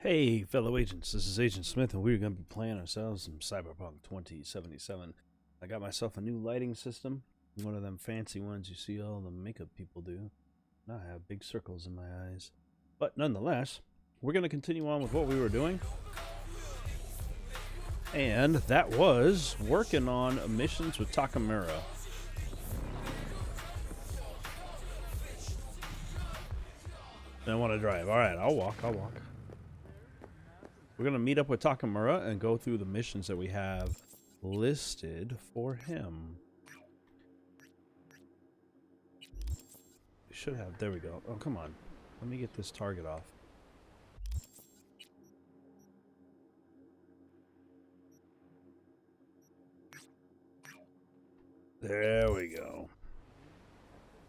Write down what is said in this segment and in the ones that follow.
Hey, fellow agents, this is Agent Smith, and we're going to be playing ourselves some Cyberpunk 2077. I got myself a new lighting system, one of them fancy ones you see all the makeup people do. Now I have big circles in my eyes. But nonetheless, we're going to continue on with what we were doing. And that was working on missions with Takemura. I want to drive. Alright, I'll walk. We're going to meet up with Takemura and go through the missions that we have listed for him. We should have. There we go. Oh, come on. Let me get this target off. There we go.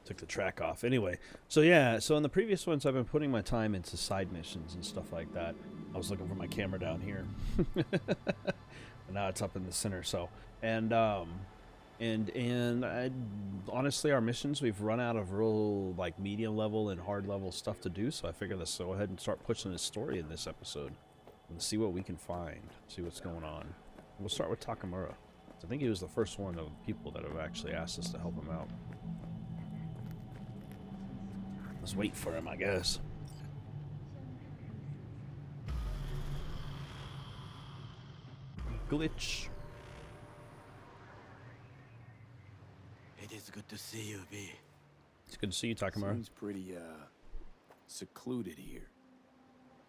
Took the track off. Anyway, so yeah, so in the previous ones, I've been putting my time into side missions and stuff like that. I was looking for my camera down here. And now it's up in the center, so. And honestly, our missions, we've run out of real, like, medium level and hard level stuff to do, so I figured let's go ahead and start pushing this story in this episode. And see what we can find, see what's going on. We'll start with Takemura. I think he was the first one of the people that have actually asked us to help him out. Let's wait for him, I guess. Glitch. It is good to see you, V. It's good to see you, Takemura. Seems pretty, secluded here.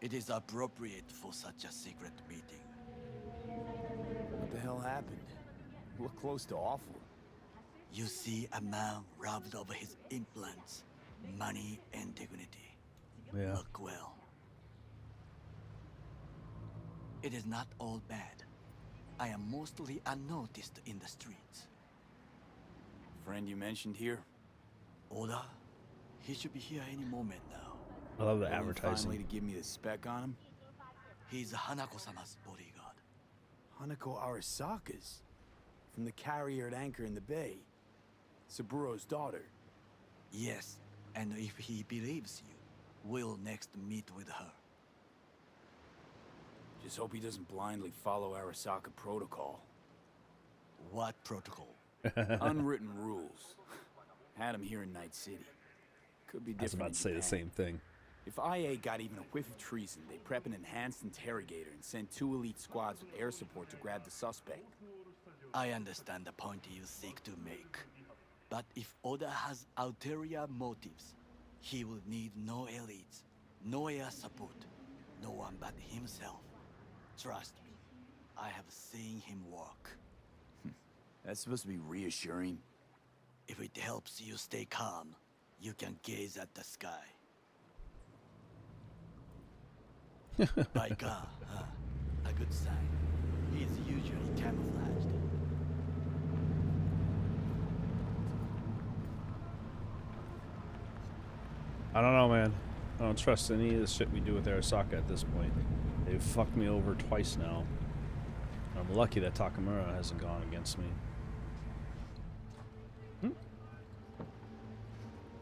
It is appropriate for such a secret meeting. What the hell happened? Look close to awful. You see a man robbed of his implants, money and dignity. Yeah. Look well. It is not all bad. I am mostly unnoticed in the streets. Friend you mentioned here? Oda? He should be here any moment now. I love the Willing advertising. Finally to give me the spec on him? He's Hanako-sama's bodyguard. Hanako Arasaka's? From the carrier at anchor in the bay. Saburo's daughter. Yes, and if he believes you, we'll next meet with her. Just hope he doesn't blindly follow Arasaka protocol. What protocol? Unwritten rules. Had him here in Night City. Could be different. I was about to say the same thing. If IA got even a whiff of treason, they'd prep an enhanced interrogator and send 2 elite squads with air support to grab the suspect. I understand the point you seek to make. But if Oda has ulterior motives, he will need no elites, no air support, no one but himself. Trust me, I have seen him work. That's supposed to be reassuring. If it helps you stay calm, you can gaze at the sky. By God, a good sign. He is usually camouflaged. I don't know, man. I don't trust any of the shit we do with Arasaka at this point. They've fucked me over twice now. I'm lucky that Takemura hasn't gone against me.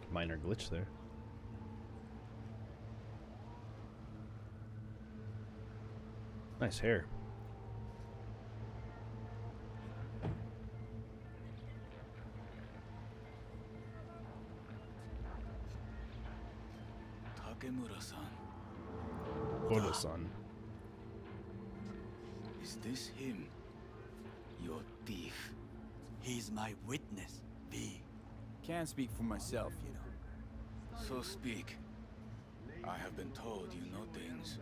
Minor glitch there. Nice hair. Takemura-san. Oda-san. Is this him? Your thief. He's my witness, V. Can't speak for myself, you know. So speak. I have been told you know things.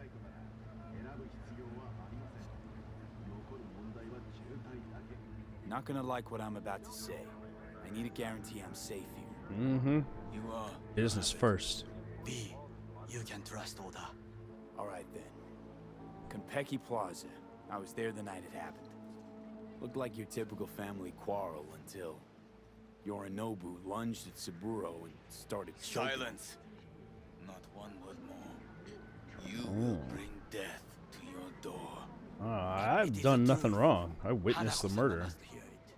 Not gonna like what I'm about to say. I need a guarantee I'm safe here. Mm-hmm. You are. Business first. V, you can trust Oda. Alright then. Konpeki Plaza. I was there the night it happened. Looked like your typical family quarrel until Yorinobu lunged at Saburo and started choking. Silence! Not one word more. You will bring death to your door. I've done nothing wrong. I witnessed the murder. Must hear it.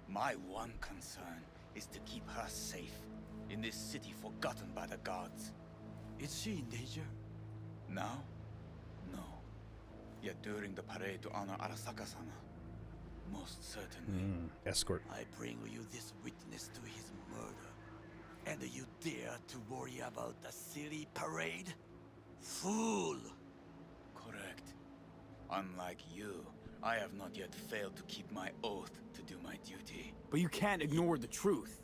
My one concern is to keep her safe in this city forgotten by the gods. Is she in danger? Now? No. Yet during the parade to honor Arasaka-sama, most certainly. Escort. I bring you this witness to his murder. And you dare to worry about the silly parade? Fool! Correct. Unlike you, I have not yet failed to keep my oath to do my duty. But you can't ignore the truth.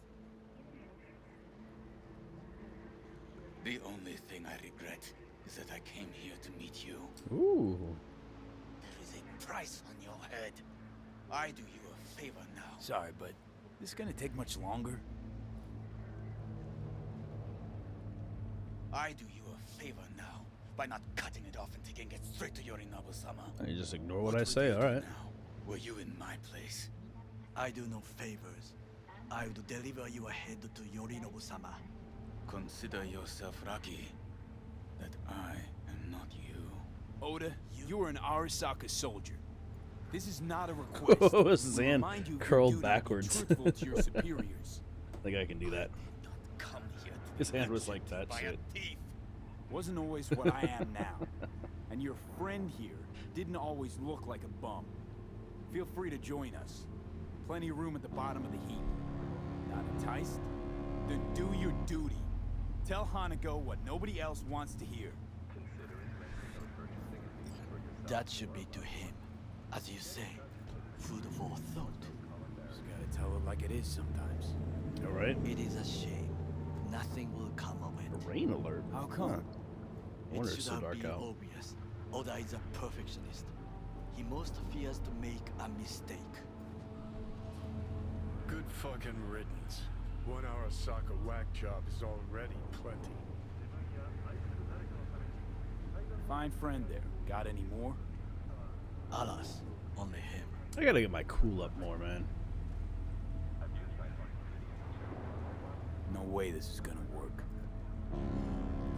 The only thing I regret is that I came here to meet you. Ooh. There is a price on your head. I do you a favor now. Sorry, but this gonna take much longer? I do you a favor now by not cutting it off and taking it straight to Yorinobu-sama. You just ignore what I would say, you do alright. now, were you in my place? I do no favors. I would deliver you ahead to Yorinobu-sama. Consider yourself lucky that I am not you. Oda, you are an Arasaka soldier. This is not a request. Oh, his We hand remind you of your curled duty to be backwards. truthful to your superiors. I think I can do that. Not come here to His be hand was like lectured that by a shit. thief. Wasn't always what I am now. And your friend here didn't always look like a bum. Feel free to join us. Plenty of room at the bottom of the heap. Not enticed? Then do your duty. Tell Hanako what nobody else wants to hear. That should be to him. As you say, food for thought. Just gotta tell it like it is sometimes. Alright. It is a shame. Nothing will come of A it. rain alert. How come? Huh. I wonder It it's should so have dark been out. obvious. Oda is a perfectionist. He most fears to make a mistake. Good fucking riddance. One Arasaka whack job is already plenty. Fine friend there. Got any more? Alas, only him. I gotta get my cool up more, man. No way this is gonna work.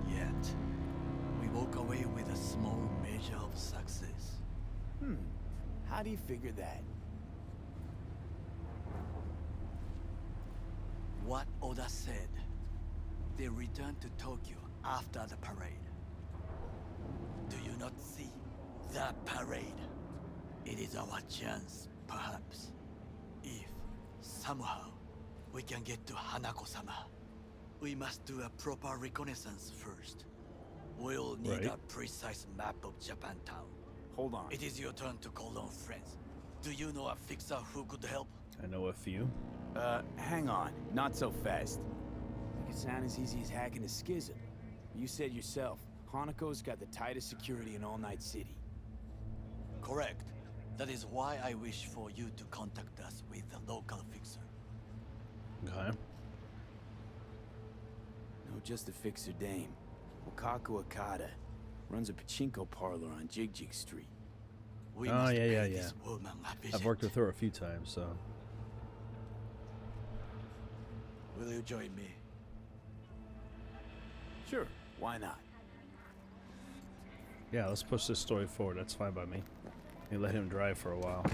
Yet, we walk away with a small measure of success. How do you figure that? What Oda said. They returned to Tokyo after the parade. Do you not see the parade? It is our chance, perhaps. If, somehow, we can get to Hanako-sama. We must do a proper reconnaissance first. We'll need Right. a precise map of Japantown. Hold on. It is your turn to call on friends. Do you know a fixer who could help? I know a few. Hang on. Not so fast. Make it sound as easy as hacking a schism. You said yourself, Hanako's got the tightest security in all Night City. Correct. That is why I wish for you to contact us with the local fixer. Okay. No, just a fixer dame. Wakaku Akata. Runs a pachinko parlor on Jig Jig Street. We Oh, must yeah, pay yeah, this woman a visit. I've worked with her a few times, so. Will you join me? Sure, why not? Yeah, let's push this story forward. That's fine by me. We let him drive for a while.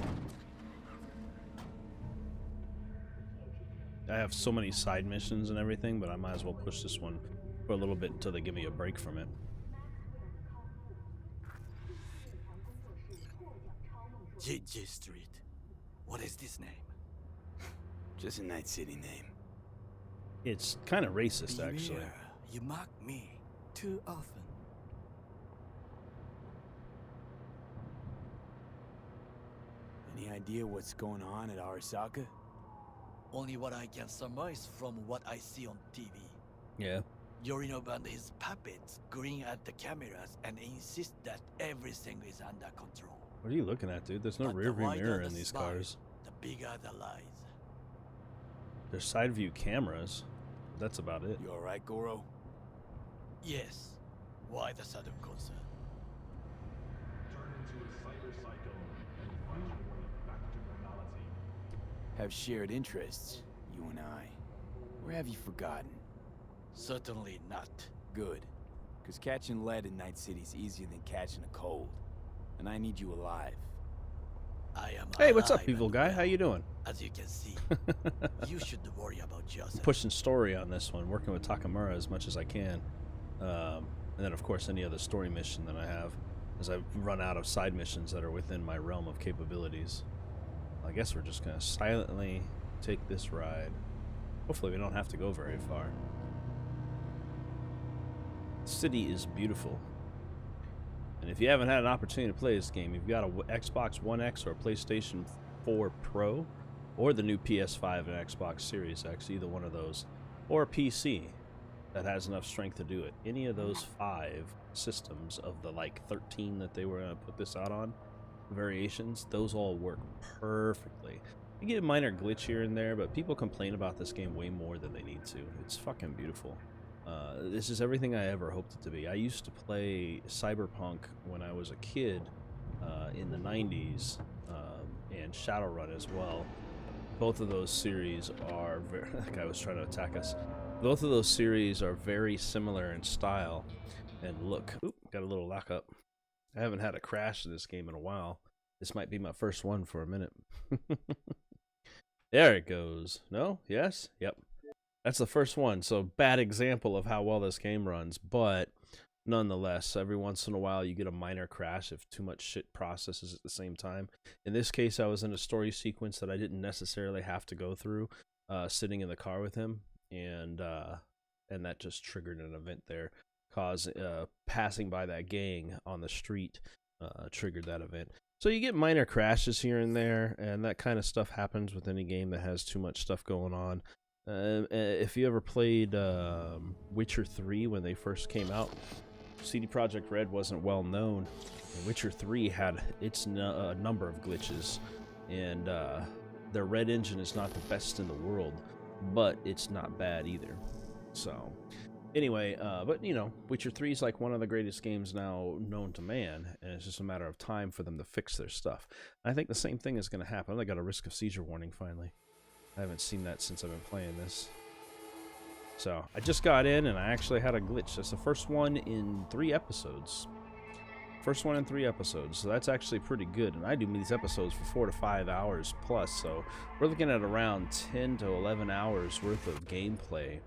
I have so many side missions and everything, but I might as well push this one for a little bit until they give me a break from it. JJ Street. What is this name? Just a Night City name. It's kind of racist, actually. Beware, you mock me too often. Any idea what's going on at Arasaka? Only what I can surmise from what I see on TV. Yeah. Yorinobu and his puppets grin at the cameras and insist that everything is under control. What are you looking at, dude? There's no But the rear view wider mirror the in these smile, cars. The bigger the lies. There's side view cameras. That's about it. You alright, Goro? Yes. Why the sudden concern? Have shared interests, you and I. Or have you forgotten? Certainly not. Good. Because catching lead in Night City's easier than catching a cold. And I need you alive. I am Hey, what's up, alive evil and guy? well. How you doing? As you can see, you should worry about yourself. Pushing story on this one, working with Takemura as much as I can. And then, of course, any other story mission that I have. as I've run out of side missions that are within my realm of capabilities. I guess we're just gonna silently take this ride. Hopefully we don't have to go very far. The city is beautiful. And if you haven't had an opportunity to play this game, you've got a Xbox One X or a PlayStation 4 Pro, or the new PS5 and Xbox Series X, either one of those, or a PC that has enough strength to do it. Any of those 5 systems of the like 13 that they were going to put this out on, variations, those all work perfectly. You get a minor glitch here and there, but people complain about this game way more than they need to. It's fucking beautiful. This is everything I ever hoped it to be. I used to play Cyberpunk when I was a kid in the 90s, and Shadowrun as well. Both of those series are very, that guy was trying to attack us. Both of those series are very similar in style and look. Oop, got a little lockup. I haven't had a crash in this game in a while. This might be my first one for a minute. There it goes. No? Yes? Yep. That's the first one, so bad example of how well this game runs, but nonetheless, every once in a while you get a minor crash if too much shit processes at the same time. In this case, I was in a story sequence that I didn't necessarily have to go through, sitting in the car with him, and that just triggered an event there. Passing by that gang on the street triggered that event. So you get minor crashes here and there, and that kind of stuff happens with any game that has too much stuff going on. If you ever played Witcher 3 when they first came out, CD Projekt Red wasn't well known. And Witcher 3 had its number of glitches, and their Red engine is not the best in the world, but it's not bad either. So anyway, but you know, Witcher 3 is like one of the greatest games now known to man, and it's just a matter of time for them to fix their stuff. And I think the same thing is going to happen. I got a risk of seizure warning finally. I haven't seen that since I've been playing this. So, I just got in and I actually had a glitch. That's the first one in 3 episodes. First one in 3 episodes, so that's actually pretty good. And I do these episodes for 4 to 5 hours plus, so we're looking at around 10 to 11 hours worth of gameplay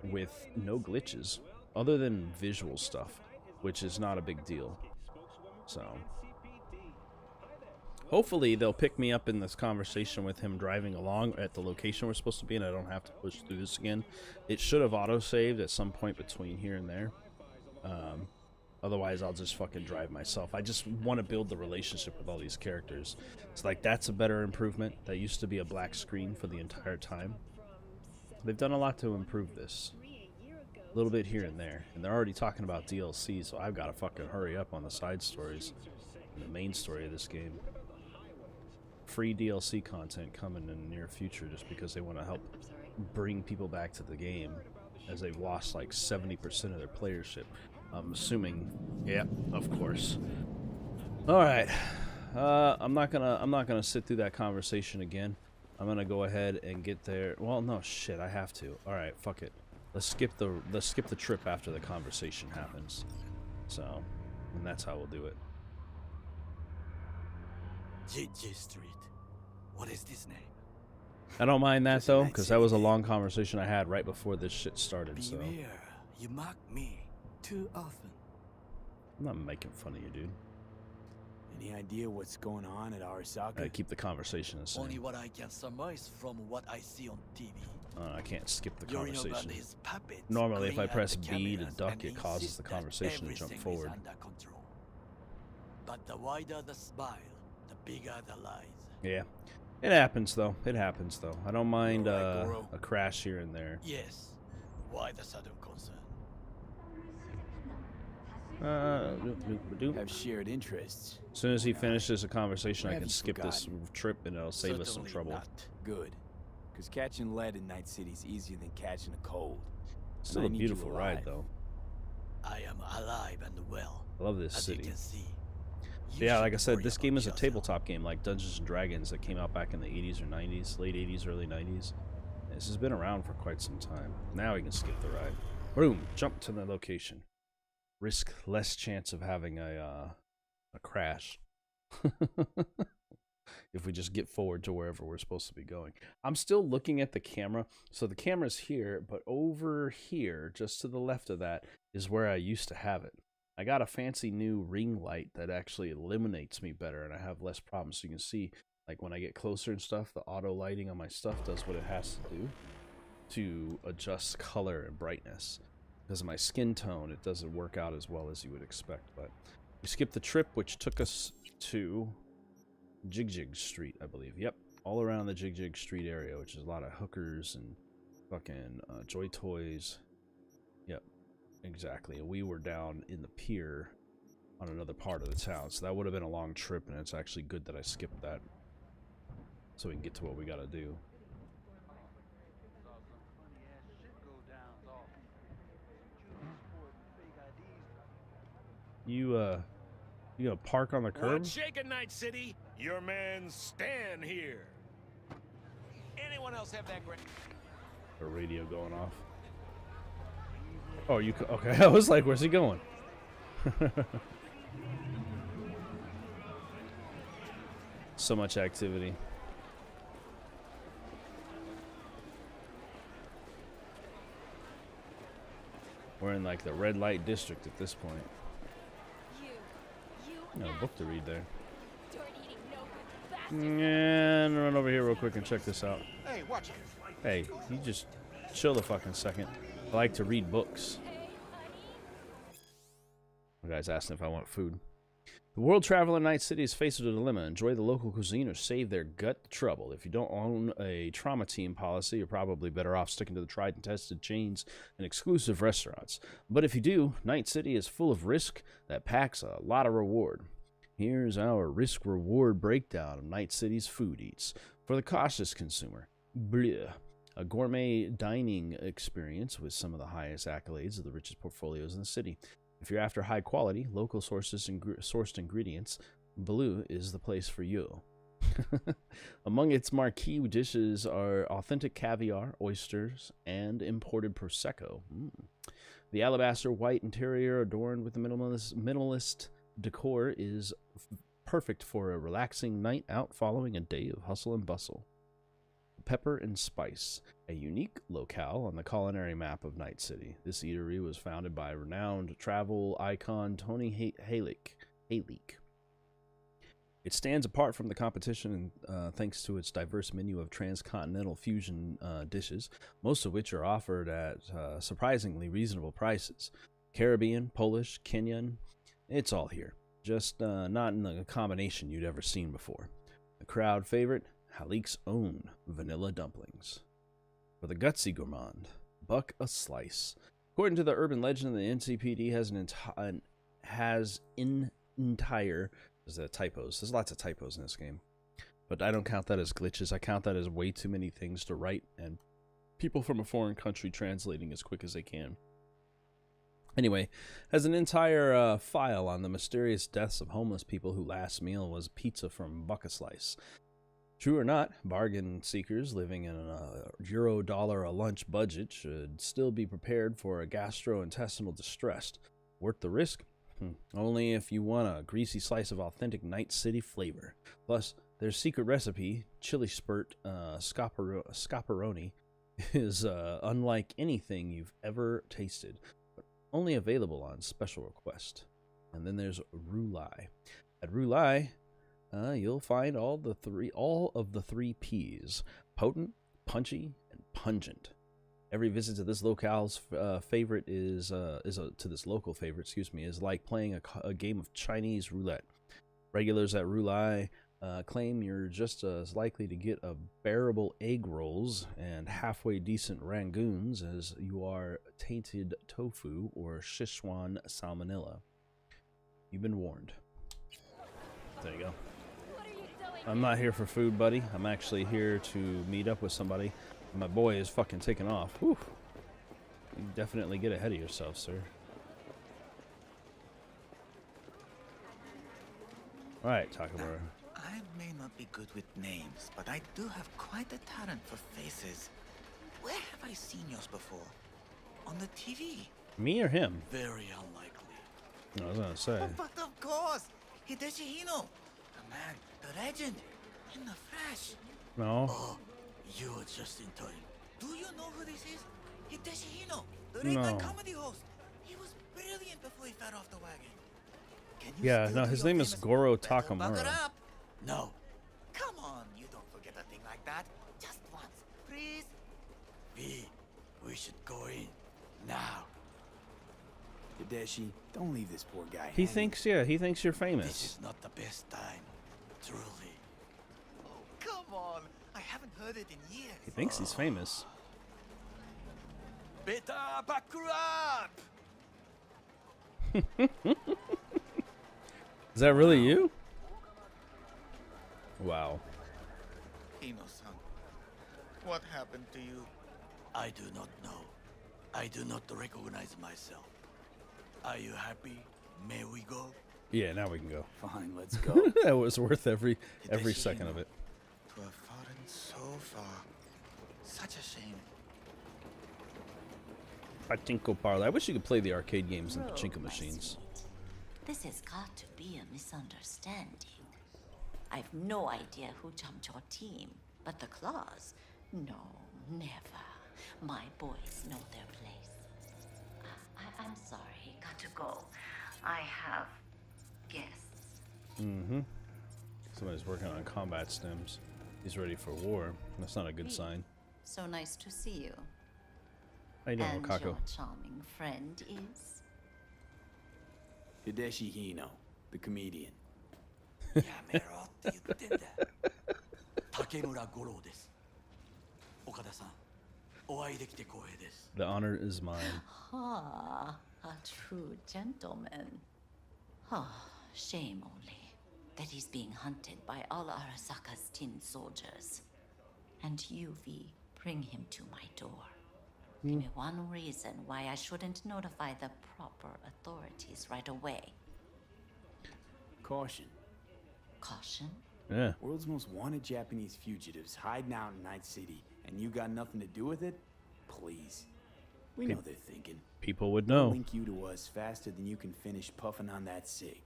with no glitches, other than visual stuff, which is not a big deal. So hopefully they'll pick me up in this conversation with him driving along at the location we're supposed to be, and I don't have to push through this again. It should have auto-saved at some point between here and there. Otherwise, I'll just fucking drive myself. I just want to build the relationship with all these characters. It's like, that's a better improvement. That used to be a black screen for the entire time. They've done a lot to improve this. A little bit here and there. And they're already talking about DLC, so I've got to fucking hurry up on the side stories and the main story of this game. Free DLC content coming in the near future just because they want to help bring people back to the game, as they've lost like 70% of their playership. I'm assuming, yeah, of course. All right, I'm not gonna sit through that conversation again. I'm gonna go ahead and get there. Well, no shit, I have to. All right, fuck it. Let's skip the trip after the conversation happens. So, and that's how we'll do it. J Street. What is this name? I don't mind that though, because that was a long conversation I had right before this shit started. So Beware, you mock me too often. I'm not making fun of you, dude. Any idea what's going on at Arasaka? I keep the conversation the same. Only what I can surmise from what I see on TV. I can't skip the Yorinobu conversation. and his puppets Normally, if I grin at press the B to cameras duck, and it causes insist the that conversation to jump everything is forward. under control. But the wider the smile, the bigger the lies. Yeah. It happens, though. It happens, though. I don't mind Alright, Goro. a crash here and there. Yes. Why the sudden concern? Have shared interests. As soon as he finishes a conversation, Or I have can you skip this forgotten? trip, and it'll save us some Certainly trouble. not. Good. Because catching lead in Night City's easier than catching a cold. Still And a I need you beautiful ride, alive. though. I am alive and well. I love this As city. you can see. Yeah, like I should said, worry this about game is a yourself. tabletop game like Dungeons & Dragons that came out back in the 80s or 90s, late 80s, early 90s. This has been around for quite some time. Now we can skip the ride. Boom, jump to the location. Risk less chance of having a crash. If we just get forward to wherever we're supposed to be going. I'm still looking at the camera. So the camera's here, but over here, just to the left of that, is where I used to have it. I got a fancy new ring light that actually illuminates me better, and I have less problems. So you can see, like, when I get closer and stuff, the auto lighting on my stuff does what it has to do to adjust color and brightness. Because of my skin tone, it doesn't work out as well as you would expect. But we skipped the trip, which took us to Jig Street, I believe. Yep, all around the Jig Street area, which is a lot of hookers and fucking Joy Toys. Yep, exactly. We were down in the pier on another part of the town, so that would have been a long trip, and it's actually good that I skipped that so we can get to what we gotta do. You gonna park on the curb? What's shaking, Night City? Your man Stan here. Anyone else have that great? A radio going off. Oh, okay. I was like, where's he going? So much activity. We're in like the red light district at this point. No book to read there. And run over here real quick and check this out. Hey, watch it. Hey, you just chill a fucking second. I like to read books. The guy's asking if I want food. The world traveler in Night City is faced with a dilemma. Enjoy the local cuisine or save their gut trouble. If you don't own a trauma team policy, you're probably better off sticking to the tried and tested chains and exclusive restaurants. But if you do, Night City is full of risk that packs a lot of reward. Here's our risk-reward breakdown of Night City's food eats. For the cautious consumer, bleh, a gourmet dining experience with some of the highest accolades of the richest portfolios in the city. If you're after high quality, local sourced ingredients, Blue is the place for you. Among its marquee dishes are authentic caviar, oysters, and imported Prosecco. The alabaster white interior adorned with the minimalist decor is perfect for a relaxing night out following a day of hustle and bustle. Pepper and Spice, a unique locale on the culinary map of Night City. This eatery was founded by renowned travel icon Tony Halick. It stands apart from the competition thanks to its diverse menu of transcontinental fusion dishes, most of which are offered at surprisingly reasonable prices. Caribbean, Polish, Kenyan, it's all here. Just not in the combination you'd ever seen before. The crowd favorite, Halick's own vanilla dumplings. For the gutsy gourmand, buck a slice. According to the urban legend, the NCPD has entire. There's typos. There's lots of typos in this game, but I don't count that as glitches. I count that as way too many things to write and people from a foreign country translating as quick as they can. Anyway, has an entire file on the mysterious deaths of homeless people whose last meal was pizza from Buck a Slice. True or not, bargain seekers living in a $1 a lunch budget should still be prepared for a gastrointestinal distress. Worth the risk? Only if you want a greasy slice of authentic Night City flavor. Plus, their secret recipe, chili spurt scaparoni, is unlike anything you've ever tasted, but only available on special request. And then there's roulai. At roulai, you'll find all of the three P's: potent, punchy, and pungent. Every visit to this locale's favorite is like playing a game of Chinese roulette. Regulars at roulai claim you're just as likely to get a bearable egg rolls and halfway decent rangoons as you are tainted tofu or Sichuan salmonella. You've been warned. There you go. I'm not here for food, buddy. I'm actually here to meet up with somebody. My boy is fucking taking off. Whew. You definitely get ahead of yourself, sir. Alright, Takemura. I may not be good with names, but I do have quite a talent for faces. Where have I seen yours before? On the TV? Me or him? Very unlikely. I was gonna say. Oh, but of course! Hideshi Hino! The man, the legend, in the flesh. No. Oh, you are just in time. Do you know who this is? Hideshi Hino, the late No. night comedy host. He was brilliant before we fell off the wagon. Can you Yeah, still no, do his your name is famous- Goro Better buck it Takemura. up. No. Come on, you don't forget a thing like that. Just once, please. V, we should go in. Now. Hideshi, don't leave this poor guy He hanging. thinks, yeah, he thinks you're This famous. is not the best time. Truly. Oh, come on. I haven't heard it in years. He thinks he's famous. Better back up! Is that really you? Wow. Ino-san, what happened to you? I do not know. I do not recognize myself. Are you happy? May we go? Yeah, now we can go. Fine, let's go. That was worth every Hideshi second of Hino. it. To have fallen so far. Such a shame. Pachinko parlor. I wish you could play the arcade games in pachinko my machines. sweet. This has got to be a misunderstanding. I've no idea who jumped your team, but the claws? No, never. My boys know their place. I'm sorry, got to go. I have guests. Mm-hmm. Somebody's working on combat stems. He's ready for war. That's not a good sign. So nice to see you. How you doing, And Wakako? your charming friend is? Hideshi Hino, the comedian. やめろって言ってんだ。竹村五郎です。岡田さん、お会いできて光栄です。 The honor is mine. Ah, a true gentleman. Ah, shame only that he's being hunted by all Arasaka's tin soldiers. And you, V, bring him to my door. Give me one reason why I shouldn't notify the proper authorities right away. Caution. Caution? Yeah. World's most wanted Japanese fugitives hiding out in Night City, and you got nothing to do with it? Please. We know they're thinking. People would They'll know. link you to us faster than you can finish puffing on that cig.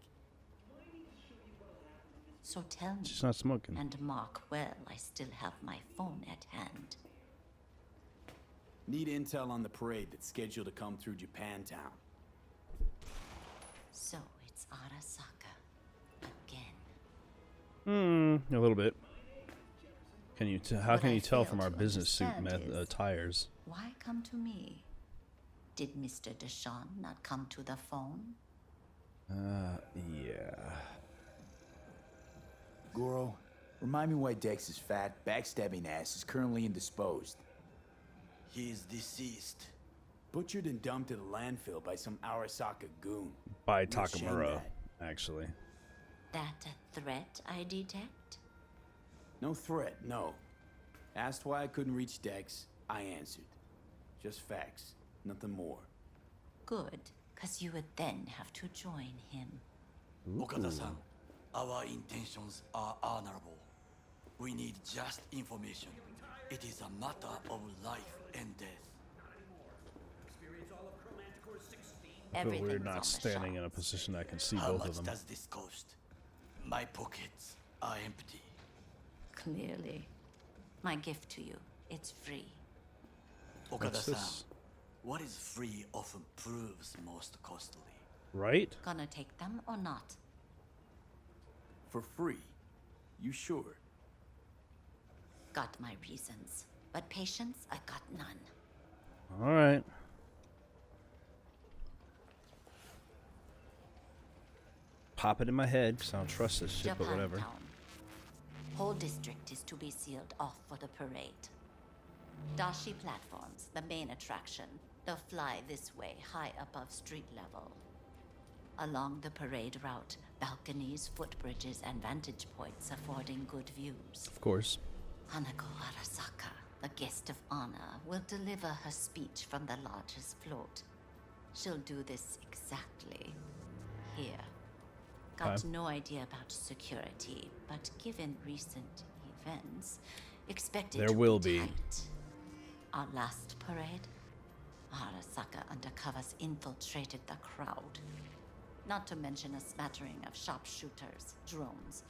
So tell me, She's not smoking. and mark well I still have my phone at hand. Need intel on the parade that's scheduled to come through Japantown. So it's Arasaka. Again. A little bit. Can you? How What can I you tell fail from our to business suit understand is- attires? Why come to me? Did Mr. Deshawn not come to the phone? Yeah. Goro, remind me why Dex's fat, backstabbing ass is currently indisposed. He is deceased. Butchered and dumped to the landfill by some Arasaka goon. By You'll shame Takemura, that. actually. That a threat I detect? No threat, no. Asked why I couldn't reach Dex, I answered. Just facts, nothing more. Good, cause you would then have to join him. Okada-san, our intentions are honorable. We need just information. It is a matter of life and death. But we're Everything's on not the standing in a shelves. position that can see How both much of them. does this cost? My pockets are empty. Clearly. My gift to you, it's free. What's Okada-san, this? what is free often proves most costly. Right? Gonna take them or not? For free? You sure? Got my reasons. But patience, I got none. All right. Pop it in my head, because I don't trust this shit, but whatever. Japantown. Whole district is to be sealed off for the parade. Dashi platforms, the main attraction. They'll fly this way, high above street level. Along the parade route, balconies, footbridges, and vantage points affording good views. Of course. Hanako Arasaka, the guest of honor, will deliver her speech from the largest float. She'll do this exactly here. Got Okay. no idea about security, but given recent events, expect it There to will be be. tight. Our last parade, Arasaka undercovers infiltrated the crowd. Not to mention a smattering of sharpshooters, drones.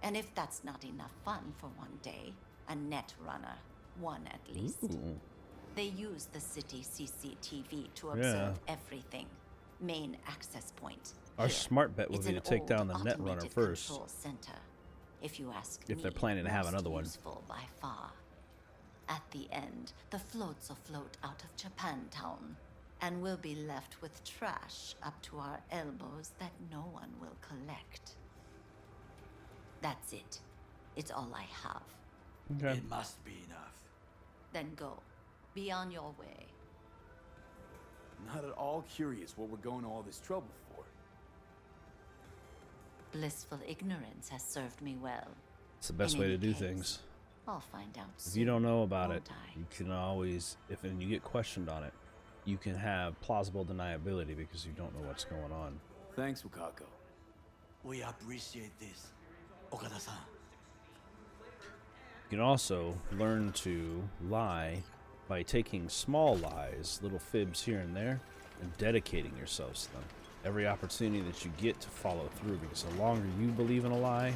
And if that's not enough fun for one day, a net runner, one at least. Ooh. They use the city CCTV to observe everything. main access point. Our Here. smart bet would It's be to an take old down the Netrunner automated first. control center. If you ask If me, they're planning to have most another one. useful by far. At the end, the floats afloat out of Japantown, and we'll be left with trash up to our elbows that no one will collect. That's it. It's all I have. Okay. It must be enough. Then go. Be on your way. Not at all curious what we're going to all this trouble for. Blissful ignorance has served me well. It's the best In way to any do case, things. I'll find out If soon, you don't know about it, won't I? you can always, if and you get questioned on it, you can have plausible deniability because you don't know what's going on. Thanks, Wakako. We appreciate this, Okada-san. You can also learn to lie by taking small lies, little fibs here and there, and dedicating yourselves to them. Every opportunity that you get to follow through, because the longer you believe in a lie,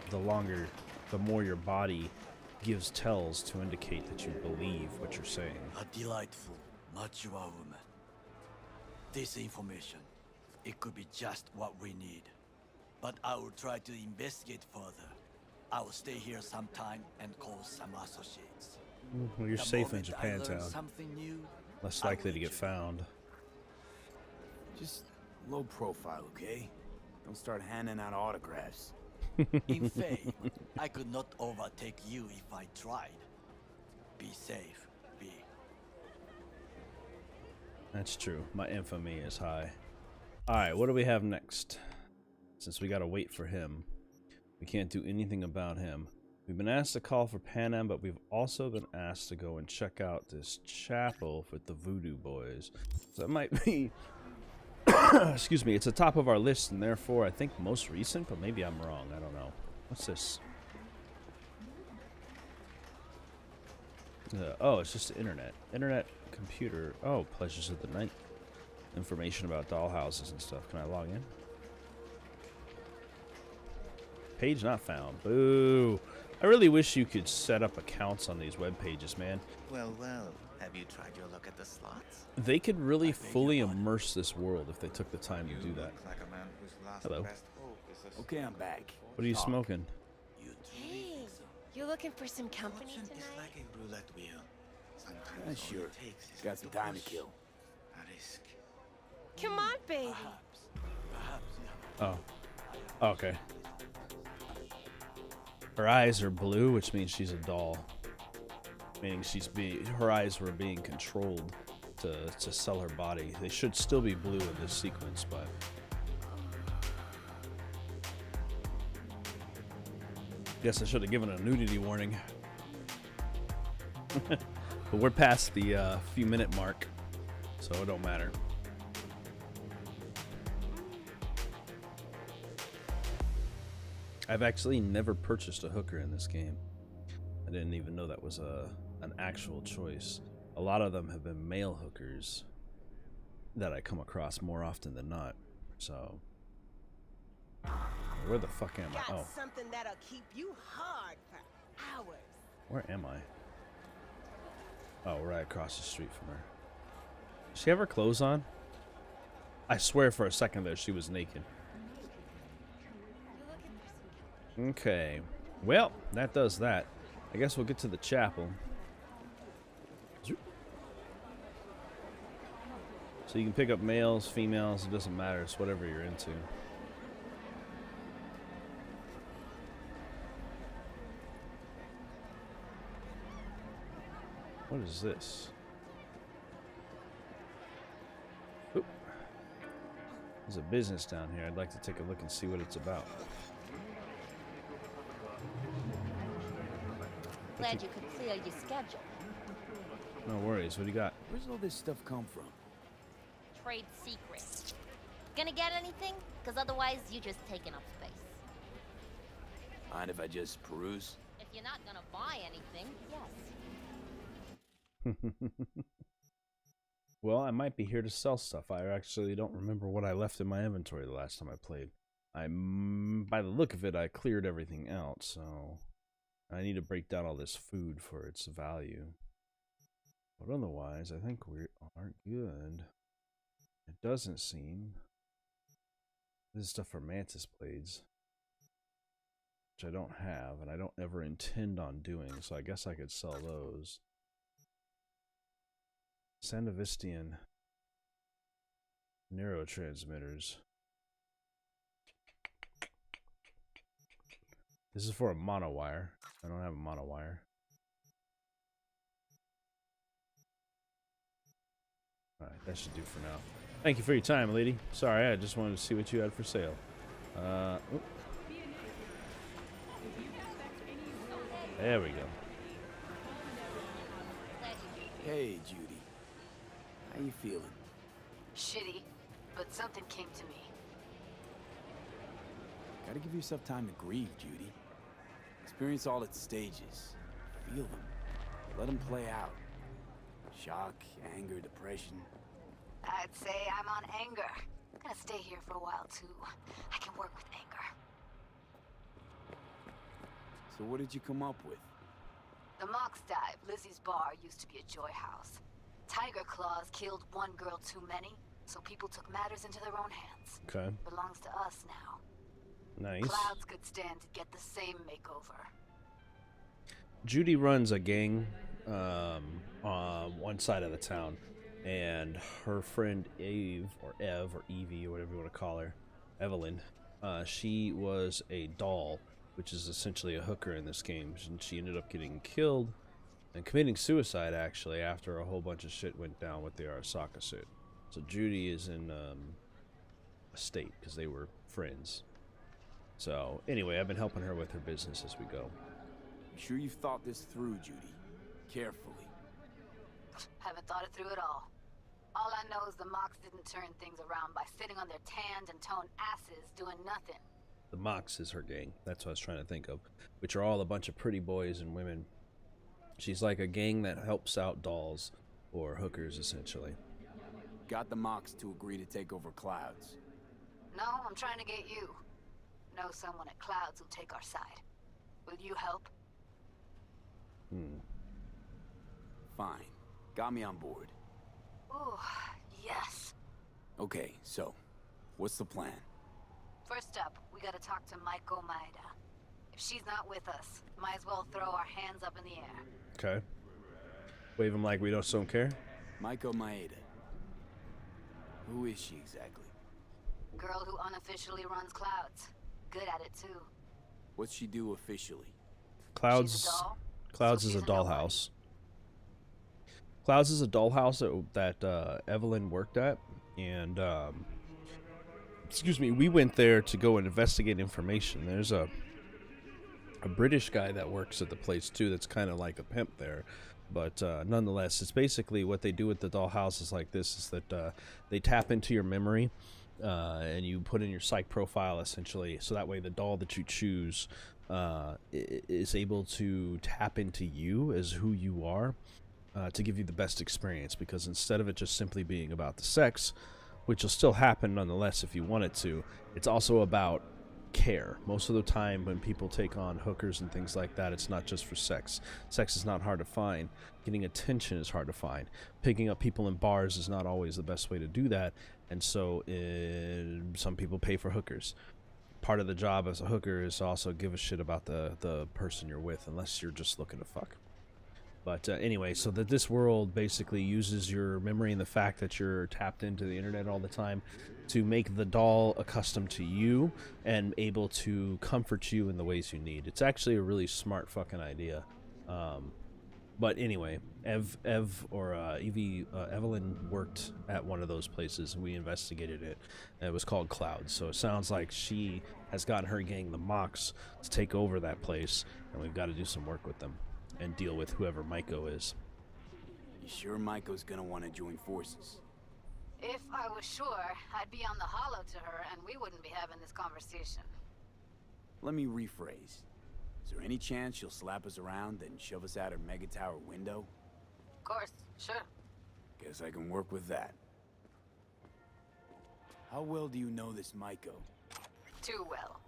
the more your body gives tells to indicate that you believe what you're saying. A delightful, mature woman. This information, it could be just what we need. But I will try to investigate further. I will stay here some time and call some associates. Well, you're The safe in moment I learn Japantown. something new, Less I will likely to let get you know. found. Just low profile, okay? Don't start handing out autographs. In fame, I could not overtake you if I tried. Be safe, B. That's true. My infamy is high. Alright, what do we have next? Since we gotta wait for him. We can't do anything about him. We've been asked to call for Panam, but we've also been asked to go and check out this chapel with the Voodoo Boys. So that might be... excuse me, it's the top of our list, and therefore I think most recent, but maybe I'm wrong. I don't know. What's this? Oh, it's just the internet. Internet, computer. Oh, Pleasures of the Night. Information about dollhouses and stuff. Can I log in? Page not found. Boo. I really wish you could set up accounts on these web pages, man. Well, well, have you tried your luck at the slots? They could really fully immerse this world if they took the time to do that. Look like a man whose last Hello. best hope is a Okay, I'm back. What are you Talk. smoking? You Hey, you looking for some company Fortune is tonight? like a roulette wheel. Sometimes Yeah, all sure. it takes is Got some time to push, kill. a risk. Come on, baby. Oh. Okay. Her eyes are blue, which means she's a doll. Meaning her eyes were being controlled to sell her body. They should still be blue in this sequence, but guess I should have given a nudity warning. But we're past the few minute mark, so it don't matter. I've actually never purchased a hooker in this game. I didn't even know that was an actual choice. A lot of them have been male hookers that I come across more often than not. So, where the fuck am I? Got Oh, something that'll keep you hard for hours. where am I? Oh, right across the street from her. Does she have her clothes on? I swear for a second there she was naked. You looking for some company? Okay. Well, that does that. I guess we'll get to the chapel. So you can pick up males, females, it doesn't matter. It's whatever you're into. What is this? Oop. There's a business down here. I'd like to take a look and see what it's about. Glad you could clear your schedule. No worries. What do you got? Where's all this stuff come from? Trade secret. Gonna get anything? Because otherwise, you're just taking up space. Mind if I just peruse? If you're not gonna buy anything, yes. Well, I might be here to sell stuff. I actually don't remember what I left in my inventory the last time I played. By the look of it, I cleared everything out, so I need to break down all this food for its value. But otherwise, I think we are good. It doesn't seem. This is stuff for mantis blades, which I don't have, and I don't ever intend on doing, so I guess I could sell those. Sandovistian neurotransmitters. This is for a monowire. I don't have a monowire. Alright, that should do for now. Thank you for your time, lady. Sorry, I just wanted to see what you had for sale. Oop. There we go. Hey, Judy. How you feeling? Shitty, but something came to me. Gotta give yourself time to grieve, Judy. Experience all its stages. Feel them. Let them play out. Shock, anger, depression. I'd say I'm on anger. I'm gonna stay here for a while, too. I can work with anger. So what did you come up with? The Mox Dive, Lizzie's bar, used to be a joy house. Tiger Claws killed one girl too many, so people took matters into their own hands. Okay. Belongs to us now. Nice. Clouds could stand to get the same makeover. Judy runs a gang on one side of the town, and her friend Eve, or Ev, or Evie, or whatever you want to call her, Evelyn, she was a doll, which is essentially a hooker in this game, and she ended up getting killed and committing suicide, actually, after a whole bunch of shit went down with the Arasaka suit. So Judy is in a state, because they were friends. So, anyway, I've been helping her with her business as we go. You sure you've thought this through, Judy? Carefully. Haven't thought it through at all. All I know is the Mox didn't turn things around by sitting on their tanned and toned asses doing nothing. The Mox is her gang. That's what I was trying to think of. Which are all a bunch of pretty boys and women. She's like a gang that helps out dolls, or hookers, essentially. Got the Mox to agree to take over Clouds. No, I'm trying to get you. Know someone at Clouds who'll take our side. Will you help? Fine. Got me on board. Ooh, yes. Okay, so, what's the plan? First up, we gotta talk to Maiko Maeda. If she's not with us, might as well throw our hands up in the air. Okay. Wave them like we don't care? Maiko Maeda. Who is she exactly? Girl who unofficially runs Clouds. Good at it, too. What's she do officially? Clouds. She's a doll, Clouds so is a she's a nobody. dollhouse. Clouds is a dollhouse that Evelyn worked at, and excuse me, we went there to go and investigate information. There's a British guy that works at the place too. That's kind of like a pimp there, but nonetheless, it's basically what they do with the dollhouses like this is that they tap into your memory. And you put in your psych profile essentially, so that way the doll that you choose is able to tap into you as who you are, to give you the best experience. Because instead of it just simply being about the sex, which will still happen nonetheless if you want it to, it's also about care. Most of the time when people take on hookers and things like that, it's not just for sex. Sex is not hard to find. Getting attention is hard to find. Picking up people in bars is not always the best way to do that, and so some people pay for hookers. Part of the job as a hooker is to also give a shit about the person you're with, unless you're just looking to fuck. But anyway, so that this world basically uses your memory and the fact that you're tapped into the internet all the time to make the doll accustomed to you and able to comfort you in the ways you need. It's actually a really smart fucking idea. But anyway, Evelyn worked at one of those places, and we investigated it. It was called Clouds, so it sounds like she has gotten her gang, the Mox, to take over that place, and we've got to do some work with them and deal with whoever Maiko is. You sure Maiko's gonna want to join forces? If I was sure, I'd be on the hollow to her and we wouldn't be having this conversation. Let me rephrase. Is there any chance she'll slap us around and shove us out her mega tower window? Of course, sure. Guess I can work with that. How well do you know this Maiko? Too well.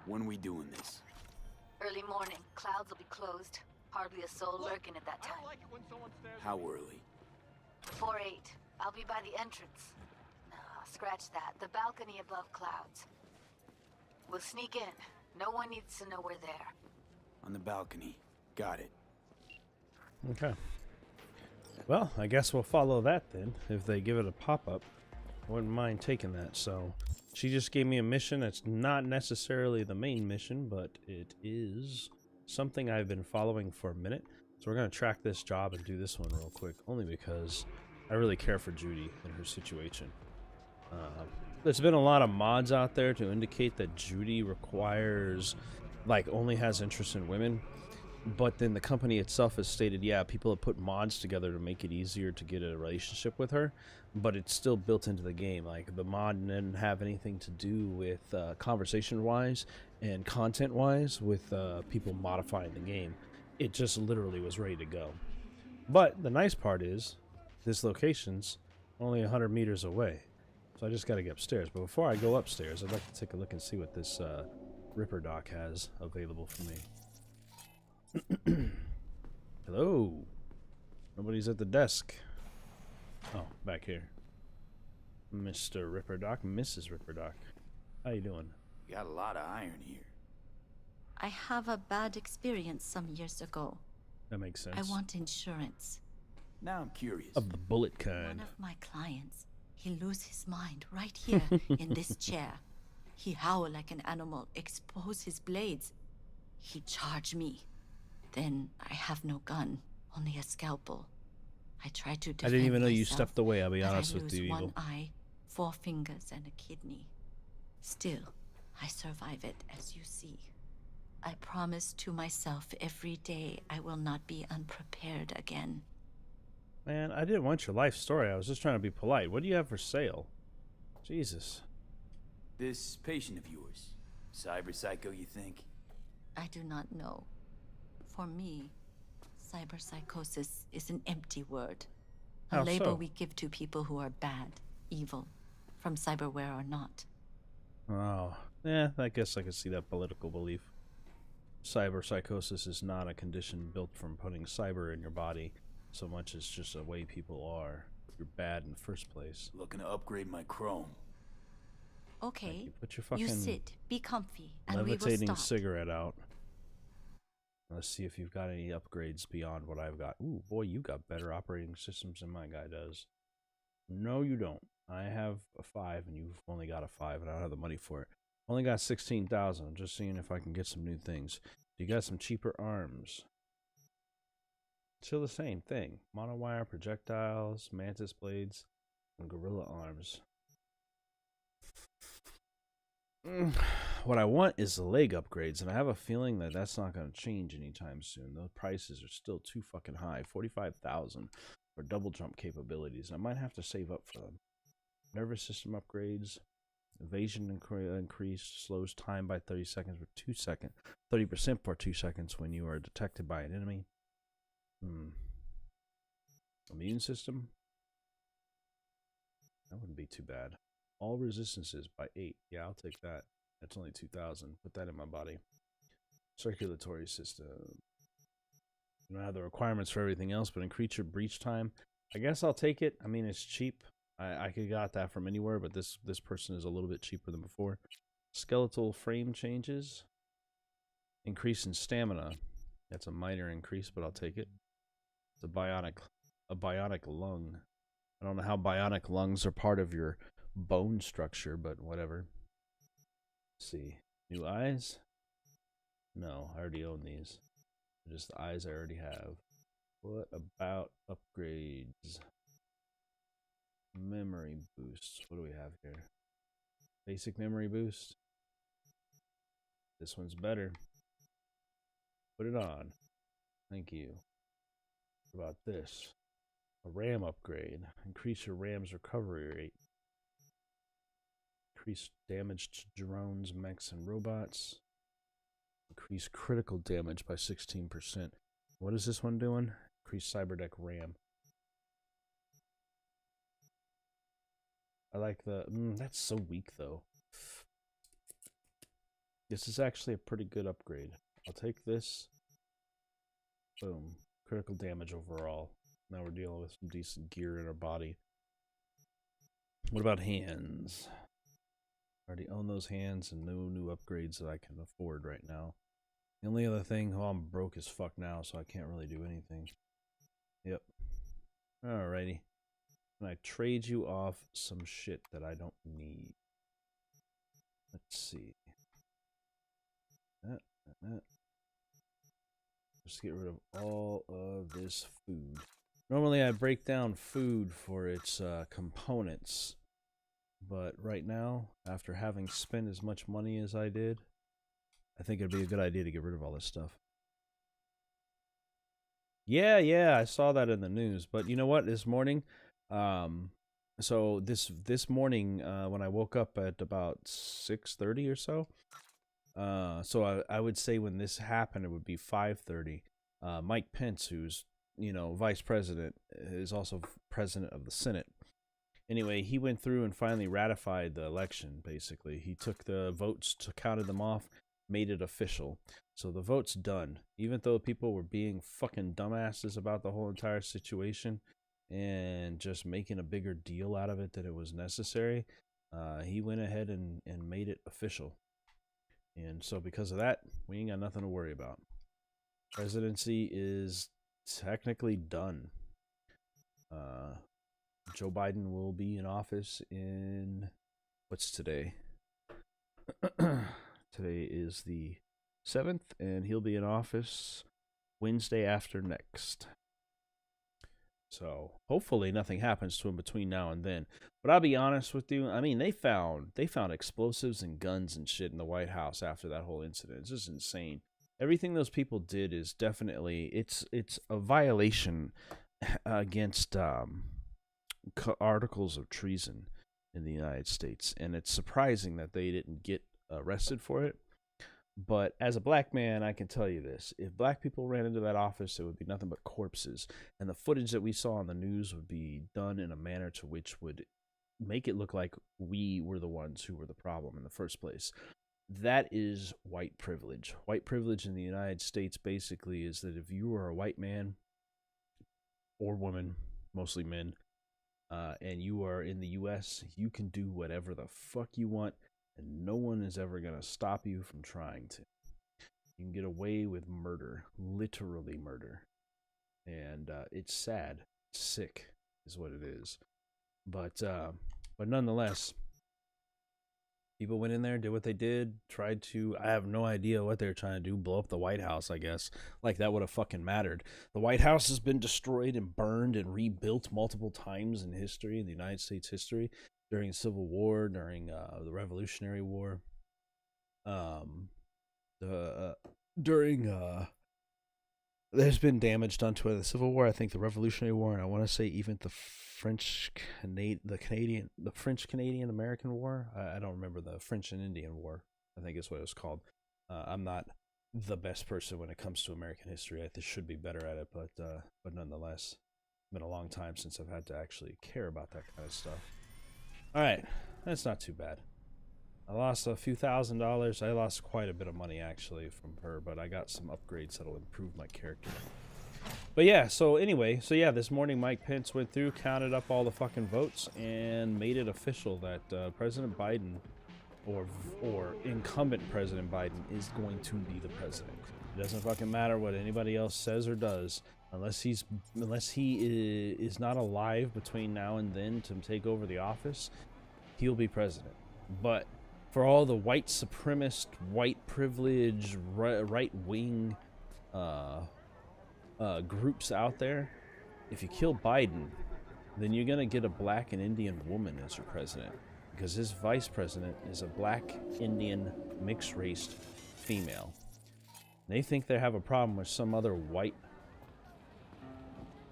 When we doing this? Early morning, Clouds will be closed. Hardly a soul lurking at that time. How early? Before 8. I'll be by the entrance. No, scratch that. The balcony above clouds. We'll sneak in. No one needs to know we're there. On the balcony. Got it. Okay. Well, I guess we'll follow that then. If they give it a pop-up, I wouldn't mind taking that. So, she just gave me a mission that's not necessarily the main mission, but it is something I've been following for a minute. So we're going to track this job and do this one real quick, only because I really care for Judy and her situation. There's been a lot of mods out there to indicate that Judy requires, like, only has interest in women. But then the company itself has stated, yeah, people have put mods together to make it easier to get a relationship with her, but it's still built into the game. Like, the mod didn't have anything to do with conversation-wise and content-wise with people modifying the game. It just literally was ready to go. But the nice part is, this location's only 100 meters away. So I just got to get upstairs. But before I go upstairs, I'd like to take a look and see what this Ripper Doc has available for me. Hello. Nobody's at the desk. Oh, back here. Mr. Ripper Doc, Mrs. Ripper Doc. How you doing? You got a lot of iron here. I have a bad experience some years ago. That makes sense. I want insurance. Now I'm curious. Of the bullet kind. One of my clients, he lose his mind right here in this chair. He howl like an animal, expose his blades. He charge me. Then I have no gun, only a scalpel. I try to defend I didn't even know you myself, stepped away, I'll be honest but with I you, lose one Eagle. eye, 4 fingers, and a kidney. Still, I survive it, as you see. I promise to myself every day I will not be unprepared again. Man, I didn't want your life story. I was just trying to be polite. What do you have for sale? Jesus. This patient of yours, cyber psycho, you think? I do not know. For me, cyberpsychosis is an empty word. A How label so? we give to people who are bad, evil, from cyberware or not. Oh, yeah, I guess I could see that political belief. Cyberpsychosis is not a condition built from putting cyber in your body, so much as just a way people are. You're bad in the first place. Looking to upgrade my chrome. Okay, Put your you fucking sit, be comfy, and we will levitating start. cigarette out. Let's see if you've got any upgrades beyond what I've got. Ooh, boy, you got better operating systems than my guy does. No, you don't. I have a 5, and you've only got a 5, and I don't have the money for it. Only got 16,000. I'm just seeing if I can get some new things. You got some cheaper arms. Still the same thing. Monowire, projectiles, mantis blades, and gorilla arms. What I want is the leg upgrades, and I have a feeling that that's not going to change anytime soon. Those prices are still too fucking high. 45,000 for double jump capabilities. I might have to save up for them. Nervous system upgrades. Evasion increased. Slows time by 30 seconds for 2 seconds. 30% for 2 seconds when you are detected by an enemy. Immune system. That wouldn't be too bad. All resistances by 8. Yeah, I'll take that. That's only 2,000. Put that in my body. Circulatory system. I don't have the requirements for everything else, but increase your breach time. I guess I'll take it. I mean, it's cheap. I could got that from anywhere, but this person is a little bit cheaper than before. Skeletal frame changes. Increase in stamina. That's a minor increase, but I'll take it. It's a bionic lung. I don't know how bionic lungs are part of your bone structure, but whatever. Let's see. New eyes? No, I already own these. Just the eyes I already have. What about upgrades? Memory boosts. What do we have here? Basic memory boost. This one's better. Put it on. Thank you. What about this? A RAM upgrade. Increase your RAM's recovery rate. Increase damage to drones, mechs, and robots. Increase critical damage by 16%. What is this one doing? Increase cyberdeck RAM. I like the... that's so weak, though. This is actually a pretty good upgrade. I'll take this. Boom. Critical damage overall. Now we're dealing with some decent gear in our body. What about hands? I already own those hands and no new upgrades that I can afford right now. The only other thing, oh, I'm broke as fuck now, so I can't really do anything. Yep. Alrighty. Can I trade you off some shit that I don't need? Let's see. That. Just get rid of all of this food. Normally I break down food for its components. But right now, after having spent as much money as I did, I think it'd be a good idea to get rid of all this stuff. Yeah, I saw that in the news. But you know what? This morning, so this morning when I woke up at about 6:30 or so, so I would say when this happened, it would be 5:30. Mike Pence, who's vice president, is also president of the Senate. Anyway, he went through and finally ratified the election, basically. He took the votes, counted them off, made it official. So the vote's done. Even though people were being fucking dumbasses about the whole entire situation and just making a bigger deal out of it than it was necessary, he went ahead and made it official. And so because of that, we ain't got nothing to worry about. Presidency is technically done. Joe Biden will be in office in, what's today? Today is the 7th, and he'll be in office Wednesday after next. So hopefully nothing happens to him between now and then. But I'll be honest with you, I mean, they found explosives and guns and shit in the White House after that whole incident. It's just insane. Everything those people did is definitely, it's a violation against articles of treason in the United States, and it's surprising that they didn't get arrested for it. But as a black man, I can tell you this: if black people ran into that office, it would be nothing but corpses, and the footage that we saw on the news would be done in a manner to which would make it look like we were the ones who were the problem in the first place. That is white privilege. White privilege in the United States basically is that if you are a white man or woman, mostly men, and you are in the U.S., you can do whatever the fuck you want, and no one is ever going to stop you from trying to. You can get away with murder, literally murder. And it's sad. It's sick is what it is. But nonetheless, people went in there, did what they did, tried to, I have no idea what they were trying to do, blow up the White House, I guess. Like that would have fucking mattered. The White House has been destroyed and burned and rebuilt multiple times in history, in the United States history, during the Civil War, during the Revolutionary War, there's been damage done to it. The Civil War, I think the Revolutionary War, and I want to say even the French-Canadian-American War. I don't remember the French and Indian War, I think is what it was called. I'm not the best person when it comes to American history. I should be better at it, but nonetheless, it's been a long time since I've had to actually care about that kind of stuff. All right, that's not too bad. I lost a few $1,000s. I lost quite a bit of money, actually, from her, but I got some upgrades that'll improve my character. But yeah, so anyway, this morning Mike Pence went through, counted up all the fucking votes, and made it official that President Biden, or incumbent President Biden, is going to be the president. It doesn't fucking matter what anybody else says or does, unless he is not alive between now and then to take over the office, he'll be president. But for all the white supremacist, white privilege, right-wing groups out there, if you kill Biden, then you're going to get a black and Indian woman as your president, because his vice president is a black, Indian, mixed-raced female. They think they have a problem with some other white...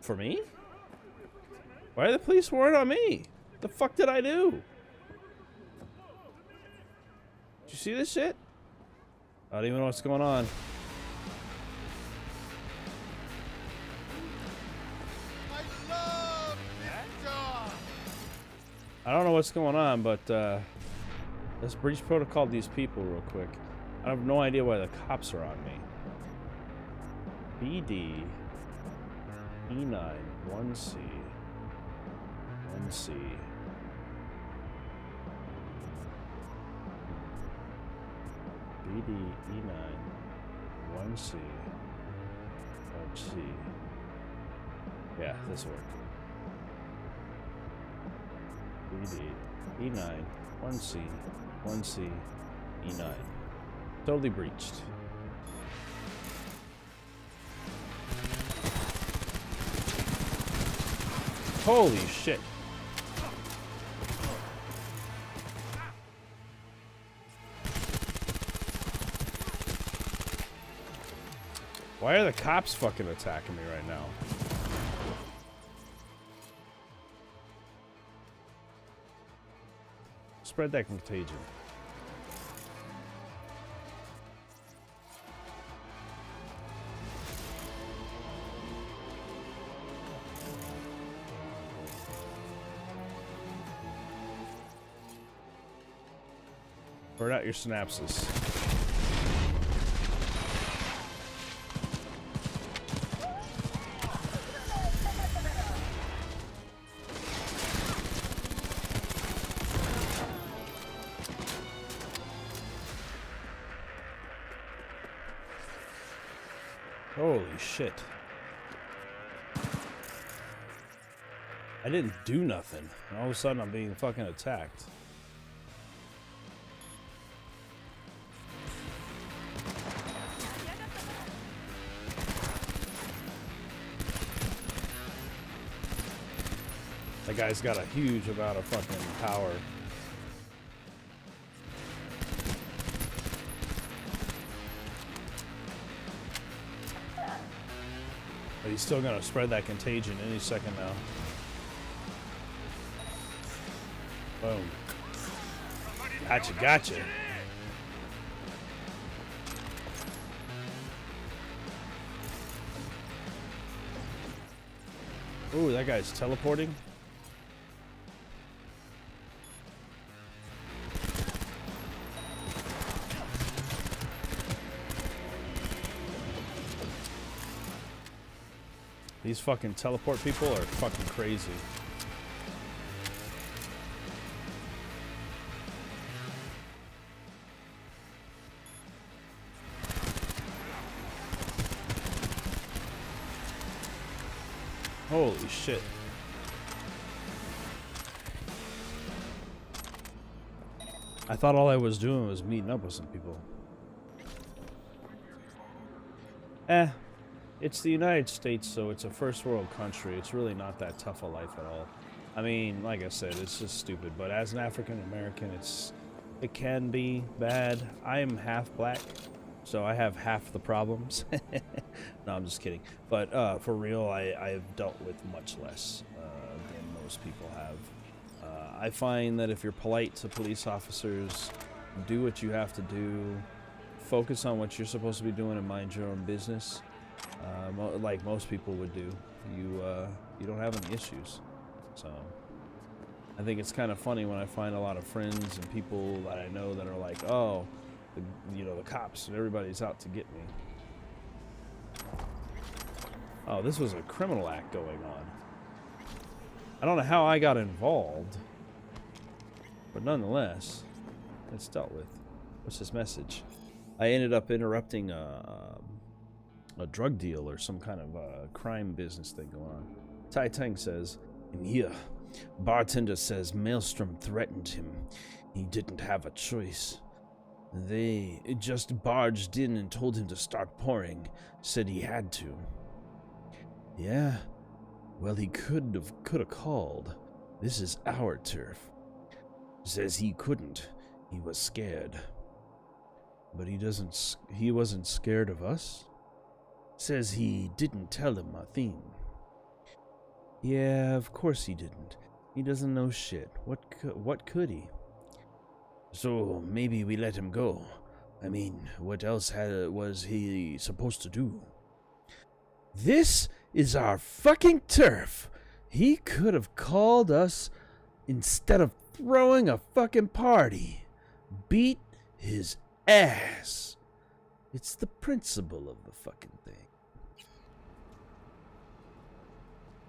For me? Why are the police warrant on me? The fuck did I do? Did you see this shit? I don't even know what's going on. I don't know what's going on, but let's breach protocol these people real quick. I have no idea why the cops are on me. BD E9 1C 1C BD, E9, 1C, 1C. Yeah, this will work. BD, E9, 1C, 1C, E9. Totally breached. Holy shit. Why are the cops fucking attacking me right now? Spread that contagion. Burn out your synapses. Holy shit. I didn't do nothing. And all of a sudden I'm being fucking attacked. That guy's got a huge amount of fucking power. But he's still gonna spread that contagion any second now. Boom. Gotcha, gotcha. Ooh, that guy's teleporting. These fucking teleport people are fucking crazy. Holy shit. I thought all I was doing was meeting up with some people. It's the United States, so it's a first world country. It's really not that tough a life at all. I mean, like I said, it's just stupid. But as an African American, it can be bad. I am half black, so I have half the problems. No, I'm just kidding. But for real, I've dealt with much less than most people have. I find that if you're polite to police officers, do what you have to do, focus on what you're supposed to be doing, and mind your own business. Like most people would do, you don't have any issues. So I think it's kind of funny when I find a lot of friends and people that I know that are like, oh, the cops and everybody's out to get me. Oh, this was a criminal act going on. I don't know how I got involved, but nonetheless, it's dealt with. What's this message? I ended up interrupting a drug deal or some kind of crime business thing going on. Tai Tang says, "I'm here. Bartender says Maelstrom threatened him. He didn't have a choice. They just barged in and told him to start pouring. Said he had to. Yeah, well, he could have called. This is our turf. Says he couldn't. He was scared. But he wasn't scared of us? Says he didn't tell him a thing. Yeah, of course he didn't. He doesn't know shit. What could he? So maybe we let him go. I mean, what else was he supposed to do? This is our fucking turf. He could have called us instead of throwing a fucking party. Beat his ass. It's the principle of the fucking thing."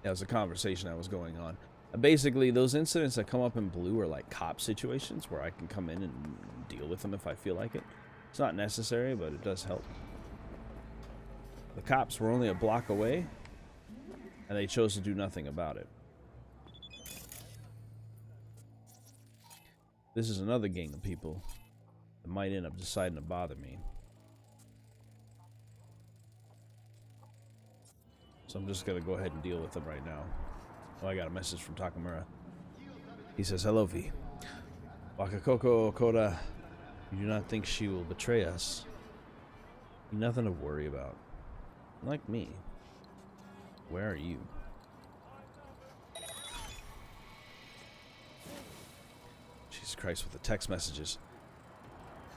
That was a conversation that was going on. Basically, those incidents that come up in blue are like cop situations where I can come in and deal with them if I feel like it. It's not necessary, but it does help. The cops were only a block away, and they chose to do nothing about it. This is another gang of people that might end up deciding to bother me. So I'm just gonna go ahead and deal with them right now. Oh, I got a message from Takemura. He says, "Hello, V. Wakakoko Okoda, you do not think she will betray us? Nothing to worry about. Like me. Where are you?" Jesus Christ, with the text messages.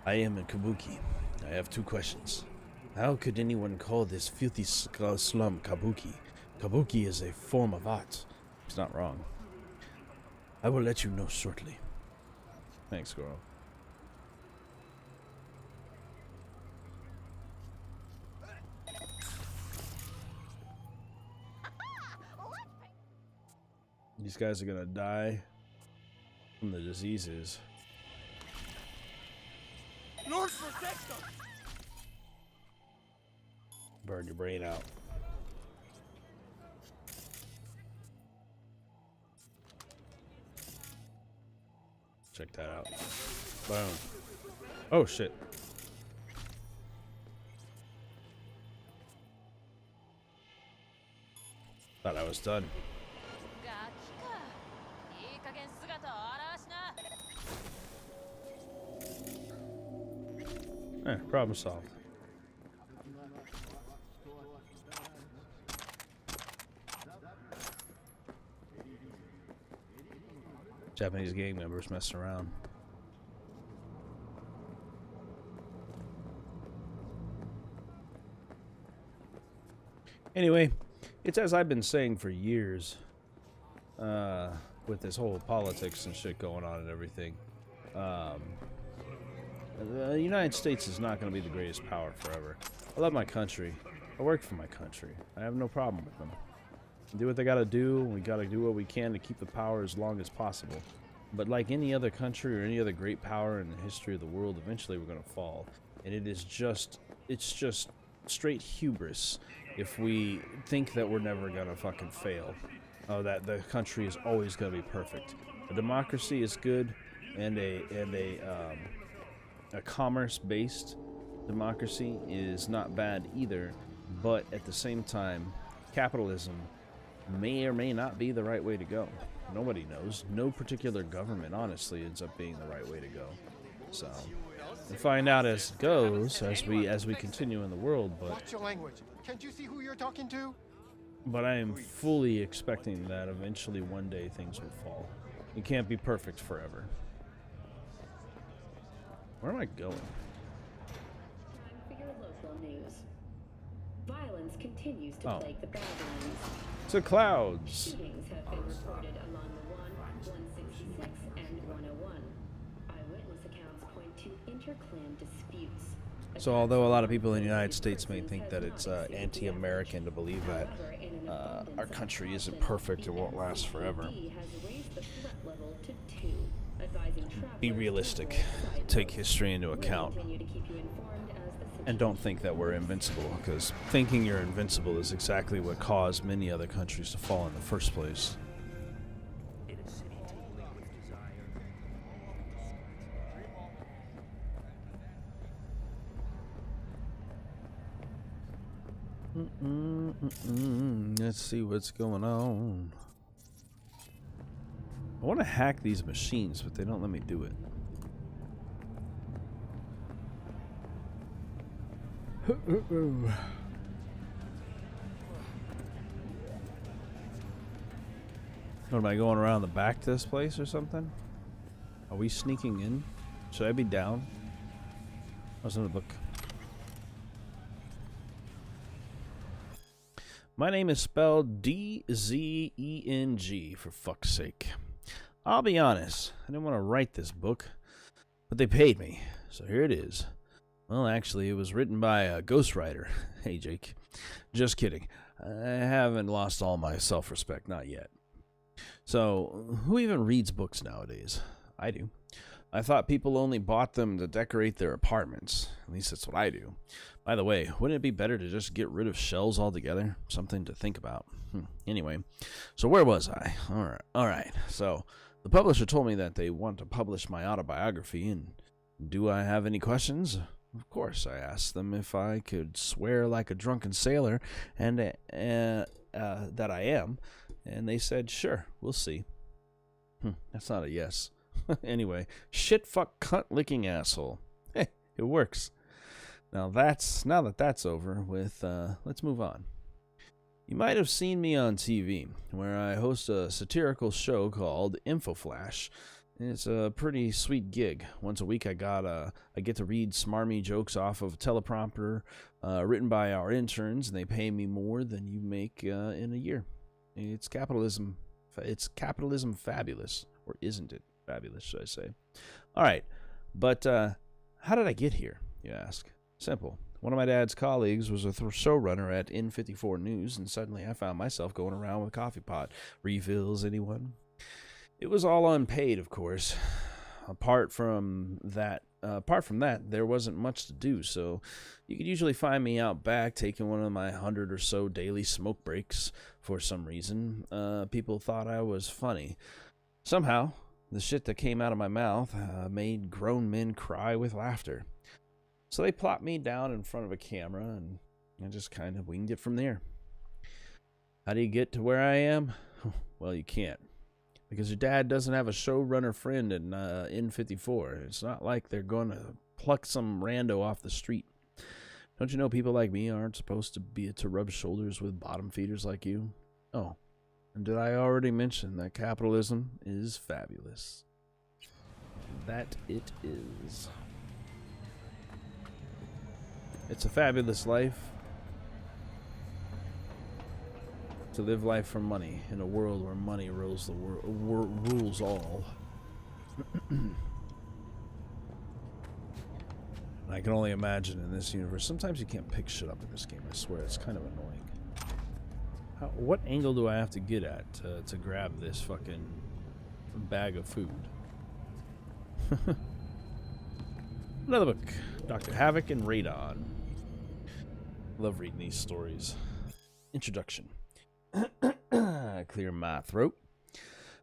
"I am in Kabuki. I have 2 questions. How could anyone call this filthy slum Kabuki? Kabuki is a form of art." He's not wrong. "I will let you know shortly." Thanks, girl. These guys are gonna die from the diseases. Lord protect us! Burn your brain out. Check that out. Boom. Oh shit. Thought I was done. Problem solved. Japanese gang members messing around. Anyway, it's as I've been saying for years, with this whole politics and shit going on and everything. The United States is not going to be the greatest power forever. I love my country. I work for my country. I have no problem with them. They do what they got to do. We got to do what we can to keep the power as long as possible. But like any other country or any other great power in the history of the world, eventually we're going to fall. And it's just straight hubris if we think that we're never going to fucking fail. That the country is always going to be perfect. A democracy is good, and a commerce-based democracy is not bad either, but at the same time, capitalism may or may not be the right way to go. Nobody knows. No particular government, honestly, ends up being the right way to go. So, we'll find out as it goes, as we continue in the world. But watch your language. Can't you see who you're talking to? But I am fully expecting that eventually one day things will fall. It can't be perfect forever. Where am I going? Time for your local news. Violence continues to plague the Badlands. To clouds. Shootings have been reported along the 166 and 101. Eyewitness accounts point to interclan disputes. So although a lot of people in the United States may think that it's anti-American to believe that our country isn't perfect and won't last forever, be realistic. Take history into account. And don't think that we're invincible, because thinking you're invincible is exactly what caused many other countries to fall in the first place. Let's see what's going on. I want to hack these machines, but they don't let me do it. What, am I going around the back to this place or something? Are we sneaking in? Should I be down? How's it look? My name is spelled D-Z-E-N-G, for fuck's sake. I'll be honest, I didn't want to write this book, but they paid me, so here it is. Well, actually, it was written by a ghostwriter. Hey, Jake. Just kidding. I haven't lost all my self-respect, not yet. So, who even reads books nowadays? I do. I thought people only bought them to decorate their apartments. At least that's what I do. By the way, wouldn't it be better to just get rid of shells altogether? Something to think about. Anyway, so where was I? All right. So the publisher told me that they want to publish my autobiography, and do I have any questions? Of course, I asked them if I could swear like a drunken sailor, and that I am, and they said, sure, we'll see. That's not a yes. Anyway, shit, fuck, cunt, licking asshole. Hey, it works. Now that that's over with, let's move on. You might have seen me on TV, where I host a satirical show called Info Flash. It's a pretty sweet gig. Once a week I get to read smarmy jokes off of a teleprompter written by our interns, and they pay me more than you make in a year. It's capitalism. It's capitalism fabulous. Or isn't it fabulous, should I say? All right, but how did I get here, you ask? Simple. One of my dad's colleagues was a showrunner at N54 News, and suddenly I found myself going around with a coffee pot. Refills, anyone? It was all unpaid, of course. Apart from that, there wasn't much to do, so you could usually find me out back taking one of my 100 or so daily smoke breaks. For some reason, people thought I was funny. Somehow, the shit that came out of my mouth made grown men cry with laughter. So they plopped me down in front of a camera, and I just kind of winged it from there. How do you get to where I am? Well, you can't. Because your dad doesn't have a showrunner friend in N54. It's not like they're going to pluck some rando off the street. Don't you know people like me aren't supposed to rub shoulders with bottom feeders like you? Oh, and did I already mention that capitalism is fabulous? That it is. It's a fabulous life to live life for money in a world where money rules the rules all. I can only imagine in this universe. Sometimes you can't pick shit up in this game. I swear, it's kind of annoying. What angle do I have to get at to grab this fucking bag of food? Another book, Dr. Havoc and Radon. Love reading these stories. Introduction. Clear my throat.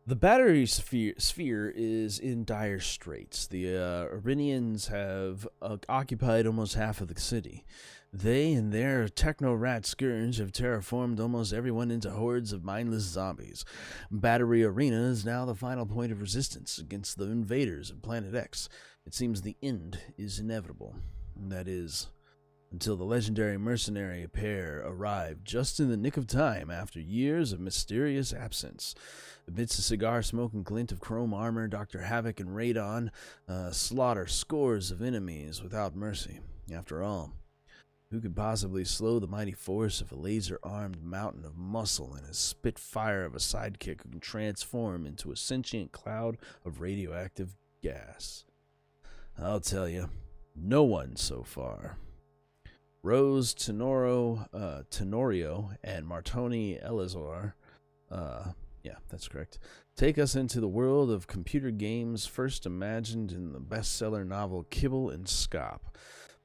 The battery sphere is in dire straits. The Iranians have occupied almost half of the city. They and their techno-rat scourge have terraformed almost everyone into hordes of mindless zombies. Battery Arena is now the final point of resistance against the invaders of Planet X. It seems the end is inevitable. That is, until the legendary mercenary pair arrive just in the nick of time after years of mysterious absence. Amidst the cigar-smoking glint of chrome armor, Dr. Havoc and Radon slaughter scores of enemies without mercy. After all, who could possibly slow the mighty force of a laser-armed mountain of muscle and a spitfire of a sidekick who can transform into a sentient cloud of radioactive gas? I'll tell you, no one so far. Rose Tenorio and Martoni Elazar, yeah, that's correct, take us into the world of computer games first imagined in the bestseller novel Kibble and Scop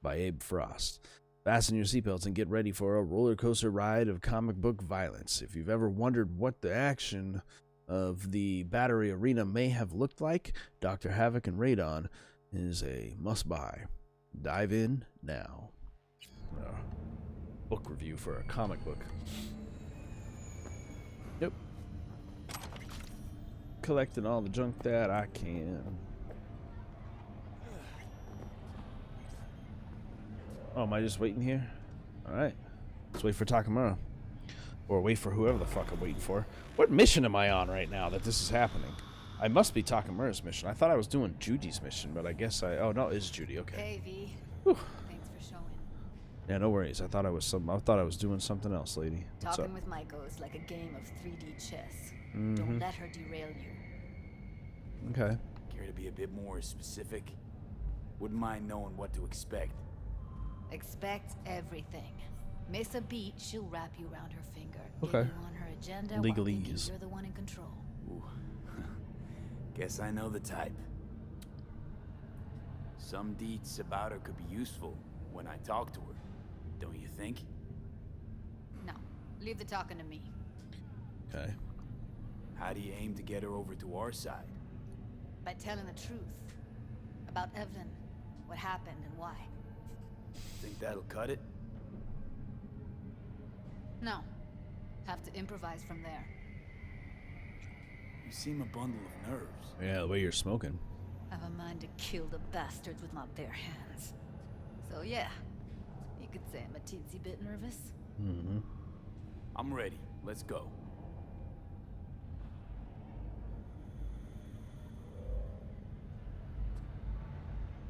by Abe Frost. Fasten your seatbelts and get ready for a roller coaster ride of comic book violence. If you've ever wondered what the action of the Battery Arena may have looked like, Dr. Havoc and Radon is a must-buy. Dive in now. Book review for a comic book. Yep. Collecting all the junk that I can. Oh, am I just waiting here? Alright. Let's wait for Takemura. Or wait for whoever the fuck I'm waiting for. What mission am I on right now that this is happening? I must be Takemura's mission. I thought I was doing Judy's mission, but I guess oh no, it's Judy, okay. Hey, V. Whew. Thanks for showing. Yeah, no worries. I thought I was doing something else, lady. What's Talking up? with Maiko is like a game of 3D chess. Mm-hmm. Don't let her derail you. Okay. Care to be a bit more specific? Wouldn't mind knowing what to expect. Expect everything. Miss a beat, she'll wrap you around her finger. Okay. Get you on her agenda while thinking Legalese. you're the one in control. Ooh. Guess I know the type. Some deets about her could be useful when I talk to her, don't you think? No, leave the talking to me. Okay. How do you aim to get her over to our side? By telling the truth. About Evelyn, what happened and why. Think that'll cut it? No. Have to improvise from there. You seem a bundle of nerves. Yeah, the way you're smoking. Have a mind to kill the bastards with my bare hands. So yeah, you could say I'm a teensy bit nervous. Mm-hmm. I'm ready. Let's go.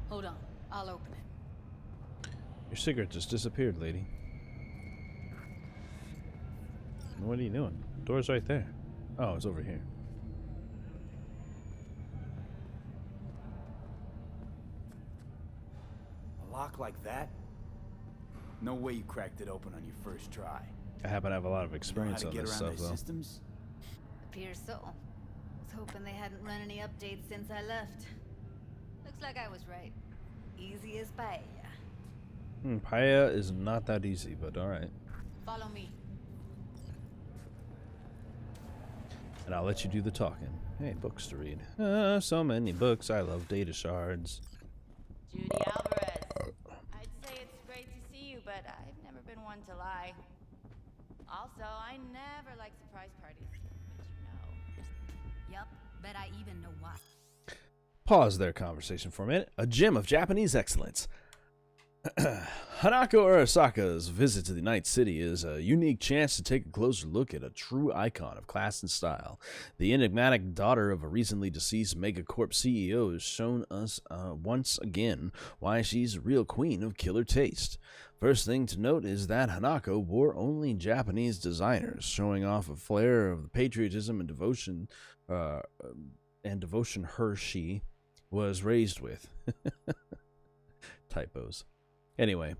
Hold on, I'll open it. Your cigarette just disappeared, lady. What are you doing? Door's right there. Oh, it's over here. A lock like that? No way you cracked it open on your first try. I happen to have a lot of experience You know how on to this get around stuff, their though. systems? Appears so. Was hoping they hadn't run any updates since I left. Looks like I was right. Easy as paella. Paella is not that easy, but alright. Follow me. And I'll let you do the talking. Hey, books to read. So many books. I love data shards. Judy Alvarez. I'd say it's great to see you, but I've never been one to lie. Also, I never like surprise parties, but you know. Yup, bet I even know why. Pause their conversation for a minute. A gem of Japanese excellence. Hanako Arasaka's visit to the Night City is a unique chance to take a closer look at a true icon of class and style. The enigmatic daughter of a recently deceased megacorp CEO has shown us once again why she's a real queen of killer taste. First thing to note is that Hanako wore only Japanese designers, showing off a flair of the patriotism and devotion she was raised with. Typos. Anyway,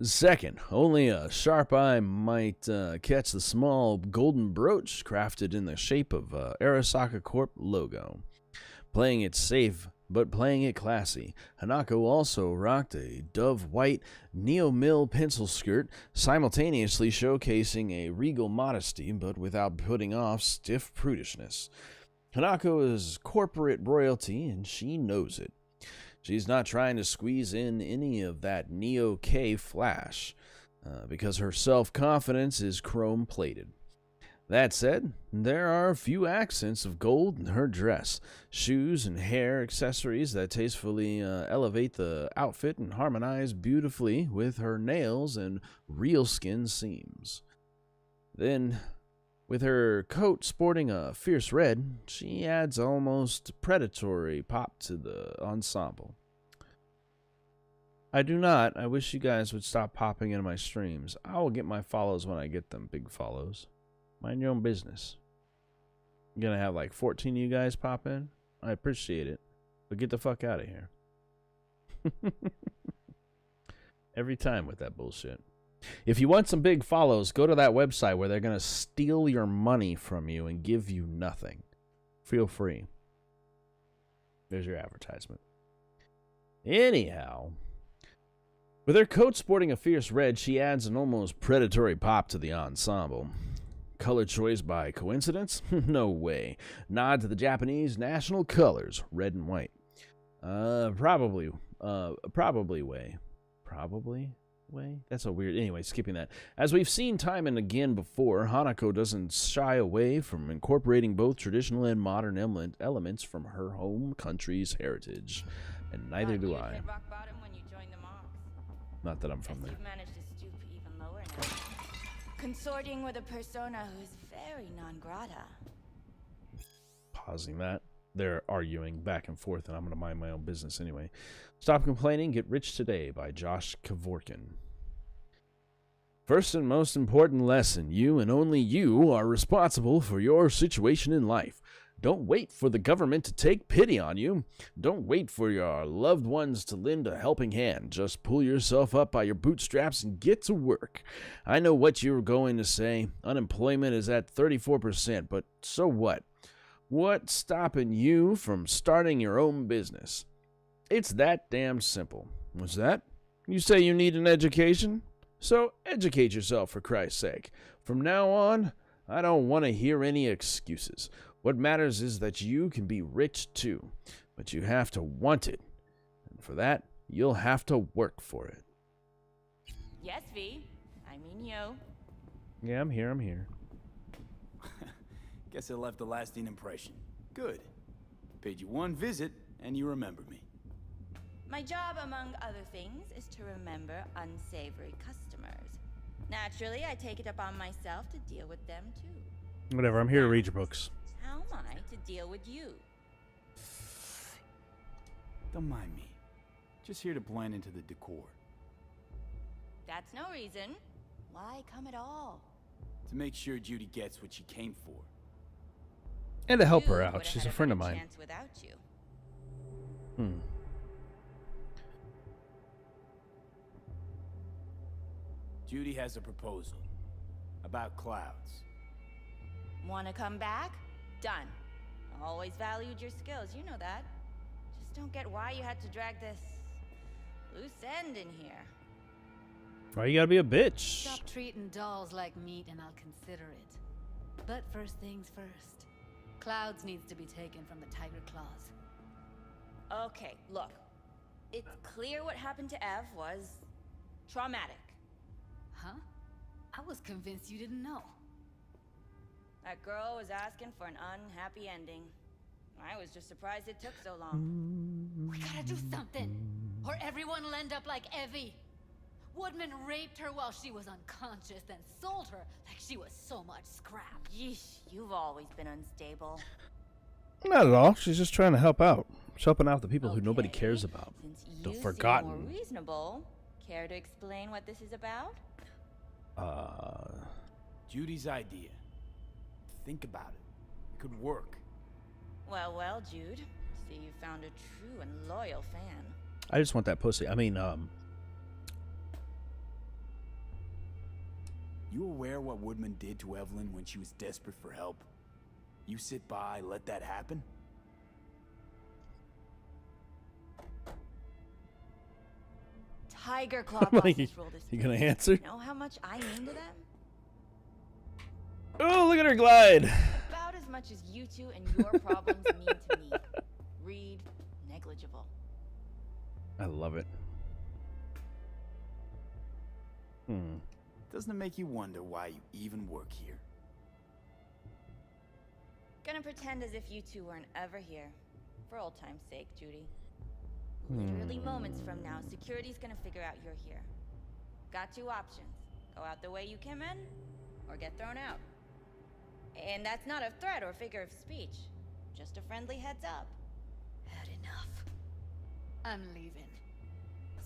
second, only a sharp eye might catch the small golden brooch crafted in the shape of Arasaka Corp logo. Playing it safe, but playing it classy, Hanako also rocked a dove white neo-mill pencil skirt, simultaneously showcasing a regal modesty, but without putting off stiff prudishness. Hanako is corporate royalty, and she knows it. She's not trying to squeeze in any of that Neo-K flash, because her self-confidence is chrome-plated. That said, there are a few accents of gold in her dress, shoes and hair accessories that tastefully elevate the outfit and harmonize beautifully with her nails and real skin seams. Then, with her coat sporting a fierce red, she adds almost predatory pop to the ensemble. I wish you guys would stop popping into my streams. I will get my follows when I get them, big follows. Mind your own business. I'm gonna have like 14 of you guys pop in. I appreciate it, but get the fuck out of here. Every time with that bullshit. If you want some big follows, go to that website where they're going to steal your money from you and give you nothing. Feel free. There's your advertisement. Anyhow, with her coat sporting a fierce red, she adds an almost predatory pop to the ensemble. Color choice by coincidence? No way. Nod to the Japanese national colors, red and white. Probably way. Probably? Way? That's a weird... Anyway, skipping that. As we've seen time and again before, Hanako doesn't shy away from incorporating both traditional and modern elements from her home country's heritage. And neither do I. Rock bottom when you joined the Mox. Not that I'm from there. You've managed to stoop even lower now. Consorting with a persona who is very non grata. Pausing that. They're arguing back and forth, and I'm going to mind my own business anyway. Stop Complaining, Get Rich Today by Josh Kevorkian. First and most important lesson, you and only you are responsible for your situation in life. Don't wait for the government to take pity on you. Don't wait for your loved ones to lend a helping hand. Just pull yourself up by your bootstraps and get to work. I know what you're going to say. Unemployment is at 34%, but so what? What's stopping you from starting your own business? It's that damn simple. What's that? You say you need an education? So educate yourself, for Christ's sake. From now on, I don't want to hear any excuses. What matters is that you can be rich too, but you have to want it. And for that, you'll have to work for it. Yes, V. I mean you. Yeah, I'm here. Guess it left a lasting impression. Good. Paid you one visit, and you remember me. My job, among other things, is to remember unsavory customers. Naturally, I take it upon myself to deal with them, too. Whatever, I'm here to read your books. How am I to deal with you? Don't mind me. Just here to blend into the decor. That's no reason. Why come at all? To make sure Judy gets what she came for. And to help her You out. would've She's had a friend of better mine. chance without you. Judy has a proposal. About clouds. Want to come back? Done. Always valued your skills, you know that. Just don't get why you had to drag this loose end in here. Why you gotta be a bitch? Stop treating dolls like meat and I'll consider it. But first things first. Clouds needs to be taken from the tiger claws. Okay, look. It's clear what happened to Ev was traumatic. Huh? I was convinced you didn't know. That girl was asking for an unhappy ending. I was just surprised it took so long. We gotta do something, or everyone will end up like Evie. Woodman raped her while she was unconscious, then sold her like she was so much scrap. Yeesh, you've always been unstable. Not at all. She's just trying to help out. She's helping out the people who nobody Okay, cares about. Since The you forgotten. seem more reasonable, care to explain what this is about? Judy's idea. Think about it. It could work. Well, Jude. See, you found a true and loyal fan. I just want that pussy. I mean, You aware what Woodman did to Evelyn when she was desperate for help? You sit by, let that happen? Tiger Claw bosses rule this you gonna place. answer? You know how much I mean to them? Oh, look at her glide. About as much as you two and your problems mean to me. Read negligible. I love it. Doesn't it make you wonder why you even work here? Gonna pretend as if you two weren't ever here. For old time's sake, Judy. Hmm. Literally moments from now, security's gonna figure out you're here. Got two options. Go out the way you came in, or get thrown out. And that's not a threat or figure of speech. Just a friendly heads up. Had enough. I'm leaving.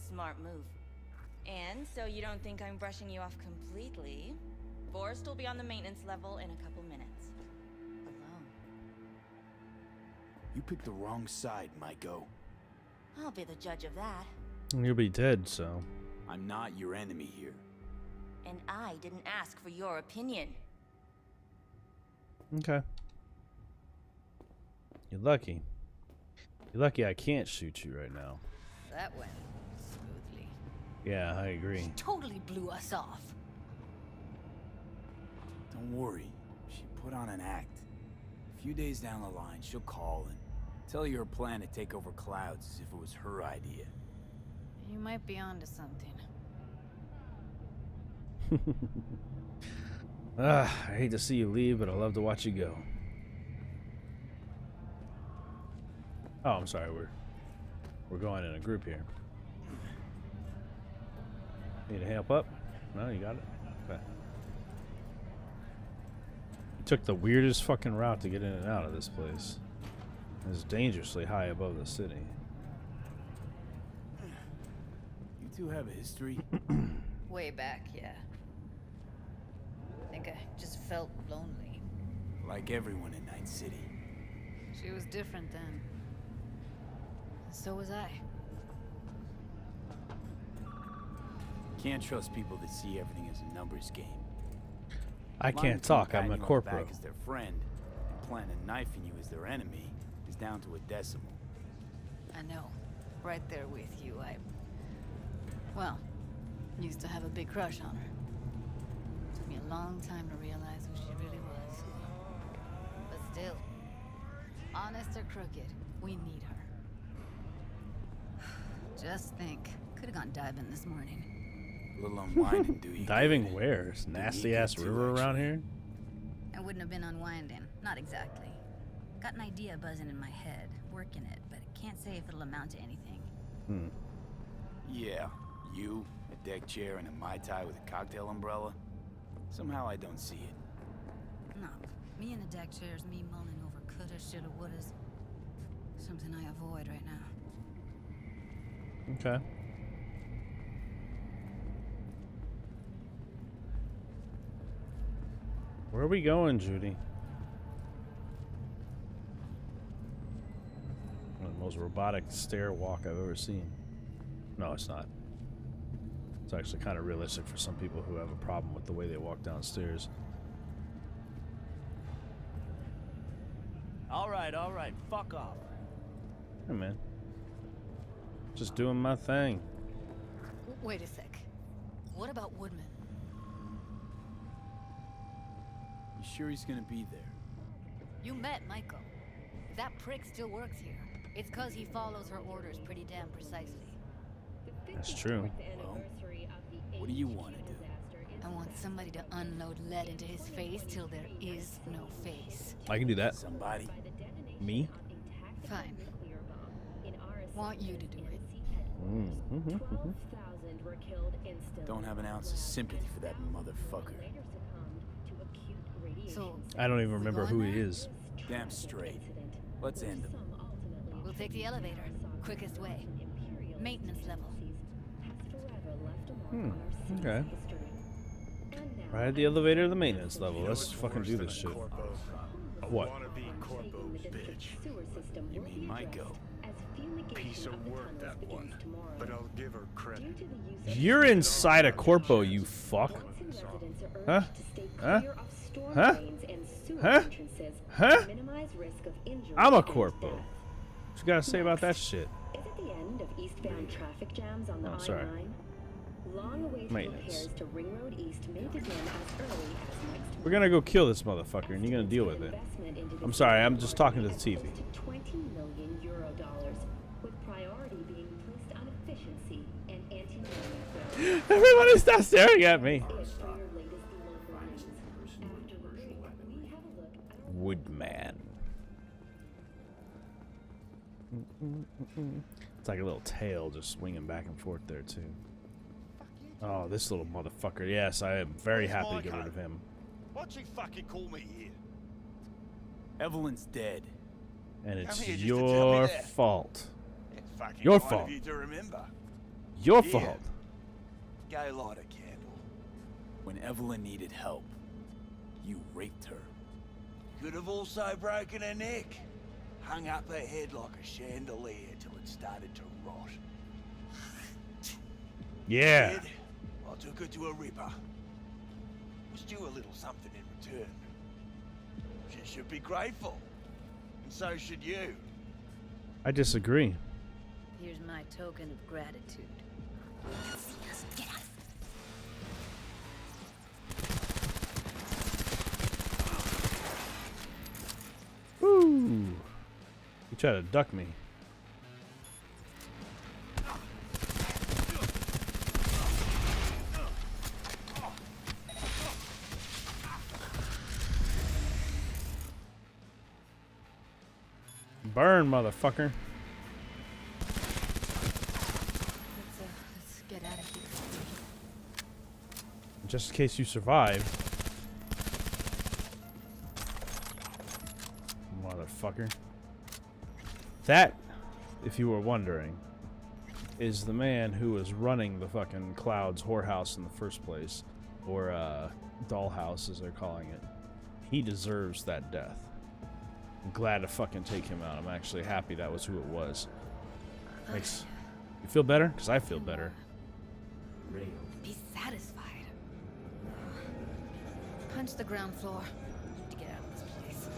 Smart move. And so you don't think I'm brushing you off completely, Forrest will be on the maintenance level in a couple minutes. Alone. You picked the wrong side, Maiko. I'll be the judge of that. You'll be dead, so. I'm not your enemy here. And I didn't ask for your opinion. Okay. You're lucky. You're lucky I can't shoot you right now. That went smoothly. Yeah, I agree. She totally blew us off. Don't worry. She put on an act. A few days down the line, she'll call and tell you her plan to take over clouds as if it was her idea. You might be onto something. I hate to see you leave, but I love to watch you go. Oh, I'm sorry. We're going in a group here. Need to help up? No, you got it. Okay. You took the weirdest fucking route to get in and out of this place. It's dangerously high above the city. You two have a history? Way back, yeah. I think I just felt lonely. Like everyone in Night City. She was different then. So was I. Can't trust people that see everything as a numbers game. I can't talk. I'm a corporal. Back as their friend, and planning knifing you as their enemy is down to a decimal. I know. right there with you. Well, used to have a big crush on her. Took me a long time to realize who she really was. But still, honest or crooked, we need her. Just think, could have gone diving this morning. A little unwinding, do you? Diving where? Nasty ass river around here? I wouldn't have been unwinding, not exactly. Got an idea buzzing in my head, working it, but can't say if it'll amount to anything. Yeah, you, a deck chair, and a Mai Tai with a cocktail umbrella. Somehow I don't see it. No, me in a deck chair's me mulling over coulda, shoulda, wouldas. Something I avoid right now. Okay. Where are we going, Judy? The most robotic stair walk I've ever seen. No, it's not. It's actually kind of realistic for some people who have a problem with the way they walk downstairs. All right, fuck off. Hey, man. Just doing my thing. Wait a sec. What about Woodman? You sure he's gonna be there? You met Michael. If that prick still works here, it's cause he follows her orders pretty damn precisely. That's true. Well, what do you want to do? I want somebody to unload lead into his face till there is no face. I can do that. Somebody? Me? Fine. Want you to do it. Don't have an ounce of sympathy for that motherfucker. So, I don't even remember who he is. Damn straight. Let's end him. we'll take the elevator. Quickest way. Maintenance level. Okay. Ride the elevator to the maintenance level. Let's fucking do this shit. What? You mean Maiko? Piece of work, that one. But I'll give her credit. You're inside a corpo, you fuck. Huh? Huh? Huh? Huh? Huh? I'm a corpo. What you gotta say about that shit? Is it the end of eastbound traffic jams on the Oh, sorry. I-9? Long-awaited Maintenance. repairs to Ring Road East may begin as early as next We're gonna go kill this motherfucker, and you're gonna deal with it. I'm sorry, I'm just talking to the TV. to 20 million euro dollars, with priority being placed on efficiency and anti-money fraud. Everybody stop staring at me. Woodman. It's like a little tail just swinging back and forth there too. Oh, this little motherfucker. Yes, I am very happy to get rid of him. Why'd you fucking call me here? Evelyn's dead. And it's Come here just to tell your me that. fault. It's fucking Your kind fault. of you to remember. Your Here. fault. Go light a candle. When Evelyn needed help, you raped her. Could have also broken her neck. Hung up her head like a chandelier till it started to rot. Yeah. Dead, I took her to a ripper. Was due a little something in return. She should be grateful. And so should you. I disagree. Here's my token of gratitude. Woo! You try to duck me. Burn, motherfucker. Let's get out of here. Just in case you survive. Motherfucker. That, if you were wondering, is the man who was running the fucking Cloud's whorehouse in the first place. Or, dollhouse, as they're calling it. He deserves that death. I'm glad to fucking take him out. I'm actually happy that was who it was. Makes you feel better? Because I feel better. Be satisfied. Punch the ground floor. To get out of this place.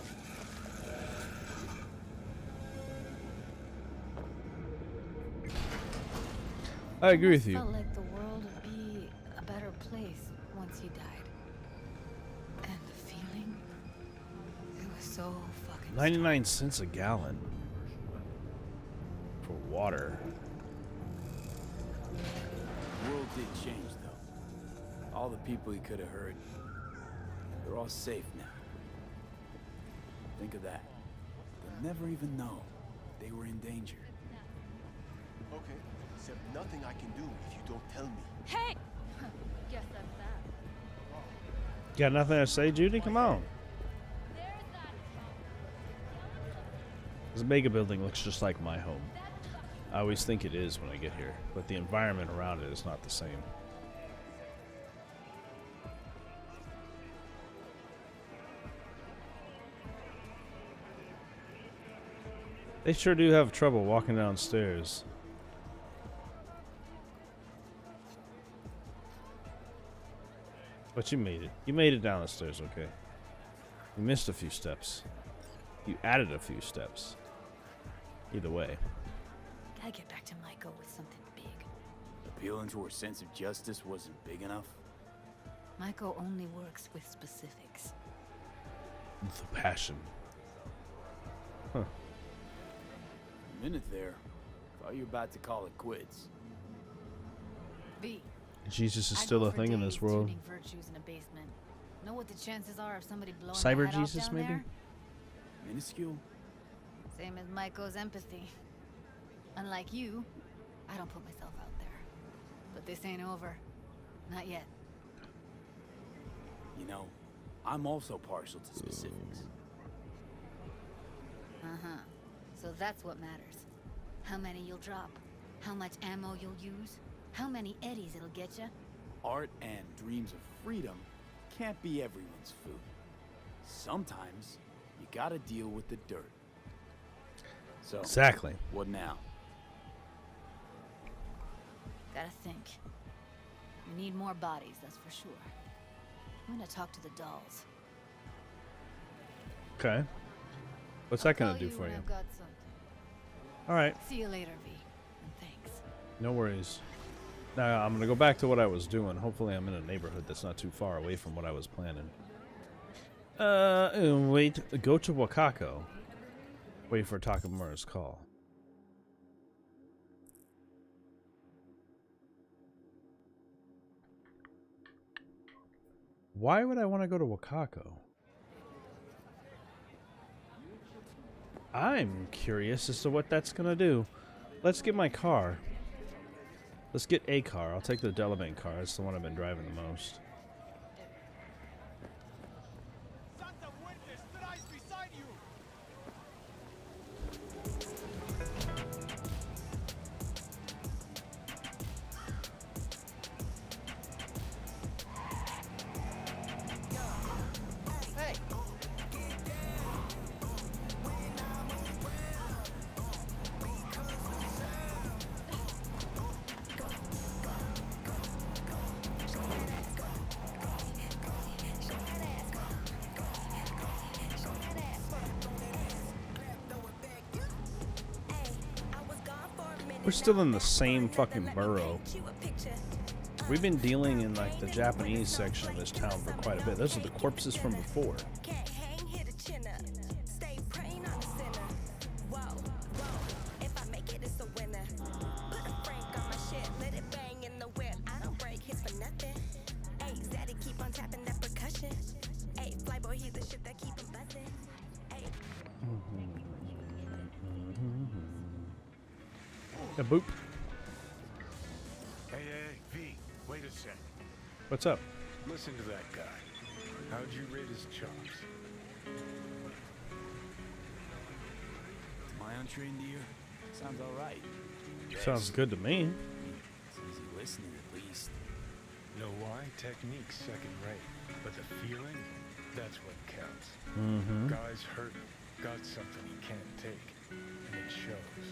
I agree with you. Felt like the world would be a better place once you died. And the feeling, it was so fucking 99 cents a gallon for water. The world did change, though. All the people he could have hurt, they're all safe now. Think of that. They'll never even know they were in danger. Okay, except nothing I can do if you don't tell me. Hey! Guess that's that. Got nothing to say, Judy? Come on. This mega building looks just like my home. I always think it is when I get here, but the environment around it is not the same. They sure do have trouble walking downstairs. But you made it. You made it down the stairs, okay? You missed a few steps. You added a few steps. Either way. Gotta get back to Maiko with something big. Appealing to her sense of justice wasn't big enough? Maiko only works with specifics. The passion. Huh. A minute there. Thought you were about to call it quits. V. Jesus is still a thing in this world. Tuning virtues in a basement. Know what the chances are of somebody blowing Cyber their head off Jesus, down maybe? there? Minuscule? Same as Maiko's empathy. Unlike you, I don't put myself out there. But this ain't over. Not yet. You know, I'm also partial to specifics. Uh-huh. So that's what matters. How many you'll drop. How much ammo you'll use. How many eddies it'll get you. Art and dreams of freedom can't be everyone's food. Sometimes you gotta deal with the dirt. So, exactly. What now? Gotta think. We need more bodies, that's for sure. I'm gonna talk to the dolls. Okay. What's that gonna do for you? Alright. See you later, V. And thanks. No worries. Now I'm gonna go back to what I was doing. Hopefully I'm in a neighborhood that's not too far away from what I was planning. Wait. Go to Wakako. Wait for Takemura's call. Why would I want to go to Wakako? I'm curious as to what that's gonna do. Let's get my car. Let's get a car. I'll take the Delavane car. It's the one I've been driving the most. We're still in the same fucking borough. We've been dealing in like the Japanese section of this town for quite a bit. Those are the corpses from before. A boop. Hey, V, wait a sec. What's up? Listen to that guy. How'd you rate his chops? My untrained ear? Sounds alright. Sounds good to me. It's easy listening, at least. Know why? Technique's second rate. But the feeling, that's what counts. Mm-hmm. Guy's hurt, got something he can't take. And it shows.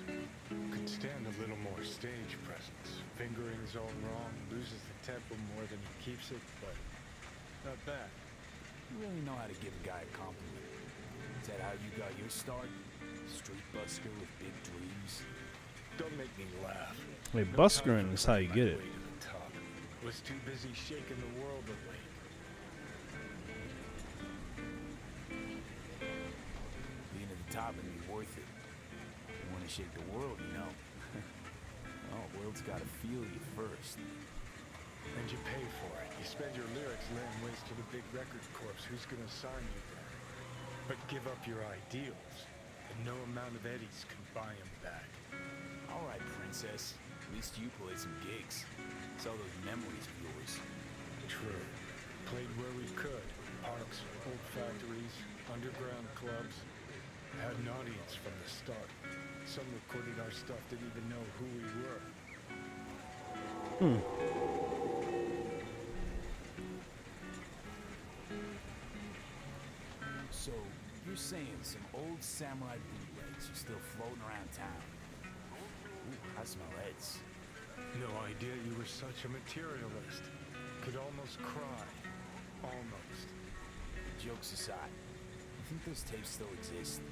Could stand a little more stage presence. Fingering's all wrong, loses the tempo more than he keeps it, but not bad. You really know how to give a guy a compliment. Is that how you got your start? Street busker with big dreams? Don't make me laugh. Wait, No buskering time is for how you get it. my way to the top. Was too busy shaking the world awake. Being at the top would be worth it. You want to shake the world, you know. Oh, the world's got to feel you first. And you pay for it. You spend your lyrics laying waste to the big record corps. Who's gonna sign you there? But give up your ideals, and no amount of eddies can buy them back. All right, princess. At least you played some gigs. Sell those memories of yours. True. Played where we could. Parks, old factories, underground clubs. Had an audience from the start. Some recorded our stuff, didn't even know who we were. So, you're saying some old samurai bootlegs are still floating around town? Ooh, I smell heads. No idea you were such a materialist. Could almost cry. Almost. Jokes aside, you think those tapes still exist?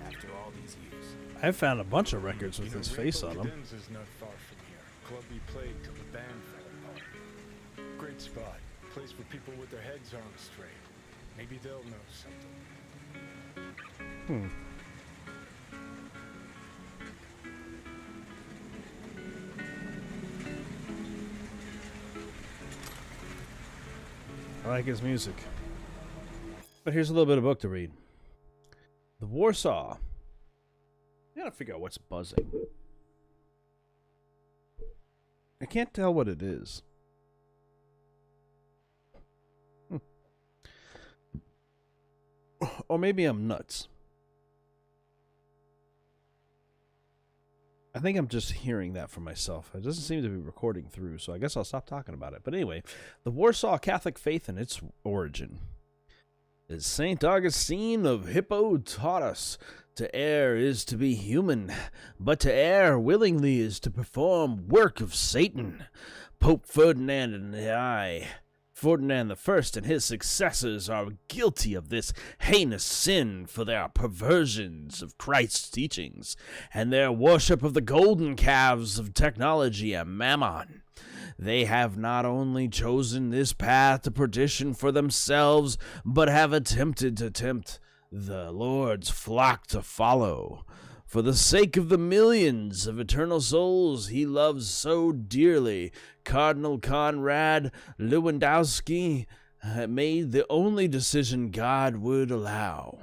After all these years? I found a bunch of records with You know, his face on them. Den's is not far from here. Club we played till the band fell apart. Great spot. Place for people with their heads on straight. Maybe they'll know something. I like his music. But here's a little bit of book to read. The Warsaw. I gotta figure out what's buzzing. I can't tell what it is. Or maybe I'm nuts. I think I'm just hearing that for myself. It doesn't seem to be recording through, so I guess I'll stop talking about it. But anyway, the Warsaw Catholic faith and its origin. As St. Augustine of Hippo taught us, to err is to be human, but to err willingly is to perform work of Satan. Pope Ferdinand I and his successors are guilty of this heinous sin for their perversions of Christ's teachings and their worship of the golden calves of technology and mammon. They have not only chosen this path to perdition for themselves, but have attempted to tempt the Lord's flock to follow. For the sake of the millions of eternal souls he loves so dearly, Cardinal Conrad Lewandowski made the only decision God would allow.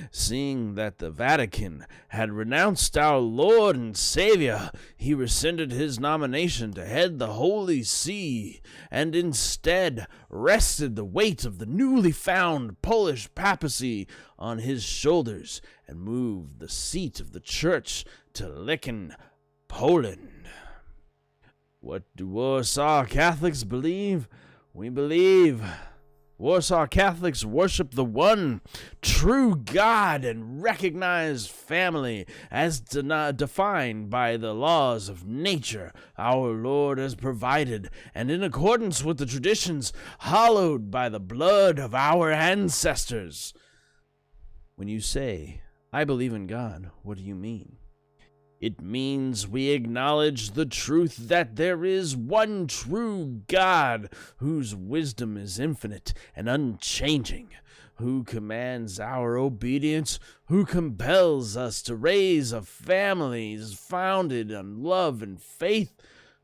Seeing that the Vatican had renounced our Lord and Savior, he rescinded his nomination to head the Holy See, and instead rested the weight of the newly found Polish papacy on his shoulders, and moved the seat of the church to Lichen, Poland. What do Warsaw Catholics believe? We believe Warsaw Catholics worship the one true God and recognize family as defined by the laws of nature our Lord has provided, and in accordance with the traditions hallowed by the blood of our ancestors. When you say, I believe in God, what do you mean? It means we acknowledge the truth that there is one true God whose wisdom is infinite and unchanging, who commands our obedience, who compels us to raise a family founded on love and faith,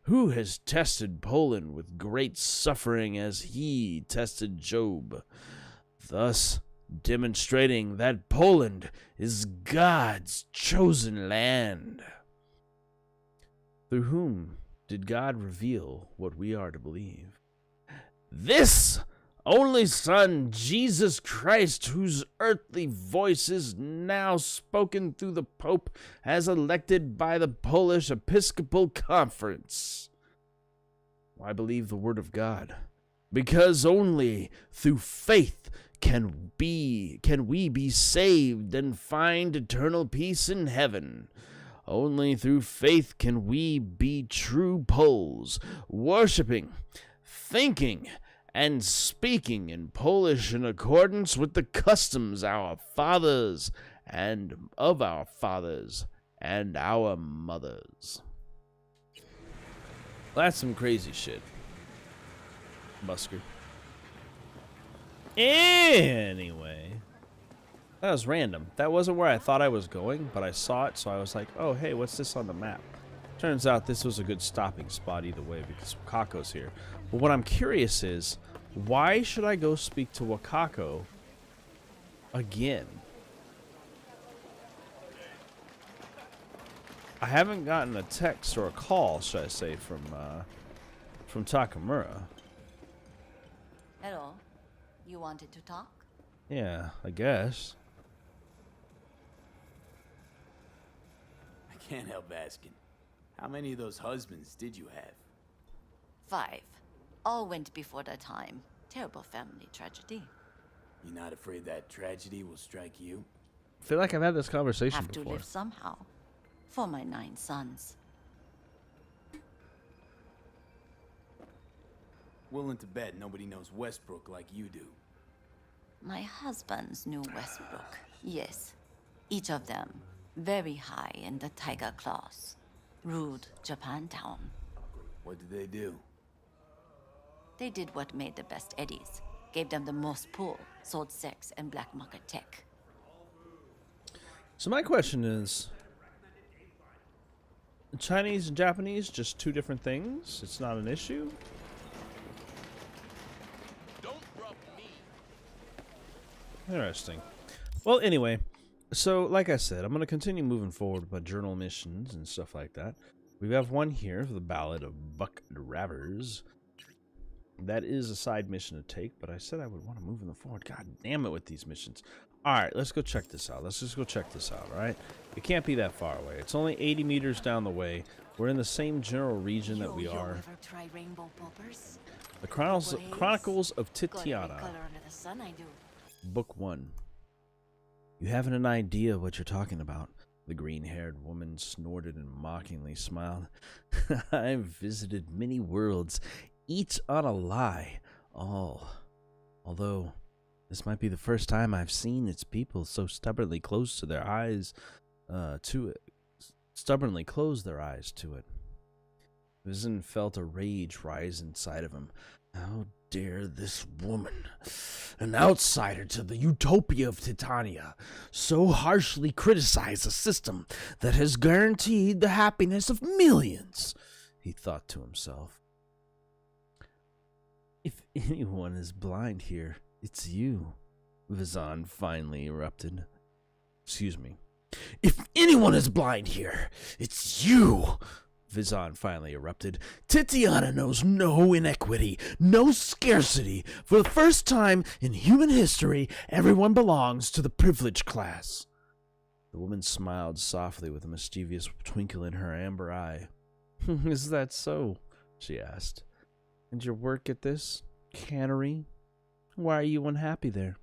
who has tested Poland with great suffering as he tested Job, thus demonstrating that Poland is God's chosen land. Through whom did God reveal what we are to believe? This only Son, Jesus Christ, whose earthly voice is now spoken through the Pope as elected by the Polish Episcopal Conference. Why believe the Word of God? Because only through faith can we be saved and find eternal peace in heaven. Only through faith can we be true Poles, worshiping, thinking, and speaking in Polish in accordance with the customs of our fathers and our mothers. That's some crazy shit, Busker. Anyway, that was random. That wasn't where I thought I was going, but I saw it, so I was like, oh, hey, what's this on the map? Turns out this was a good stopping spot either way because Wakako's here. But what I'm curious is, why should I go speak to Wakako again? I haven't gotten a text or a call, should I say, from Takemura. Hello. You wanted to talk? Yeah, I guess. I can't help asking. How many of those husbands did you have? 5. All went before their time. Terrible family tragedy. You're not afraid that tragedy will strike you? I feel like I've had this conversation Have before. to live somehow. For my 9 sons. Willing to bet nobody knows Westbrook like you do. My husbands knew Westbrook. Yes. Each of them very high in the Tiger Claws. Ruled Japantown. What did they do? They did what made the best eddies. Gave them the most pull. Sold sex and black market tech. So my question is, Chinese and Japanese, just 2 different things? It's not an issue? Interesting. Well, anyway, so like I said, I'm going to continue moving forward with my journal missions and stuff like that. We have one here for the Ballad of Buck Ravers. That is a side mission to take, but I said I would want to move them forward. God damn it with these missions. All right, let's go check this out. Let's just go check this out, all right? It can't be that far away. It's only 80 meters down the way. We're in the same general region that we are. Ever try rainbow poppers? The Chronicles of Titiana. Color under the sun, I do. Book 1. You haven't an idea what you're talking about. The green-haired woman snorted and mockingly smiled. I've visited many worlds, each on a lie. Although this might be the first time I've seen its people so stubbornly close to their eyes to it. Stubbornly close their eyes to it. Vision felt a rage rise inside of him. How dare this woman, an outsider to the utopia of Titania, so harshly criticize a system that has guaranteed the happiness of millions, he thought to himself. If anyone is blind here, it's you, Vizan finally erupted. Excuse me. If anyone is blind here, it's you, Vizan finally erupted. Titiana knows no inequity, no scarcity. For the first time in human history, everyone belongs to the privileged class. The woman smiled softly with a mischievous twinkle in her amber eye. Is that so? She asked. And your work at this cannery? Why are you unhappy there?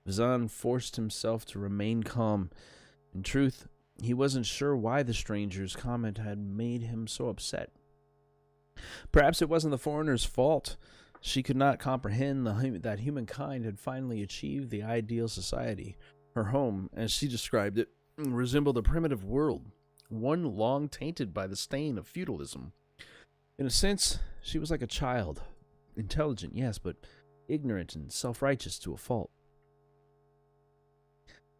Vizan forced himself to remain calm. In truth, he wasn't sure why the stranger's comment had made him so upset. Perhaps it wasn't the foreigner's fault. She could not comprehend that humankind had finally achieved the ideal society. Her home, as she described it, resembled a primitive world, one long tainted by the stain of feudalism. In a sense, she was like a child. Intelligent, yes, but ignorant and self-righteous to a fault.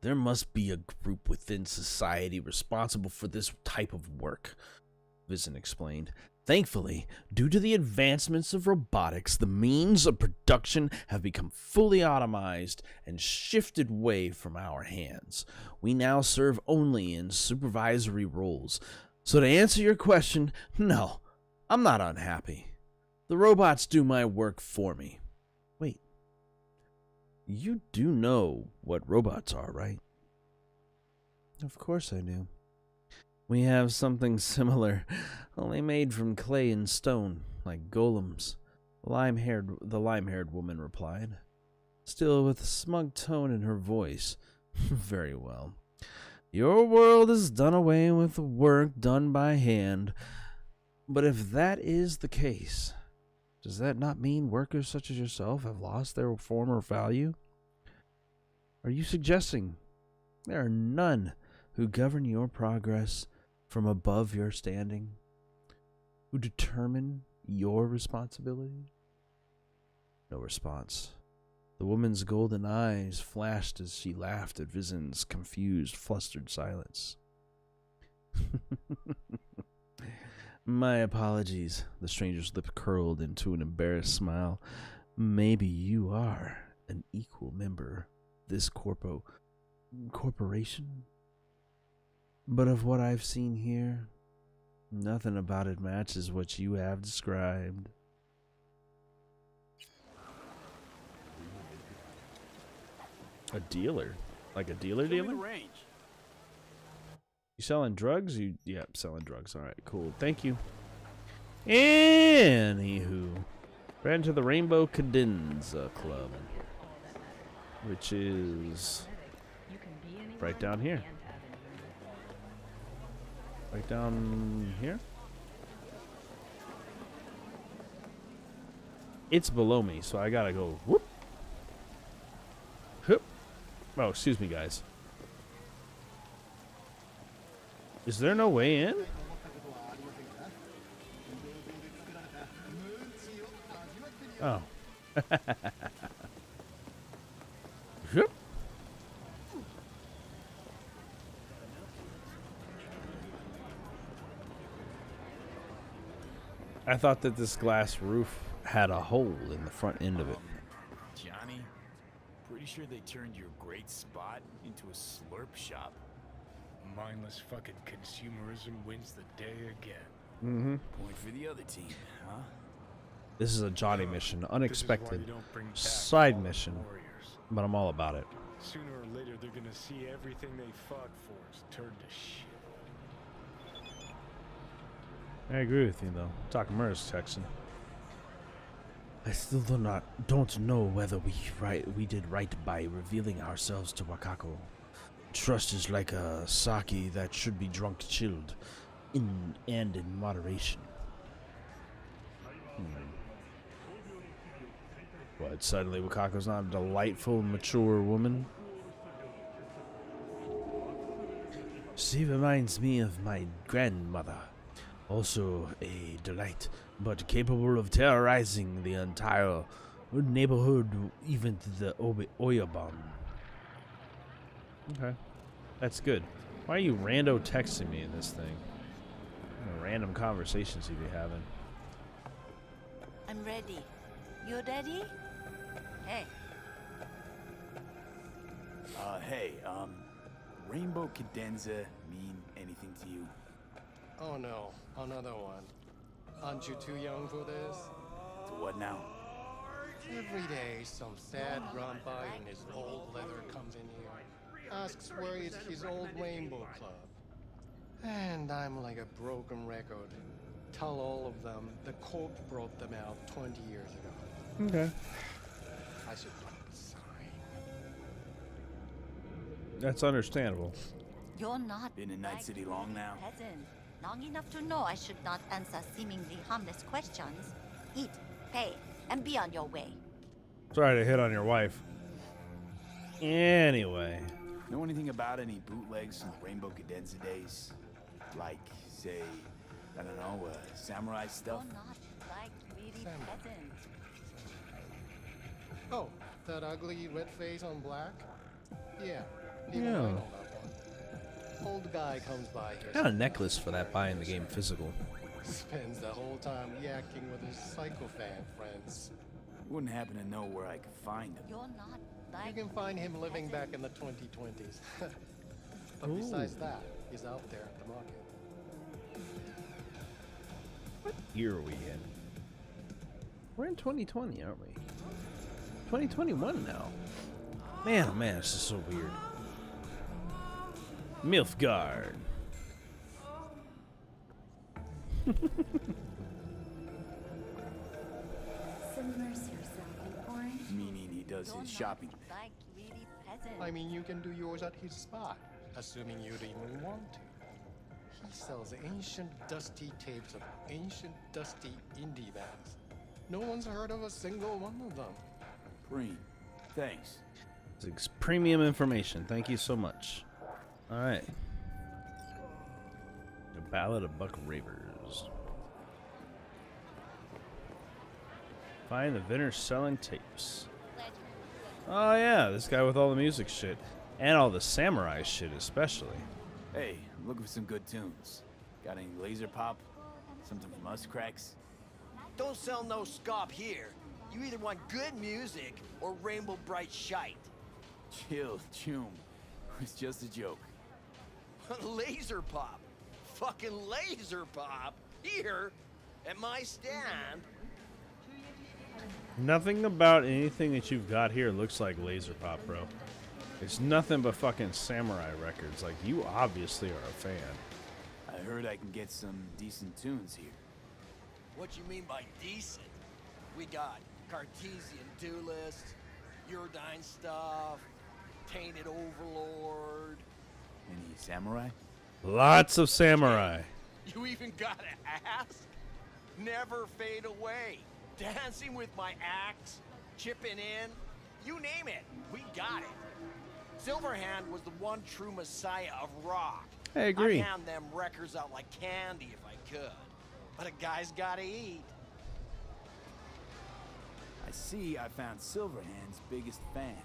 There must be a group within society responsible for this type of work, Vizen explained. Thankfully, due to the advancements of robotics, the means of production have become fully automized and shifted away from our hands. We now serve only in supervisory roles. So to answer your question, no, I'm not unhappy. The robots do my work for me. Wait. You do know what robots are, right? Of course I do. We have something similar, only made from clay and stone, like golems. The lime-haired woman replied, still with a smug tone in her voice. Very well. Your world has done away with the work done by hand. But if that is the case, does that not mean workers such as yourself have lost their former value? Are you suggesting there are none who govern your progress from above your standing, who determine your responsibility? No response. The woman's golden eyes flashed as she laughed at Vision's confused, flustered silence. My apologies. The stranger's lip curled into an embarrassed smile. Maybe you are an equal member of this corporation? But of what I've seen here, nothing about it matches what you have described. A dealer? Like a dealer? You selling drugs? Yep, selling drugs. Alright, cool. Thank you. Anywho, ran to the Rainbow Cadenza Club, which is right down here. Right down here? It's below me, so I gotta go whoop. Whoop. Oh, excuse me, guys. Is there no way in? Oh. Whoop. I thought that this glass roof had a hole in the front end of it. Johnny, pretty sure they turned your great spot into a slurp shop. Mindless fucking consumerism wins the day again. Mm-hmm. Point for the other team, huh? This is a Johnny mission, unexpected side mission, but I'm all about it. Sooner or later, they're gonna see everything they fought for is turned to shit. I agree with you, though. Takemura's texting. I still don't know whether we did right by revealing ourselves to Wakako. Trust is like a sake that should be drunk chilled, and in moderation. What, suddenly Wakako's not a delightful, mature woman? She reminds me of my grandmother. Also a delight, but capable of terrorizing the entire neighborhood, even to the Oyabon. Okay, that's good. Why are you rando texting me in this thing? Random conversations you be having. I'm ready. You ready? Hey. Hey, Rainbow Cadenza mean anything to you? Oh no, another one. Aren't you too young for this? To what now? Every day, some sad grandpa in his old leather comes in here, asks where is his old Rainbow Club. And I'm like a broken record. Tell all of them the Corp brought them out 20 years ago. Okay. I should put a sign. That's understandable. You're not been in Night City long now? Peasant. Long enough to know I should not answer seemingly harmless questions. Eat, pay, and be on your way. Sorry to hit on your wife. Anyway. Know anything about any bootlegs from the Rainbow Cadenza days? Like, say, I don't know, samurai stuff? You're not like really peasant. Oh, that ugly red face on black? Yeah. Yeah. I know that one. Old guy comes by here. Got a necklace for that buying the game physical. Spends the whole time yakking with his psychofan friends. Wouldn't happen to know where I could find him. You're not like You can find him living back in the 2020s. But besides that, he's out there at the market. What year are we in? We're in 2020, aren't we? 2021 now. Man, oh man, this is so weird. Milfgard. Meaning he does his shopping. like really peasant. I mean, you can do yours at his spot, assuming you'd even want to. He sells ancient, dusty tapes of ancient, dusty indie bands. No one's heard of a single one of them. Green. Thanks. It's premium information. Thank you so much. All right. Ballad of Buck Ravers. Find the vendor selling tapes. Oh yeah, this guy with all the music shit. And all the samurai shit especially. Hey, I'm looking for some good tunes. Got any laser pop? Something from us cracks? Don't sell no scop here. You either want good music or rainbow bright shite. Chill, Choom. It's just a joke. Laser pop. Fucking laser pop. Here, at my stand. Nothing about anything that you've got here looks like laser pop, bro. It's nothing but fucking samurai records. Like, you obviously are a fan. I heard I can get some decent tunes here. What you mean by decent? We got Cartesian Duelist, Uridine stuff, Tainted Overlord. Any samurai? Lots of samurai. You even gotta ask? Never fade away. Dancing with my axe, chipping in, you name it, we got it. Silverhand was the one true messiah of rock. I agree. I'd hand them records out like candy if I could. But a guy's gotta eat. I see I found Silverhand's biggest fan.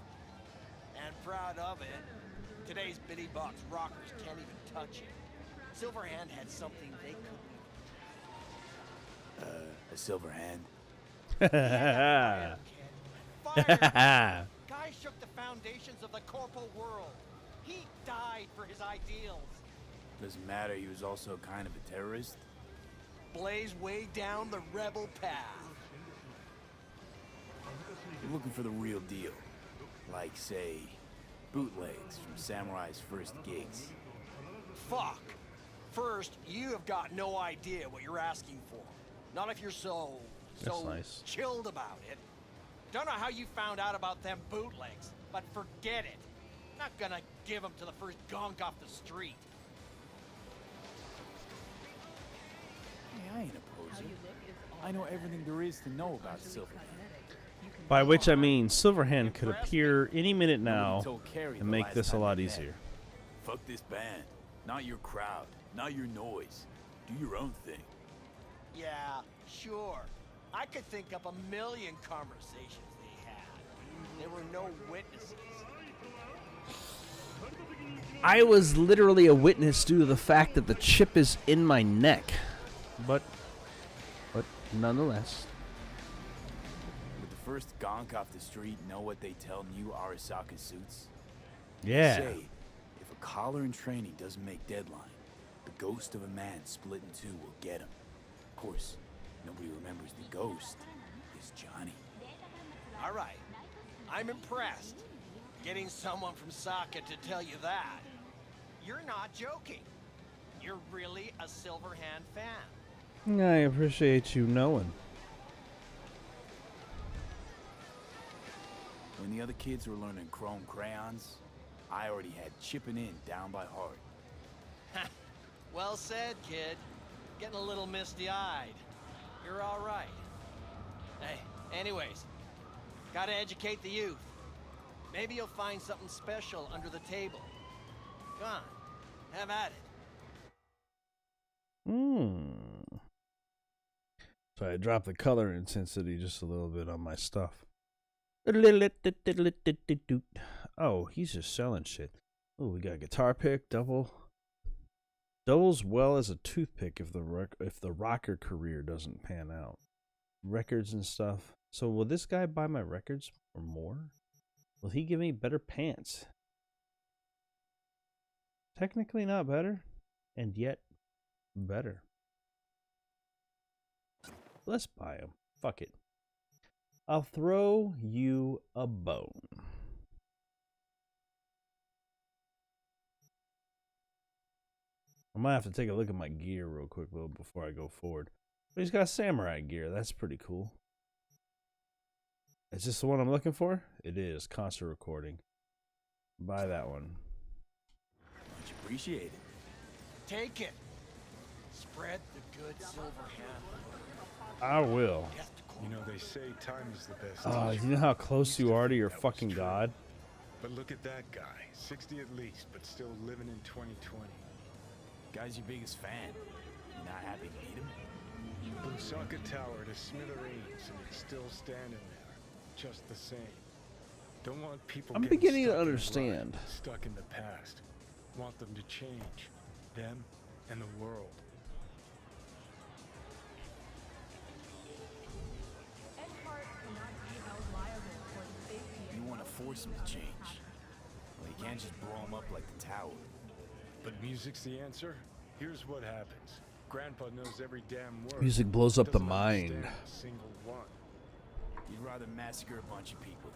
And proud of it. Today's bitty box rockers can't even touch it. Silverhand had something they couldn't. A Silverhand? Fire! Guy shook the foundations of the corporal world. He died for his ideals. Doesn't matter, he was also kind of a terrorist. Blaze way down the rebel path. I'm looking for the real deal. Like, say, bootlegs from Samurai's first gigs. Fuck. First, you have got no idea what you're asking for. Not if you're so nice. Chilled about it. Don't know how you found out about them bootlegs, but forget it. Not gonna give them to the first gonk off the street. Hey, I ain't a poser. I know everything there is to know about Silverhand. By which I mean Silverhand could appear any minute now and make this a lot easier. Fuck this band. Not your crowd. Not your noise. Do your own thing. Yeah, sure. I could think up a million conversations they had. There were no witnesses. I was literally a witness due to the fact that the chip is in my neck. But nonetheless. Would the first gonk off the street know what they tell new Arasaka suits? Yeah. Say, if a collar in training doesn't make deadline, the ghost of a man split in two will get him. Of course, nobody remembers the ghost is Johnny. All right. I'm impressed. Getting someone from Saka to tell you that. You're not joking. You're really a Silverhand fan. I appreciate you knowing. When the other kids were learning chrome crayons, I already had chipping in down by heart. Well said, kid. Getting a little misty-eyed. You're all right. Hey, anyways, gotta educate the youth. Maybe you'll find something special under the table. Come on, have at it. So I dropped the color intensity just a little bit on my stuff. Oh, he's just selling shit. Oh, we got a guitar pick, doubles well as a toothpick if the rocker career doesn't pan out. Records and stuff. So will this guy buy my records or more? Will he give me better pants? Technically not better, and yet better. Let's buy him. Fuck it. I'll throw you a bone. I might have to take a look at my gear real quick though before I go forward. But he's got samurai gear. That's pretty cool. Is this the one I'm looking for? It is. Concert recording. Buy that one. Much appreciated. Take it. Spread the good Silverhand. I will. You know, they say time is the best. Oh, you know how close you are to your fucking god? But look at that guy. 60 at least, but still living in 2020. Guy's your biggest fan. You not happy to meet him? Arasaka Tower to smithereens, and it's still standing there, just the same. Don't want people I'm getting beginning to stuck in a understand. rut, stuck in the past. Want them to change, them and the world. You want to force him to change. Well, you can't just blow him up like the tower. But music's the answer? Here's what happens. Grandpa knows every damn word. Music blows up the Doesn't mind. understand a single one. You'd rather massacre a bunch of people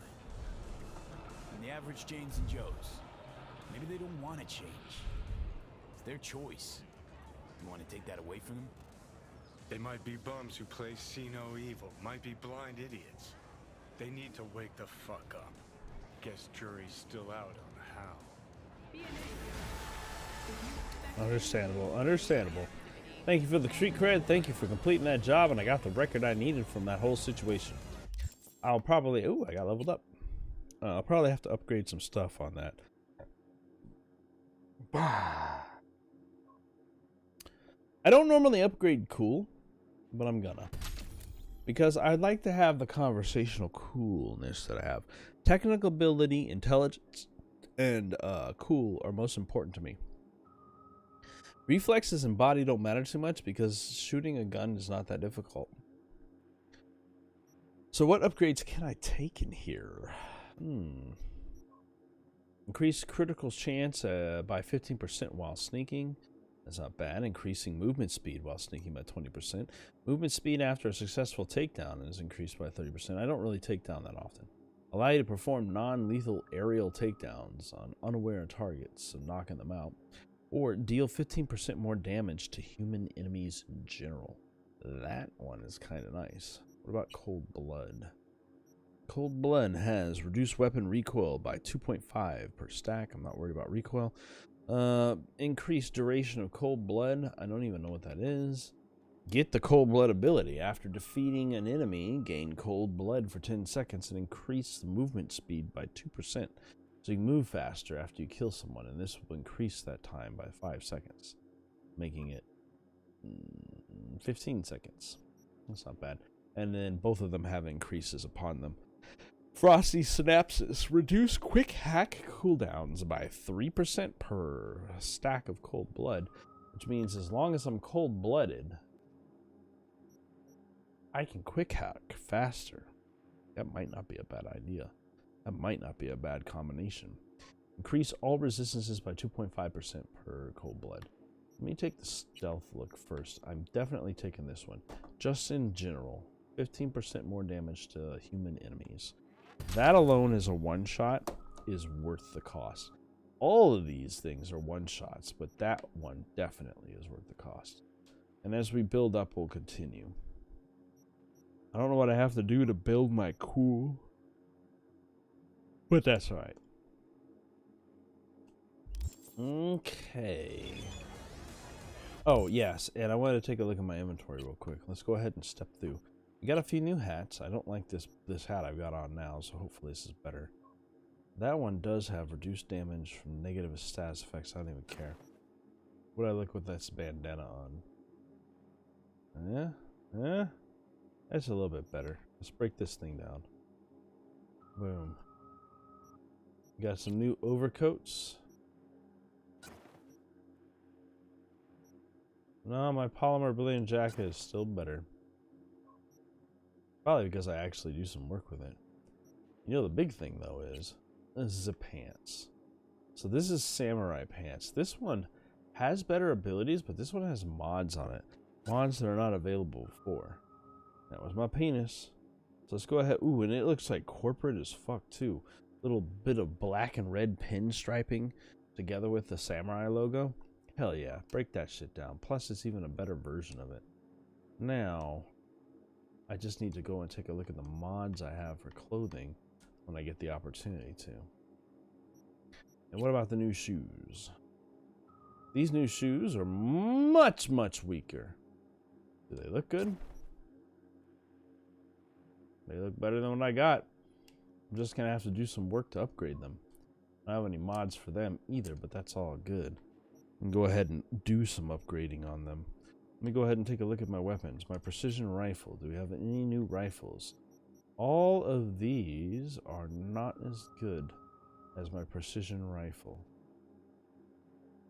than the average Janes and Joes. Maybe they don't want to change. It's their choice. You want to take that away from them? They might be bums who play see no evil, might be blind idiots. They need to wake the fuck up. Guess jury's still out on how. Understandable, understandable. Thank you for the street cred. Thank you for completing that job, and I got the record I needed from that whole situation. I'll probably... Ooh, I got leveled up. I'll probably have to upgrade some stuff on that. I don't normally upgrade cool, but I'm gonna. Because I'd like to have the conversational coolness that I have. Technical ability, intelligence, and cool are most important to me. Reflexes and body don't matter too much because shooting a gun is not that difficult. So what upgrades can I take in here? Increase critical chance by 15% while sneaking. That's not bad. Increasing movement speed while sneaking by 20%. Movement speed after a successful takedown is increased by 30%. I don't really take down that often. Allow you to perform non-lethal aerial takedowns on unaware targets, so knocking them out. Or deal 15% more damage to human enemies in general. That one is kind of nice. What about Cold Blood? Cold Blood has reduced weapon recoil by 2.5 per stack. I'm not worried about recoil. Increased duration of Cold Blood. I don't even know what that is. Get the Cold Blood ability. After defeating an enemy, gain Cold Blood for 10 seconds and increase the movement speed by 2%. So you can move faster after you kill someone, and this will increase that time by 5 seconds, making it 15 seconds. That's not bad. And then both of them have increases upon them. Frosty Synapses. Reduce quick hack cooldowns by 3% per stack of Cold Blood, which means as long as I'm cold-blooded, I can quick hack faster. That might not be a bad idea. That might not be a bad combination. Increase all resistances by 2.5% per Cold Blood. Let me take the stealth look first. I'm definitely taking this one. Just in general, 15% more damage to human enemies. That alone is a one-shot, is worth the cost. All of these things are one-shots, but that one definitely is worth the cost. And as we build up, we'll continue. I don't know what I have to do to build my cool, but that's alright. Okay. Oh, yes, and I wanted to take a look at my inventory real quick. Let's go ahead and step through. We got a few new hats. I don't like this hat I've got on now, so hopefully this is better. That one does have reduced damage from negative status effects. I don't even care. What do I look with this bandana on? Yeah? That's a little bit better. Let's break this thing down. Boom. Got some new overcoats. No, my polymer brilliant jacket is still better. Probably because I actually do some work with it. You know, the big thing though is zip pants. So this is samurai pants. This one has better abilities, but this one has mods on it. Mods that are not available before. That was my penis. So let's go ahead. Ooh, and it looks like corporate as fuck too. Little bit of black and red pinstriping together with the samurai logo. Hell yeah, break that shit down. Plus it's even a better version of it. Now, I just need to go and take a look at the mods I have for clothing when I get the opportunity to. And what about the new shoes? These new shoes are much, much weaker. Do they look good? They look better than what I got. I'm just gonna have to do some work to upgrade them. I don't have any mods for them either, but that's all good. and go ahead and do some upgrading on them. Let me go ahead and take a look at my weapons. My precision rifle. Do we have any new rifles? All of these are not as good as my precision rifle.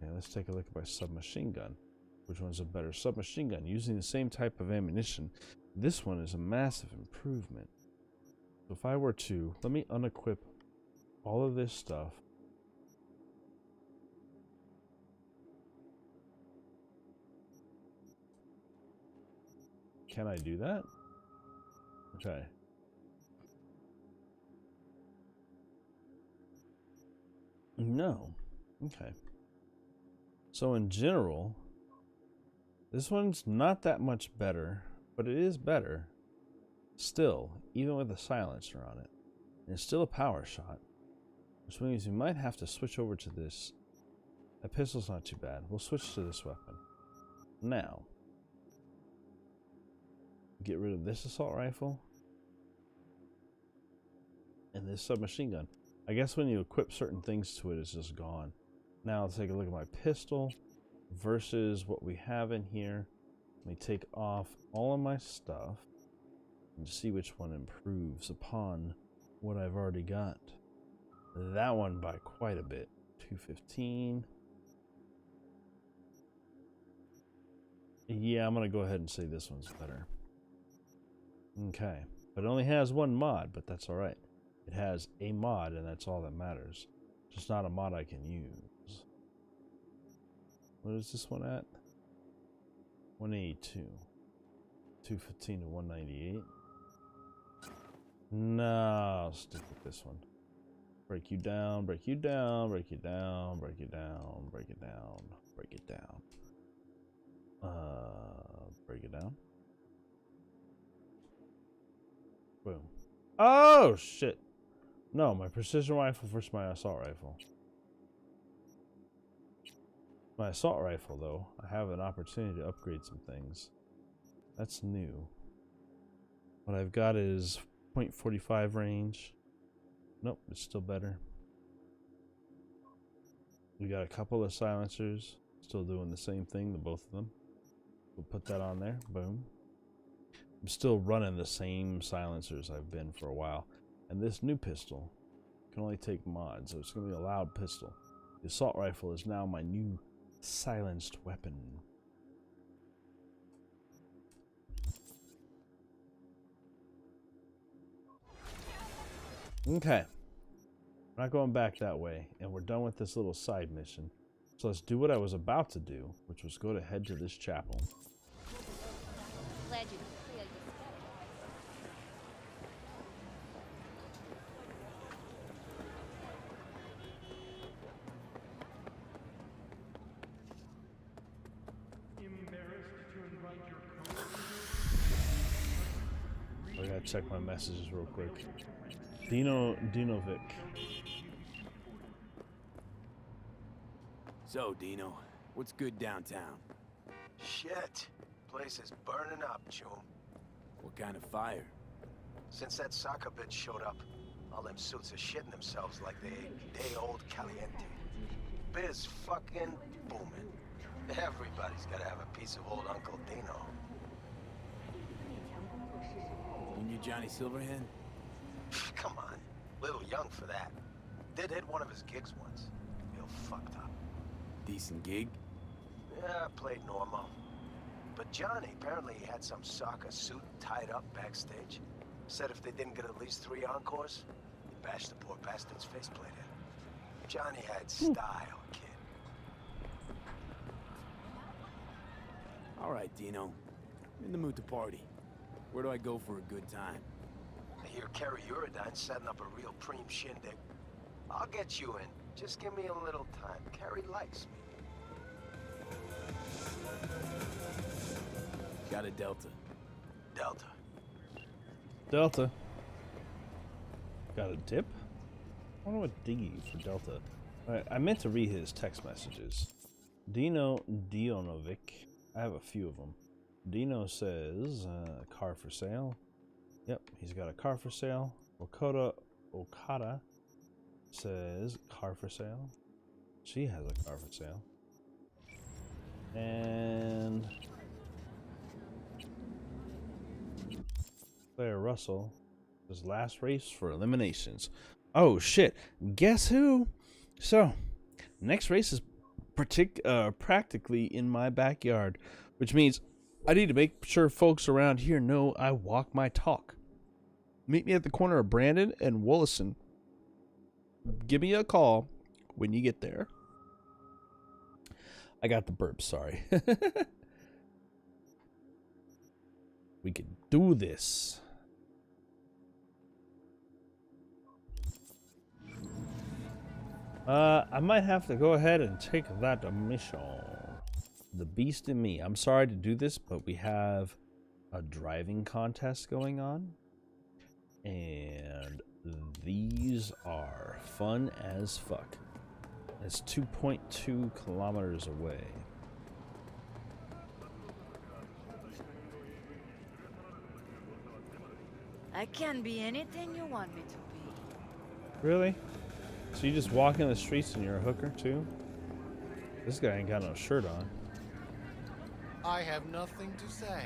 Okay, let's take a look at my submachine gun. Which one's a better submachine gun? Using the same type of ammunition. This one is a massive improvement. So if I were to, let me unequip all of this stuff. Can I do that? Okay. No. Okay. So in general, this one's not that much better, but it is better. Still, even with a silencer on it. And it's still a power shot. Which means we might have to switch over to this. That pistol's not too bad. We'll switch to this weapon. Now, get rid of this assault rifle. And this submachine gun. I guess when you equip certain things to it, it's just gone. Now let's take a look at my pistol versus what we have in here. Let me take off all of my stuff and see which one improves upon what I've already got. That one by quite a bit. 215. Yeah, I'm going to go ahead and say this one's better. Okay. But it only has one mod, but that's alright. It has a mod, and that's all that matters. Just not a mod I can use. What is this one at? 182. 215 to 198. No, I'll stick with this one. Break you down, break you down, break you down, break you down, break it down, break it down. Break it down. Boom. Oh, shit. No, my precision rifle versus my assault rifle. My assault rifle, though, I have an opportunity to upgrade some things. That's new. What I've got is .45 range. Nope, it's still better. We got a couple of silencers. Still doing the same thing, the both of them. We'll put that on there. Boom. I'm still running the same silencers I've been for a while. And this new pistol can only take mods, so it's going to be a loud pistol. The assault rifle is now my new silenced weapon. Okay. We're not going back that way, and we're done with this little side mission. So let's do what I was about to do, which was go to head to this chapel. Glad you cleared I gotta check my messages real quick. Dinovic. So, Dino, what's good downtown? Shit. Place is burning up, June. What kind of fire? Since that soccer bitch showed up, all them suits are shitting themselves like they ate day-old caliente. Biz fucking booming. Everybody's gotta have a piece of old Uncle Dino. You knew Johnny Silverhand? Come on. Little young for that. Did hit one of his gigs once. Real fucked up. Decent gig? Yeah, played normal. But Johnny apparently had some soccer suit tied up backstage. Said if they didn't get at least 3 encores, he'd bash the poor bastard's faceplate in. Johnny had style, kid. All right, Dino. I'm in the mood to party. Where do I go for a good time? I hear Kerry Uridine's setting up a real preem shindig. I'll get you in. Just give me a little time. Kerry likes me. Got a Delta. Delta. Delta. Got a dip? I wonder what Diggy for Delta. Alright, I meant to read his text messages. Dino Dionovic. I have a few of them. Dino says, car for sale. Yep, he's got a car for sale. Okada says, car for sale. She has a car for sale. And Claire Russell, his last race for eliminations. Oh shit! Guess who? So, next race is practically in my backyard, which means I need to make sure folks around here know I walk my talk. Meet me at the corner of Brandon and Wollison. Give me a call when you get there. I got the burp, sorry. We can do this. I might have to go ahead and take that mission. The beast in me. I'm sorry to do this, but we have a driving contest going on. And these are fun as fuck. It's 2.2 kilometers away. I can be anything you want me to be. Really? So you just walk in the streets and you're a hooker too? This guy ain't got no shirt on. I have nothing to say.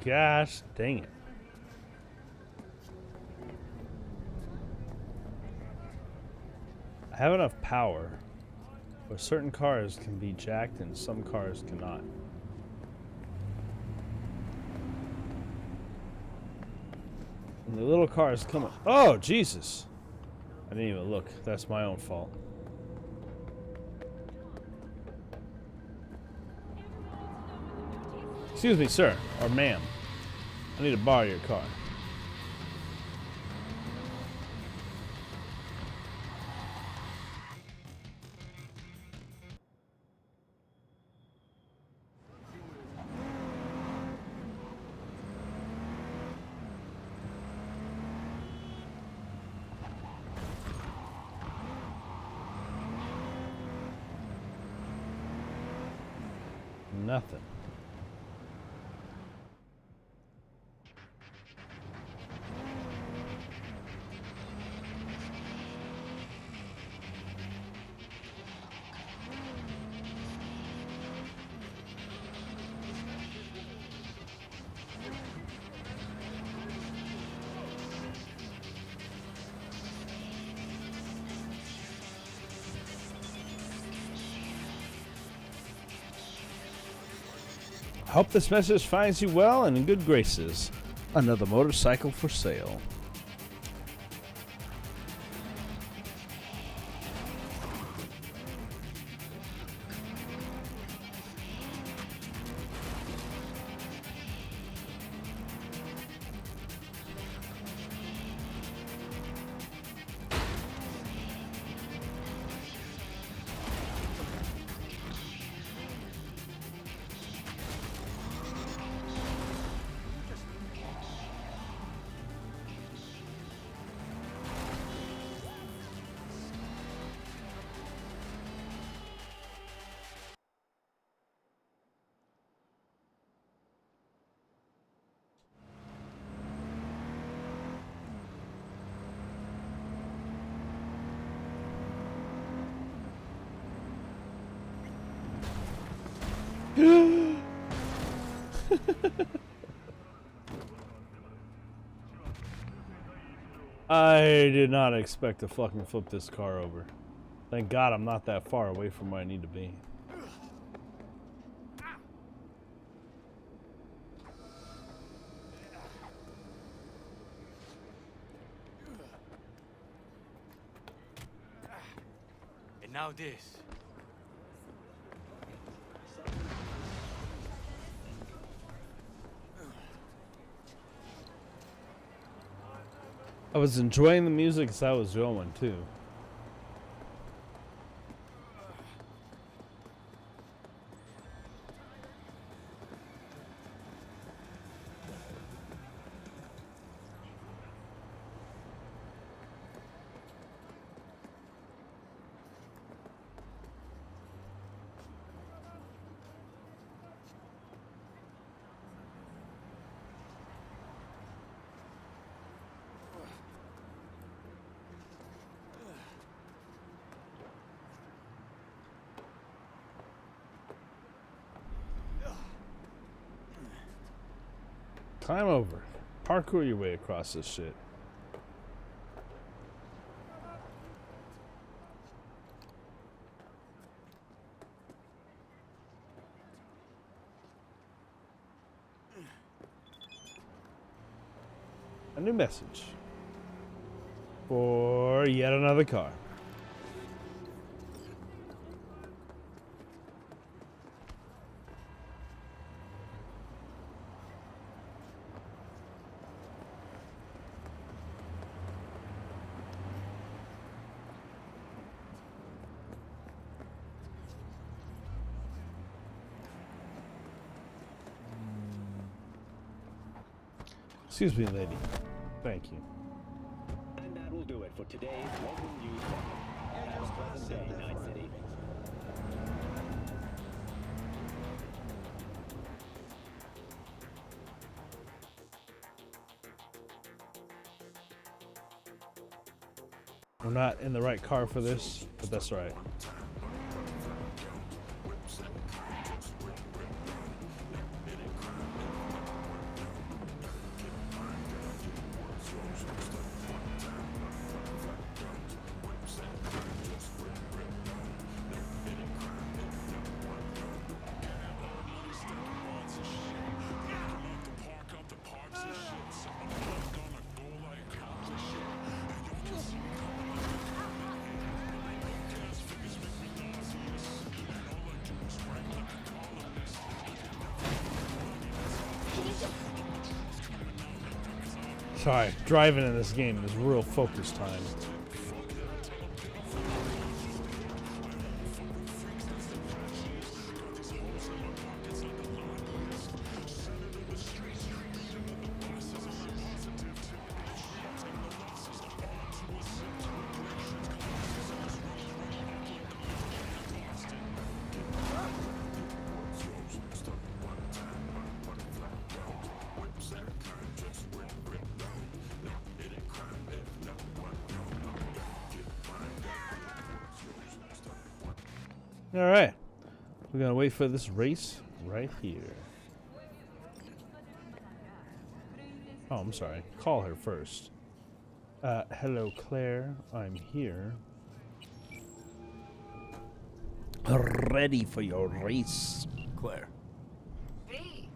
Gosh dang it. I have enough power, but certain cars can be jacked and some cars cannot. And the little car is coming. Oh, Jesus. I didn't even look. That's my own fault. Excuse me, sir, or ma'am. I need to borrow your car. Nothing. Hope this message finds you well and in good graces. Another motorcycle for sale. I did not expect to fucking flip this car over. Thank God I'm not that far away from where I need to be. And now this. I was enjoying the music as I was going too. Climb over. Parkour your way across this shit. A new message for yet another car. Excuse me, lady. Thank you. And that will do it for today's local news segment. Have a pleasant day, Night City. We're not in the right car for this, but that's right. Sorry, driving in this game is real focus time. All right, we're gonna wait for this race right here. Oh, I'm sorry. Call her first. Hello, Claire. I'm here. Ready for your race. Claire. V,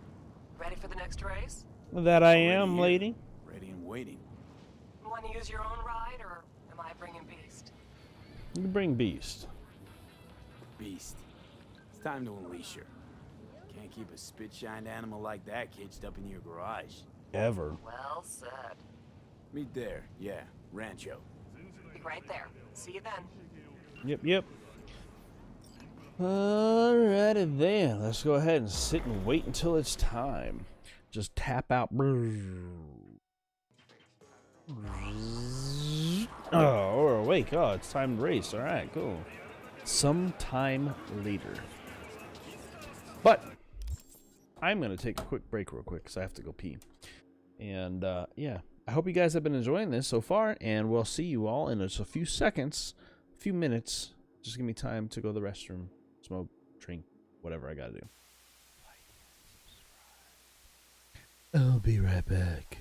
ready for the next race? That I am, lady. Ready and waiting. Want to use your own ride, or am I bringing Beast? You can bring Beast. Beast. It's time to unleash her. Can't keep a spit-shined animal like that caged up in your garage. Ever. Well said. Meet there. Yeah, Rancho. Be right there. See you then. Yep. Alrighty then. Let's go ahead and sit and wait until it's time. Just tap out. Oh, we're awake. Oh, it's time to race. Alright, cool. Sometime later. But I'm going to take a quick break real quick because I have to go pee. And yeah, I hope you guys have been enjoying this so far, and we'll see you all in just a few seconds, a few minutes. Just give me time to go to the restroom, smoke, drink, whatever I got to do. I'll be right back.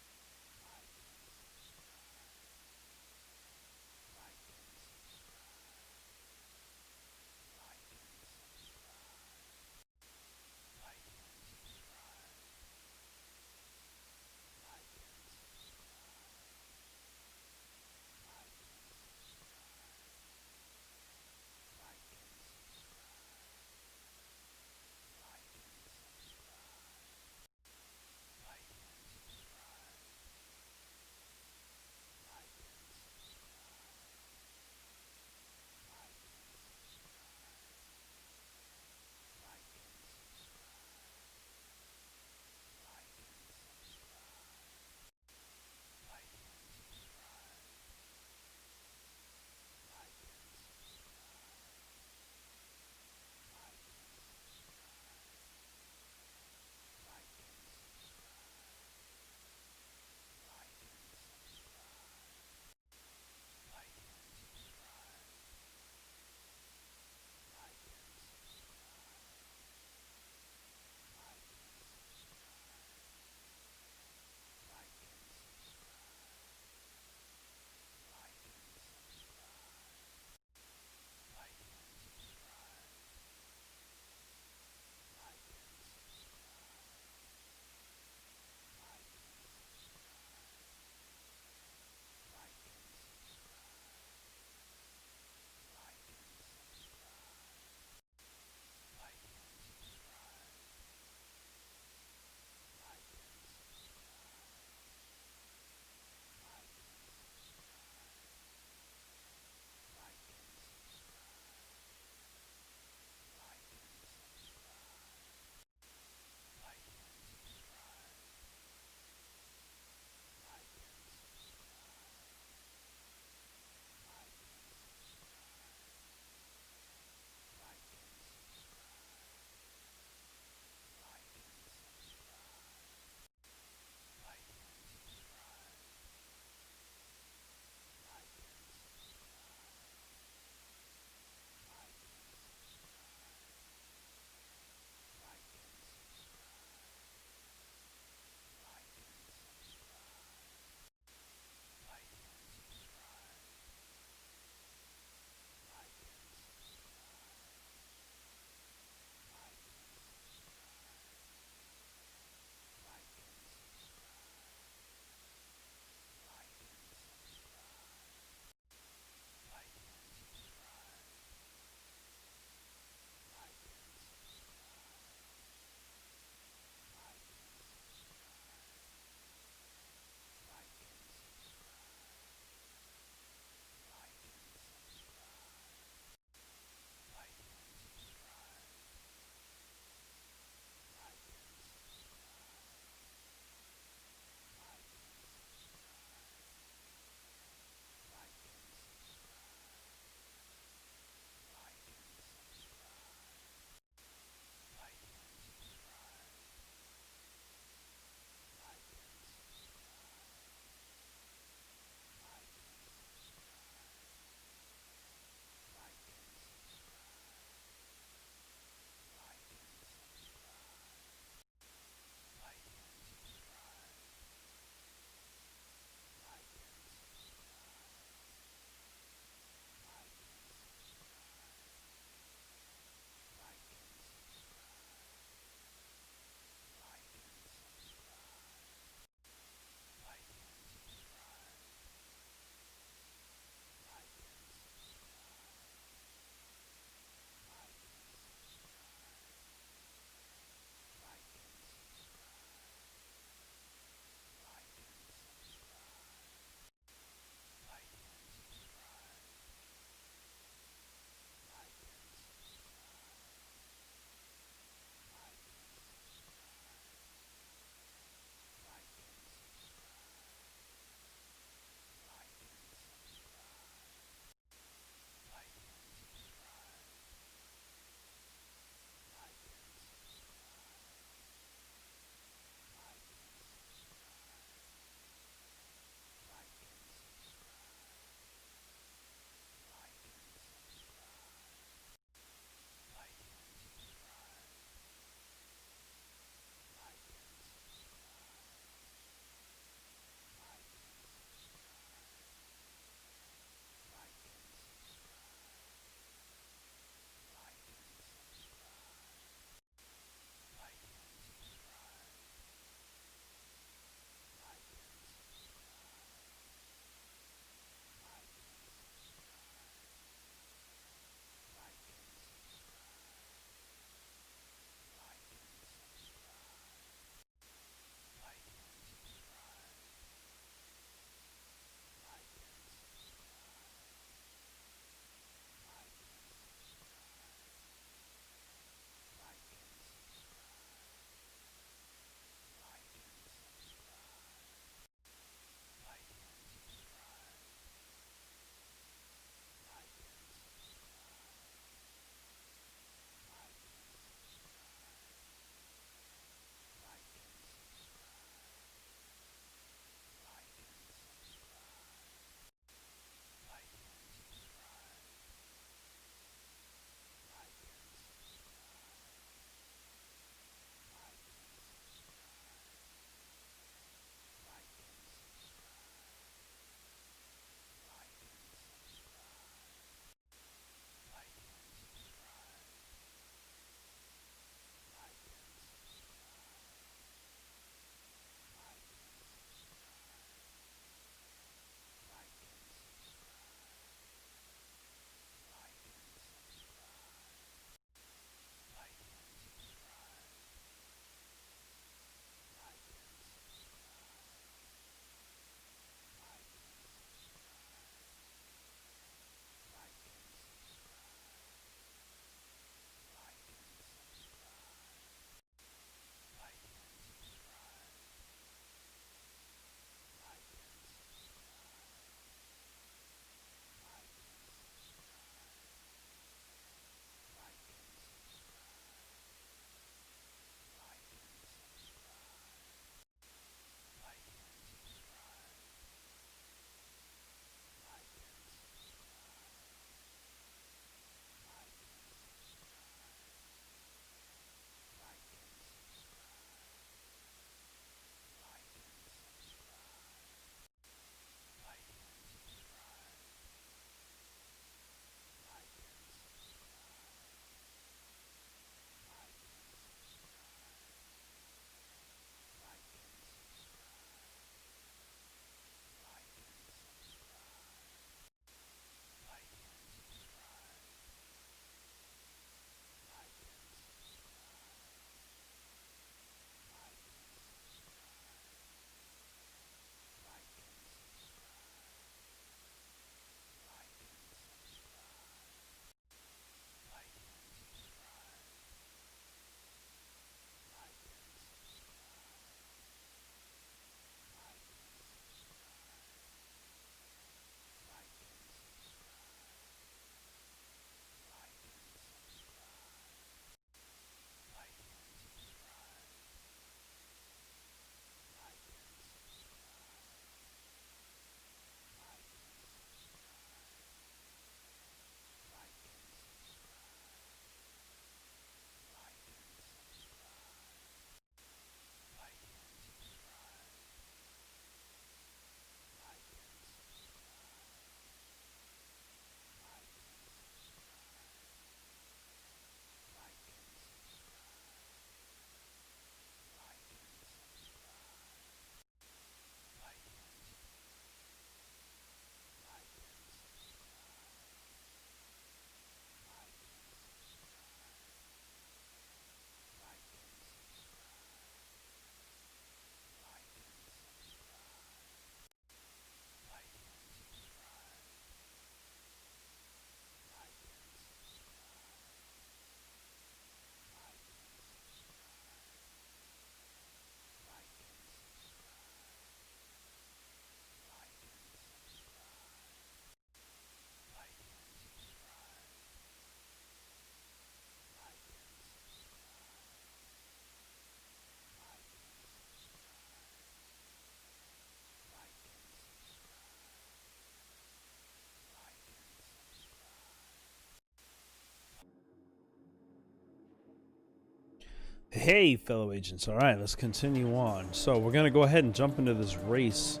Hey, fellow agents. All right, let's continue on. So we're going to go ahead and jump into this race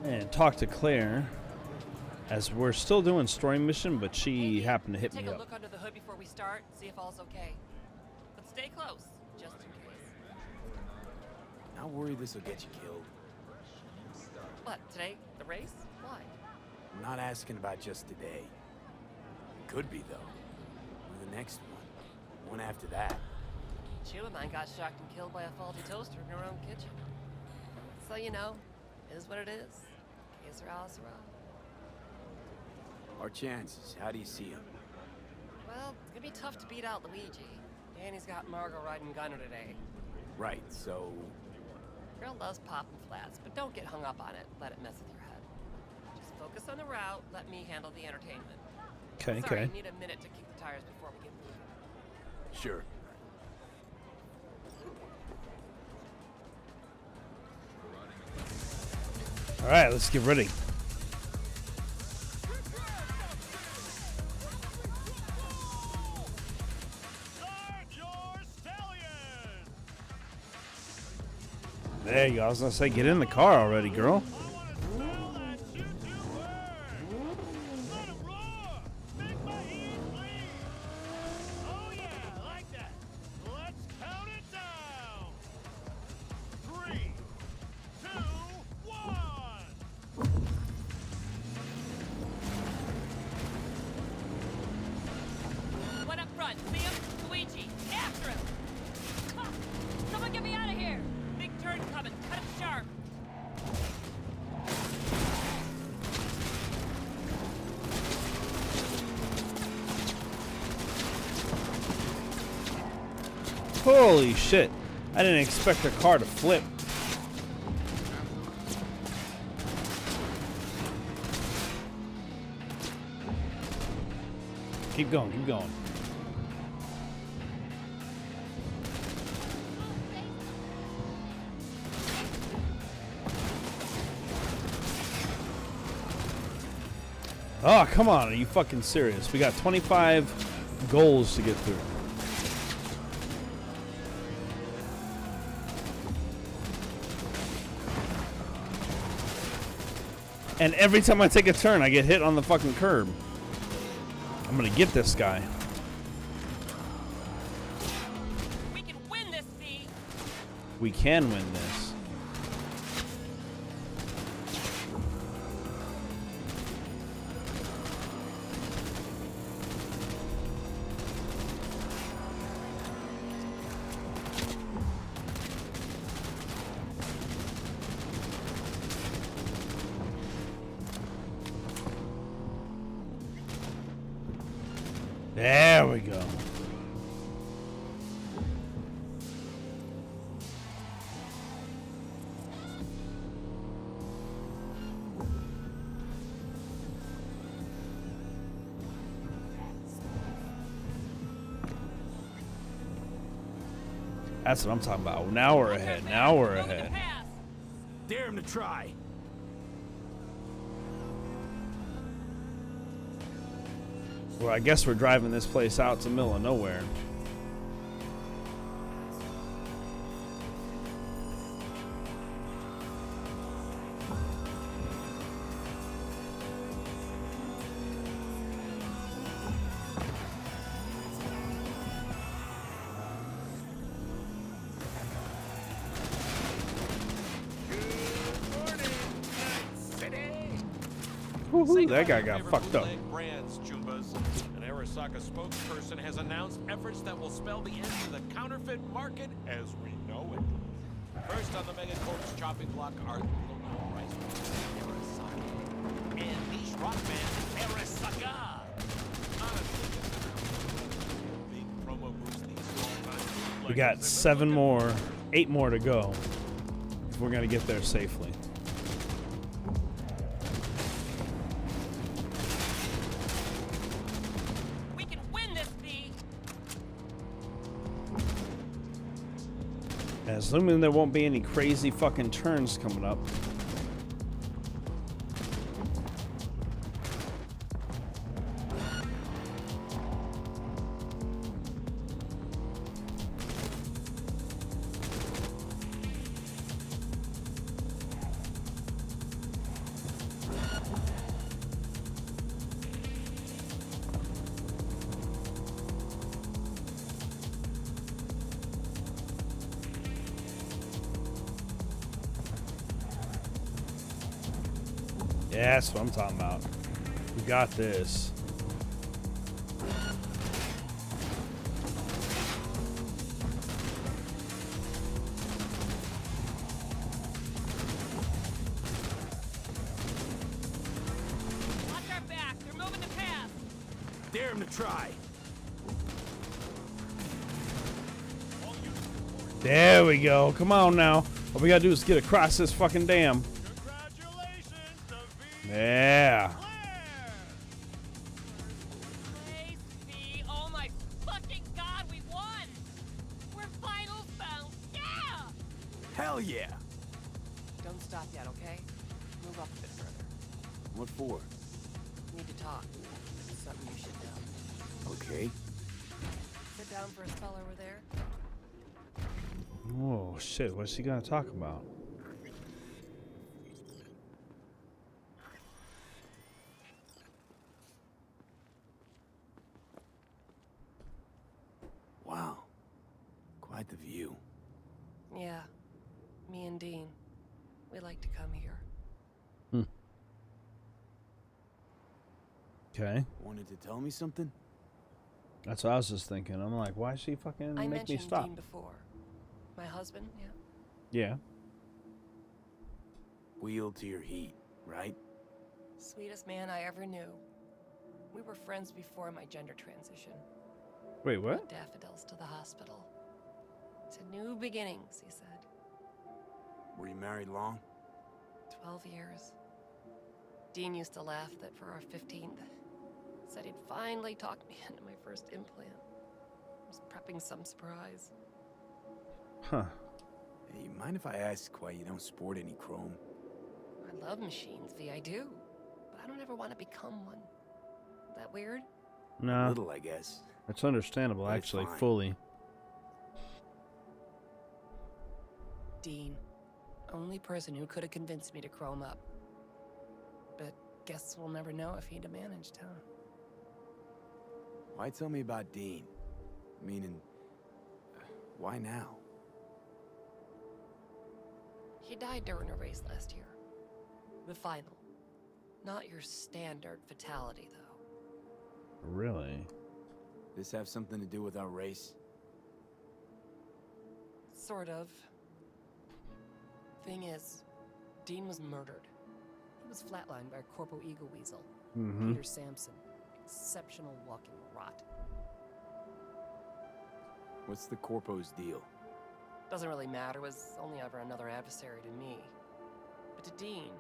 and talk to Claire, as we're still doing story mission, but she happened to hit me Take a up. look under the hood before we start, see if all's okay. But stay close, just in case. Not worried this will get you killed. What, today? The race? Why? I'm not asking about just today. Could be, though. Or the next one. One after that. Two of mine got shocked and killed by a faulty toaster in her own kitchen. So, you know, it is what it is. Que sera, sera. Our chances, how do you see them? Well, it's gonna be tough to beat out Luigi. Danny's got Margot riding Gunner today. Right, so... Girl loves popping flats, but don't get hung up on it. Let it mess with your head. Just focus on the route, let me handle the entertainment. Okay, Sorry, okay. I need a minute to kick the tires before we get moving. Sure. All right, let's get ready. There you go. I was going to say, get in the car already, girl. One up front, see him? Luigi, after him! Ha! Someone get me out of here! Big turn coming, cut him sharp! Holy shit. I didn't expect her car to flip. Keep going, keep going. Oh, come on. Are you fucking serious? We got 25 goals to get through. And every time I take a turn, I get hit on the fucking curb. I'm gonna get this guy. We can win this, V! We can win this. There we go. That's what I'm talking about. Now we're ahead. Now we're ahead. Dare him to try. Well, I guess we're driving this place out to the middle of nowhere. Woohoo, that guy got fucked up. Brands, Jumbas. An Arasaka spokesperson has announced efforts that will spell the end to the counterfeit market as we know it. First on the megacorp's chopping block are local rice Arasaka and niche rock band Arasaka. Honestly, big promo boost these small-time We got 8 more to go. We're gonna get there safely. Assuming there won't be any crazy fucking turns coming up. Yeah, that's what I'm talking about. We got this. Watch our back. They're moving the path. Dare him to try. There we go. Come on now. All we gotta do is get across this fucking dam. Yeah. Praise be. Oh my fucking god, we won! We're finals bound. Yeah! Hell yeah. Don't stop yet, okay? Move up a bit further. What for? Need to talk. Something you should know. Okay. Sit down for a spell over there. Oh shit, what's he gonna talk about? Wow. Quite the view. Yeah. Me and Dean. We like to come here. Okay. Wanted to tell me something? That's what I was just thinking. I'm like, why is she fucking I make me mentioned stop? Dean before. My husband, yeah. Yeah. Wheel to your heat, right? Sweetest man I ever knew. We were friends before my gender transition. Wait, what? Brought daffodils to the hospital. To new beginnings, he said. Were you married long? 12 years. Dean used to laugh that for our 15th, said he'd finally talked me into my first implant. I was prepping some surprise. Huh. Hey, mind if I ask why you don't sport any chrome? I love machines, V, I do. But I don't ever want to become one. That weird? No. A little, I guess. It's understandable, But it's actually, fine. fully. Dean. Only person who could have convinced me to chrome up. But guess we'll never know if he'd have managed, huh? Why tell me about Dean? Meaning, why now? He died during a race last year. The final. Not your standard fatality, though. Really? This have something to do with our race? Sort of. Thing is, Dean was murdered. He was flatlined by a Corpo Eagle Weasel. Mm-hmm. Peter Sampson. Exceptional walking rot. What's the Corpo's deal? Doesn't really matter, was only ever another adversary to me. But to Dean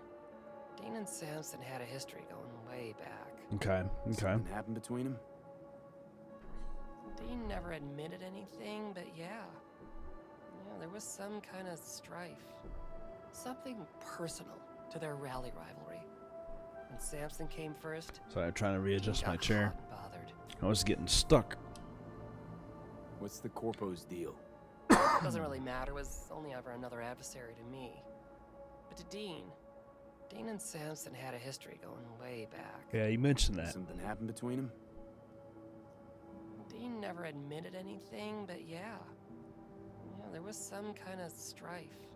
and Sampson had a history going way back. Okay, okay. Something happened between them? Dean never admitted anything, but yeah. Yeah, there was some kind of strife. Something personal to their rally rivalry. When Sampson came first... Sorry, I'm trying to readjust my got chair. hot and bothered. I was getting stuck. What's the Corpo's deal? Doesn't really matter, was only ever another adversary to me. But to Dean and Sampson had a history going way back. Yeah, you mentioned that. Something happened between them? Dean never admitted anything, but yeah. Yeah, there was some kind of strife.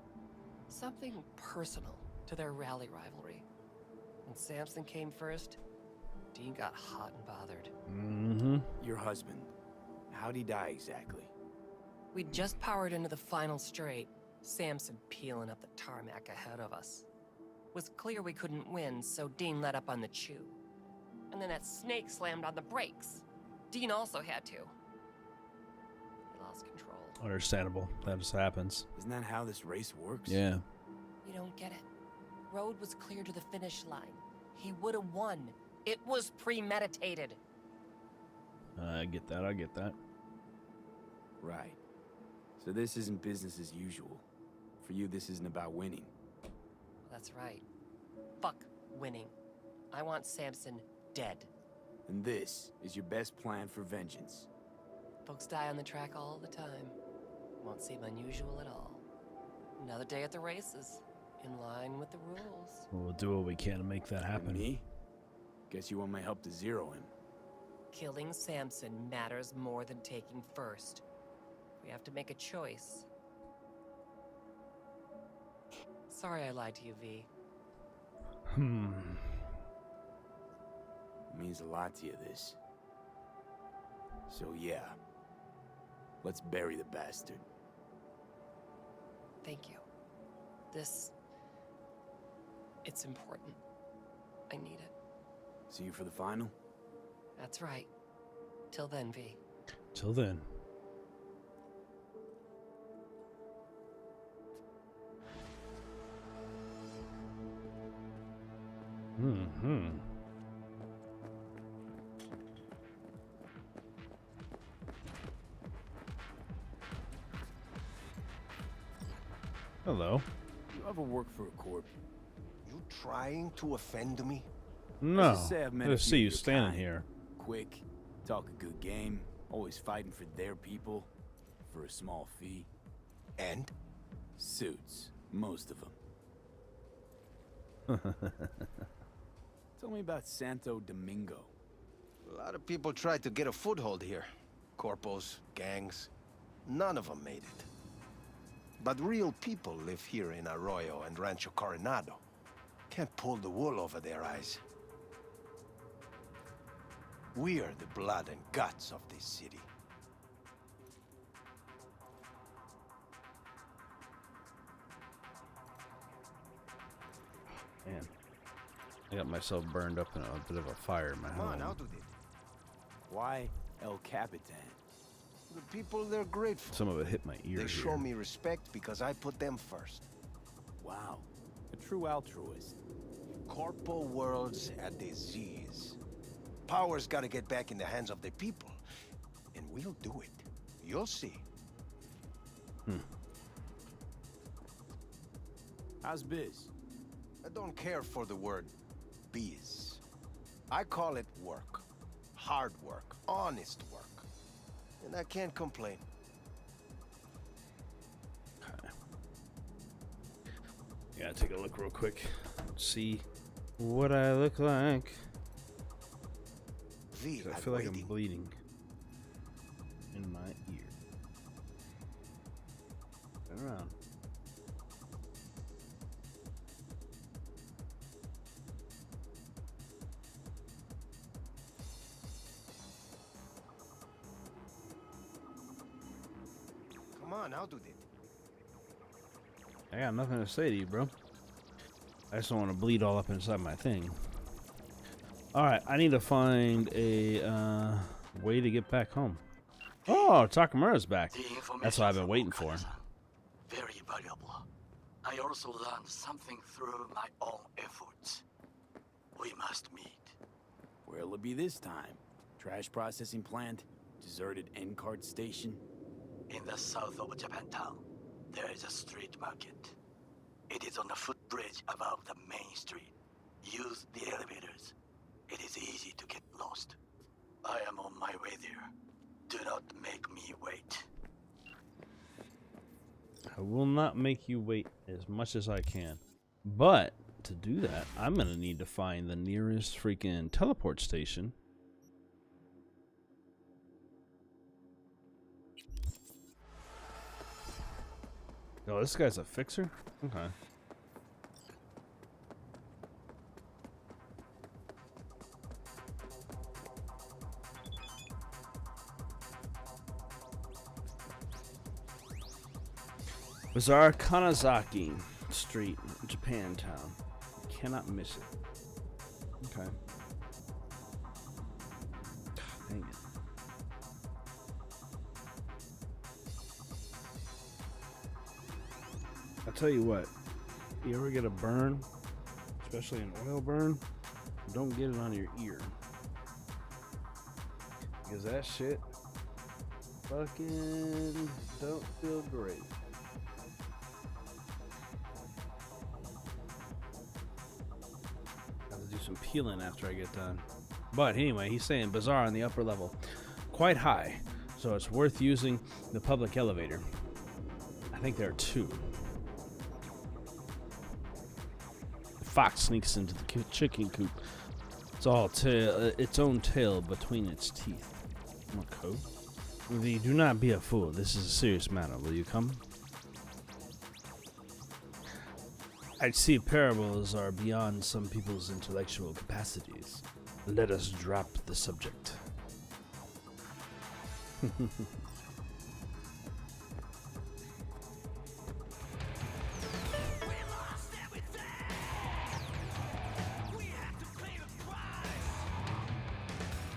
Something personal to their rally rivalry. When Sampson came first, Dean got hot and bothered. Mm-hmm. Your husband. How'd he die exactly? We'd just powered into the final straight, Sampson peeling up the tarmac ahead of us. Was clear we couldn't win, so Dean let up on the chew. And then that snake slammed on the brakes. Dean also had to. He lost control. Understandable. That just happens. Isn't that how this race works? Yeah. You don't get it. Road was clear to the finish line. He would have won. It was premeditated. I get that. I get that. Right. So this isn't business as usual. For you, this isn't about winning. That's right. Fuck winning. I want Sampson dead. And this is your best plan for vengeance. Folks die on the track all the time. Won't seem unusual at all. Another day at the races. In line with the rules. We'll do what we can to make that happen. And me? Guess you want my help to zero him. Killing Sampson matters more than taking first. We have to make a choice. Sorry I lied to you, V. Means a lot to you, this. So yeah, let's bury the bastard. Thank you. It's important. I need it. See you for the final? That's right. Till then, V. Till then. Mm-hmm. Hello. You ever work for a corp? You trying to offend me? No. Let's just say I've met I a just few see of you your standing kind. here. Quick, talk a good game, always fighting for their people, for a small fee. And? Suits, most of them. Tell me about Santo Domingo. A lot of people tried to get a foothold here. Corpos, gangs. None of them made it. But real people live here in Arroyo and Rancho Coronado. Can't pull the wool over their eyes. We are the blood and guts of this city. Man, I got myself burned up in a bit of a fire in my Come on, home. out with it. Why El Capitan? The people, they're grateful. Some of it hit my ear They here. show me respect because I put them first. Wow, a true altruist. Corpo world's a disease. Power's gotta get back in the hands of the people. And we'll do it. You'll see. How's biz? I don't care for the word biz. I call it work. Hard work. Honest work. And I can't complain. Yeah, take a look real quick. See what I look like. V, 'Cause I feel like I'm bleeding in my ear. Turn around. Come on, I'll do it. I got nothing to say to you, bro. I just don't want to bleed all up inside my thing. Alright, I need to find a way to get back home. Oh, Takemura's back. That's what I've been waiting for. Very valuable. I also learned something through my own efforts. We must meet. Where'll it be this time? Trash processing plant? Deserted end card station? In the south of Japantown, there is a street market. It is on the footbridge above the main street. Use the elevators. It is easy to get lost. I am on my way there. Do not make me wait. I will not make you wait as much as I can. But to do that, I'm going to need to find the nearest freaking teleport station. Oh, this guy's a fixer? Okay. Bazaar Kanazaki Street, Japantown. Cannot miss it. Okay. Dang it. I'll tell you what, you ever get a burn, especially an oil burn, don't get it on your ear. Because that shit fucking don't feel great. Have to do some peeling after I get done. But anyway, he's saying bazaar on the upper level. Quite high, so it's worth using the public elevator. I think there are two. Fox sneaks into the chicken coop. It's all its own tail between its teeth. Want code? V, do not be a fool. This is a serious matter. Will you come? I see parables are beyond some people's intellectual capacities. Let us drop the subject.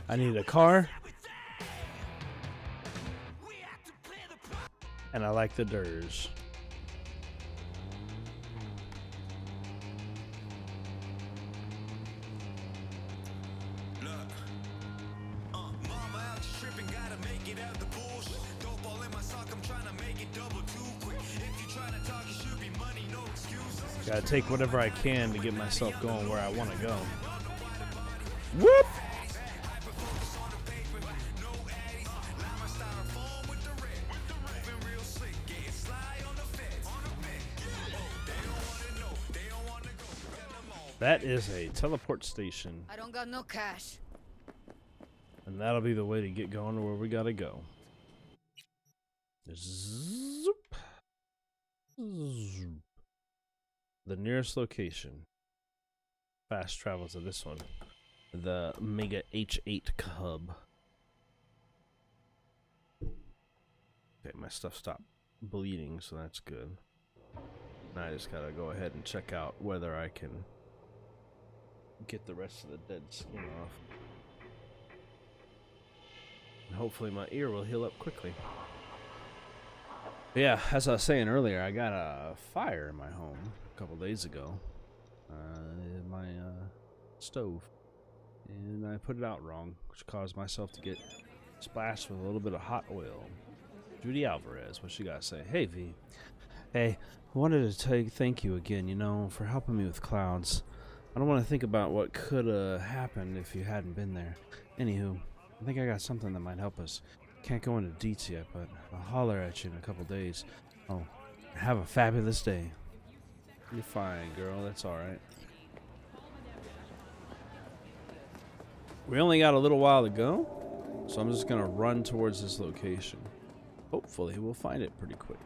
I need a car. And I like the dirge. Gotta take whatever I can to get myself going where I want to go. Whoop! That is a teleport station. I don't got no cash. And that'll be the way to get going to where we gotta go. Zoop. Zoop. The nearest location. Fast travel to this one. The Mega H8 Cub. Okay, my stuff stopped bleeding, so that's good. Now I just gotta go ahead and check out whether I can get the rest of the dead skin off. And hopefully my ear will heal up quickly. But yeah, as I was saying earlier, I got a fire in my home a couple days ago. In my stove. And I put it out wrong, which caused myself to get splashed with a little bit of hot oil. Judy Alvarez, what she gotta say? Hey V. Hey, I wanted to thank you again, you know, for helping me with clouds. I don't want to think about what could have happened if you hadn't been there. Anywho, I think I got something that might help us. Can't go into deets yet, but I'll holler at you in a couple days. Oh, have a fabulous day. You're fine, girl. That's alright. We only got a little while to go, so I'm just going to run towards this location. Hopefully, we'll find it pretty quick.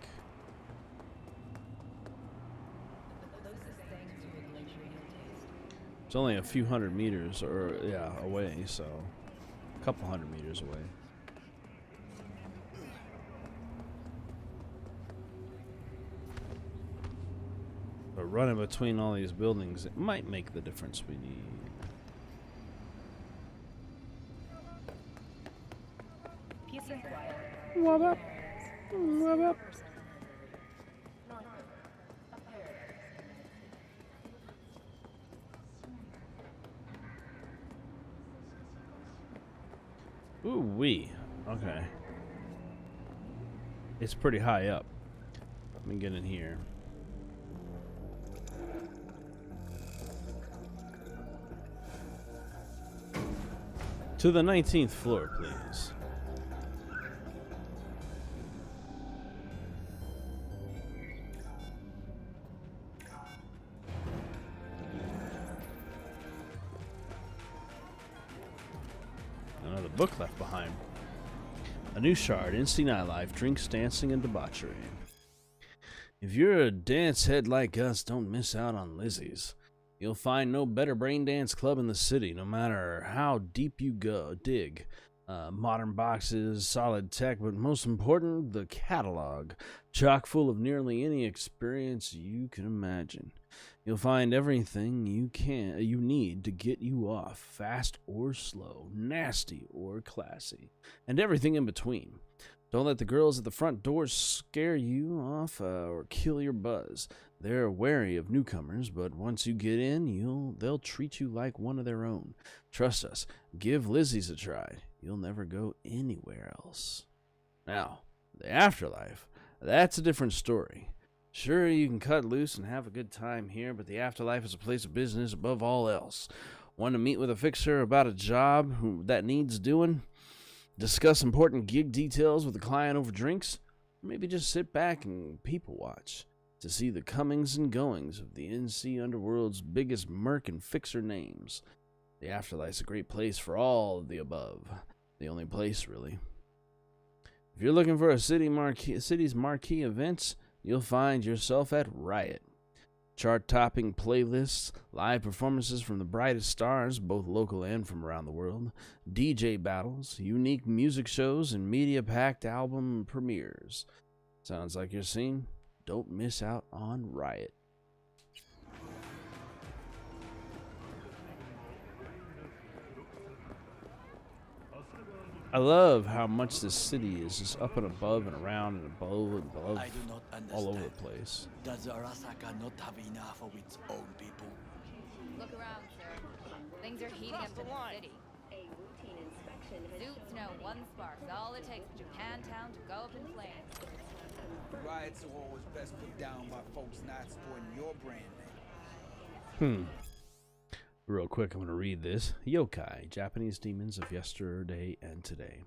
It's only a few hundred meters, or yeah, away, so a couple hundred meters away. But running between all these buildings, it might make the difference we need. What up? What up? Ooh wee. Okay. It's pretty high up. Let me get in here. To the 19th floor, please. Another book left behind. A new shard, NC Nightlife, drinks, dancing, and debauchery. If you're a dance head like us, don't miss out on Lizzie's. You'll find no better brain dance club in the city, no matter how deep you dig. Modern boxes, solid tech, but most important, the catalog, chock full of nearly any experience you can imagine. You'll find everything you need to get you off, fast or slow, nasty or classy, and everything in between. Don't let the girls at the front doors scare you off or kill your buzz. They're wary of newcomers, but once you get in, they'll treat you like one of their own. Trust us, give Lizzie's a try. You'll never go anywhere else. Now, the afterlife, that's a different story. Sure, you can cut loose and have a good time here, but the afterlife is a place of business above all else. Want to meet with a fixer about a job that needs doing? Discuss important gig details with a client over drinks? Or maybe just sit back and people watch to see the comings and goings of the NC Underworld's biggest merc and fixer names. The afterlife's a great place for all of the above. The only place, really. If you're looking for a city's marquee events, you'll find yourself at Riot. chart-topping playlists, live performances from the brightest stars, both local and from around the world, DJ battles, unique music shows, and media-packed album premieres. Sounds like your scene? Don't miss out on Riot. I love how much this city is just up and above and around and above and above, I do not understand. all over the place. Does Arasaka not have enough of its own people? Look around, sir. Things are heating up in the city. Suits know one spark's all it takes for Japantown to go up in flames. Riots are always best put down by folks not supporting your brand name. Real quick, I'm going to read this. Yokai, Japanese demons of yesterday and today.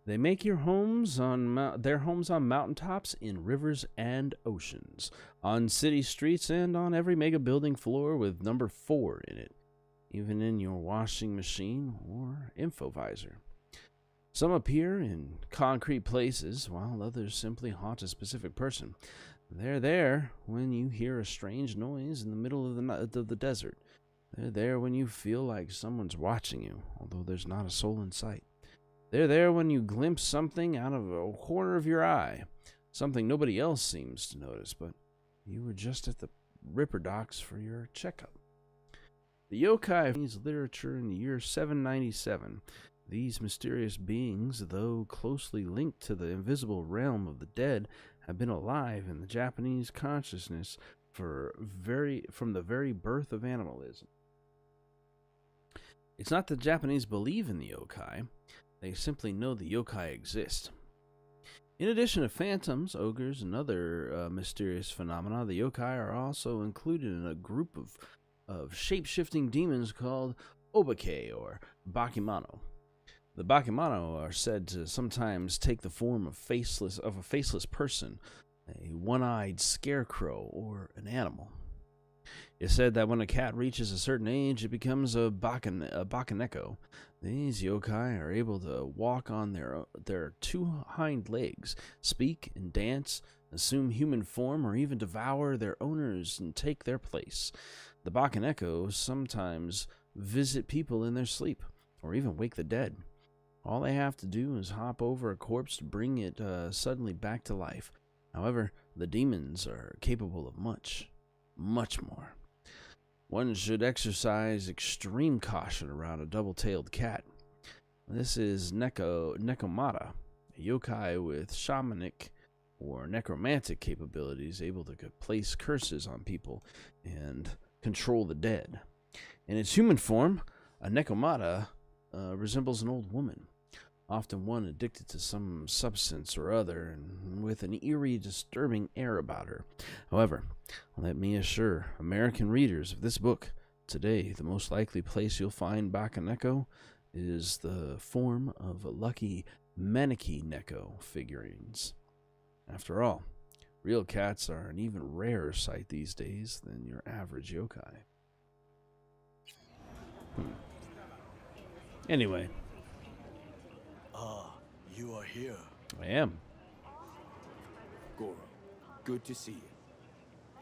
They make their homes on mountaintops, in rivers and oceans, on city streets, and on every mega building floor with number 4 in it, even in your washing machine or infovisor. Some appear in concrete places, while others simply haunt a specific person. They're there when you hear a strange noise in the middle of the desert. They're there when you feel like someone's watching you, although there's not a soul in sight. They're there when you glimpse something out of a corner of your eye, something nobody else seems to notice, but you were just at the Ripper Docks for your checkup. The yokai Japanese literature in the year 797. These mysterious beings, though closely linked to the invisible realm of the dead, have been alive in the Japanese consciousness from the very birth of animalism. It's not that Japanese believe in the yokai, they simply know the yokai exist. In addition to phantoms, ogres, and other mysterious phenomena, the yokai are also included in a group of shape-shifting demons called obake, or bakimano. The bakimano are said to sometimes take the form of a faceless person, a one-eyed scarecrow, or an animal. It's said that when a cat reaches a certain age, it becomes a bakaneko. These yokai are able to walk on their 2 hind legs, speak and dance, assume human form, or even devour their owners and take their place. The bakaneko sometimes visit people in their sleep, or even wake the dead. All they have to do is hop over a corpse to bring it suddenly back to life. However, the demons are capable of much, much more. One should exercise extreme caution around a double-tailed cat. This is Nekomata, a yokai with shamanic or necromantic capabilities, able to place curses on people and control the dead. In its human form, a Nekomata resembles an old woman, often one addicted to some substance or other, and with an eerie, disturbing air about her. However, let me assure American readers of this book, today the most likely place you'll find Bakaneko is the form of lucky Maneki Neko figurines. After all, real cats are an even rarer sight these days than your average yokai. Anyway. You are here. I am. Goro, good to see you.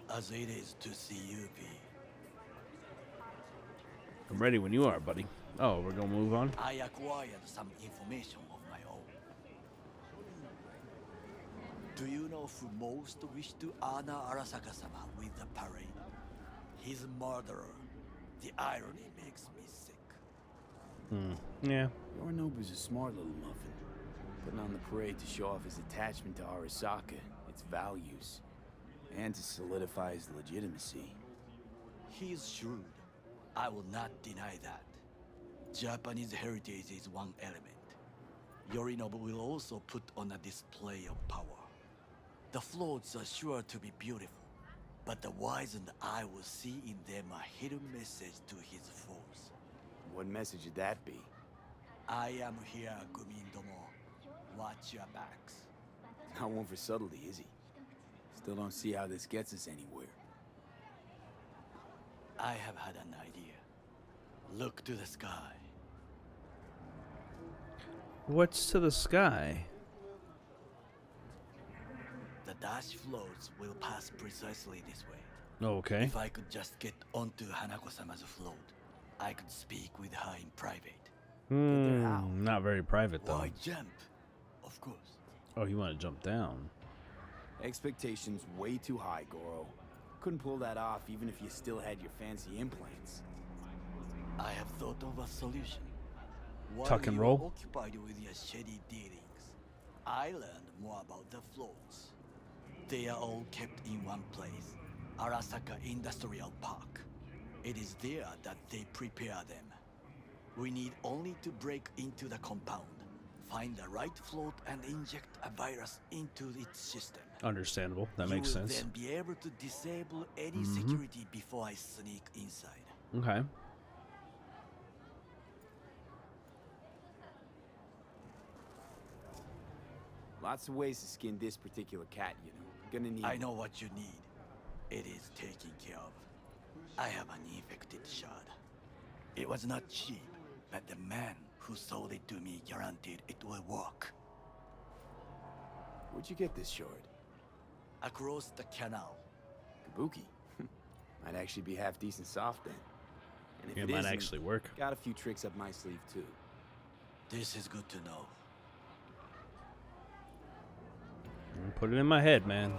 As it is to see you, V. I'm ready when you are, buddy. Oh, we're gonna move on? I acquired some information of my own. Do you know who most wished to honor Arasaka-sama with the parade? His murderer. The irony makes me sick. Yeah. Yorinobu's a smart little muffin. Putting on the parade to show off his attachment to Arasaka, its values, and to solidify his legitimacy. He's shrewd. I will not deny that. Japanese heritage is one element. Yorinobu will also put on a display of power. The floats are sure to be beautiful, but the wizened eye will see in them a hidden message to his foes. What message would that be? I am here, Gumin-domo. Watch your backs. Not one for subtlety, is he? Still don't see how this gets us anywhere. I have had an idea. Look to the sky. What's to the sky? The dash floats will pass precisely this way. Okay. If I could just get onto Hanako-sama's float, I could speak with her in private. Not very private though. Why jump? Of course. Oh, you want to jump down? Expectations way too high, Goro. Couldn't pull that off even if you still had your fancy implants. I have thought of a solution. While Tuck and you roll? were occupied with your shady dealings, I learned more about the floats. They are all kept in one place, Arasaka Industrial Park. It is there that they prepare them. We need only to break into the compound, find the right float and inject a virus into its system. Understandable. That makes sense. You will then be able to disable any security before I sneak inside. Okay. Lots of ways to skin this particular cat, you know. Gonna need. I know what you need. It is taken care of. I have an infected shard. It was not cheap, but the man who sold it to me guaranteed it will work. Where'd you get this shard? Across the canal. Kabuki. Might actually be half decent soft then. And if It it might isn't, actually work. got a few tricks up my sleeve too. This is good to know. Put it in my head, man.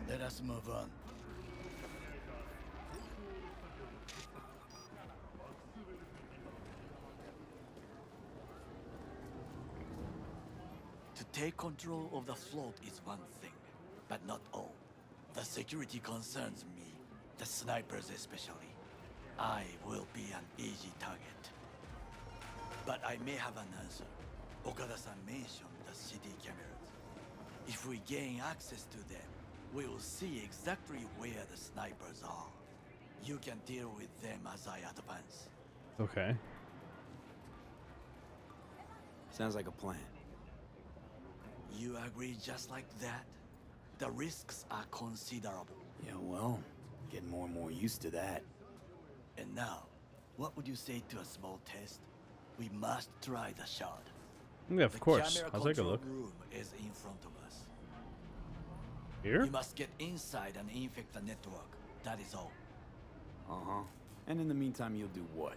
Let us move on. To take control of the float is one thing, but not all. The security concerns me, the snipers especially. I will be an easy target. But I may have an answer. Okada-san mentioned the city cameras. If we gain access to them, we will see exactly where the snipers are. You can deal with them as I advance. Okay. Sounds like a plan. You agree just like that? The risks are considerable. Yeah, well, getting more and more used to that. And now, what would you say to a small test? We must try the shard. Yeah, of course. The camera I'll take a control look. room is in front of us. Here? You must get inside and infect the network. That is all. Uh-huh. And in the meantime, you'll do what?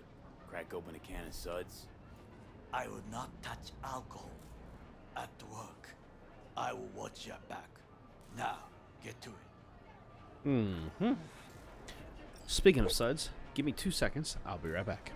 Crack open a can of suds? I will not touch alcohol. At work, I will watch your back. Now, get to it. Speaking of suds, give me 2 seconds. I'll be right back.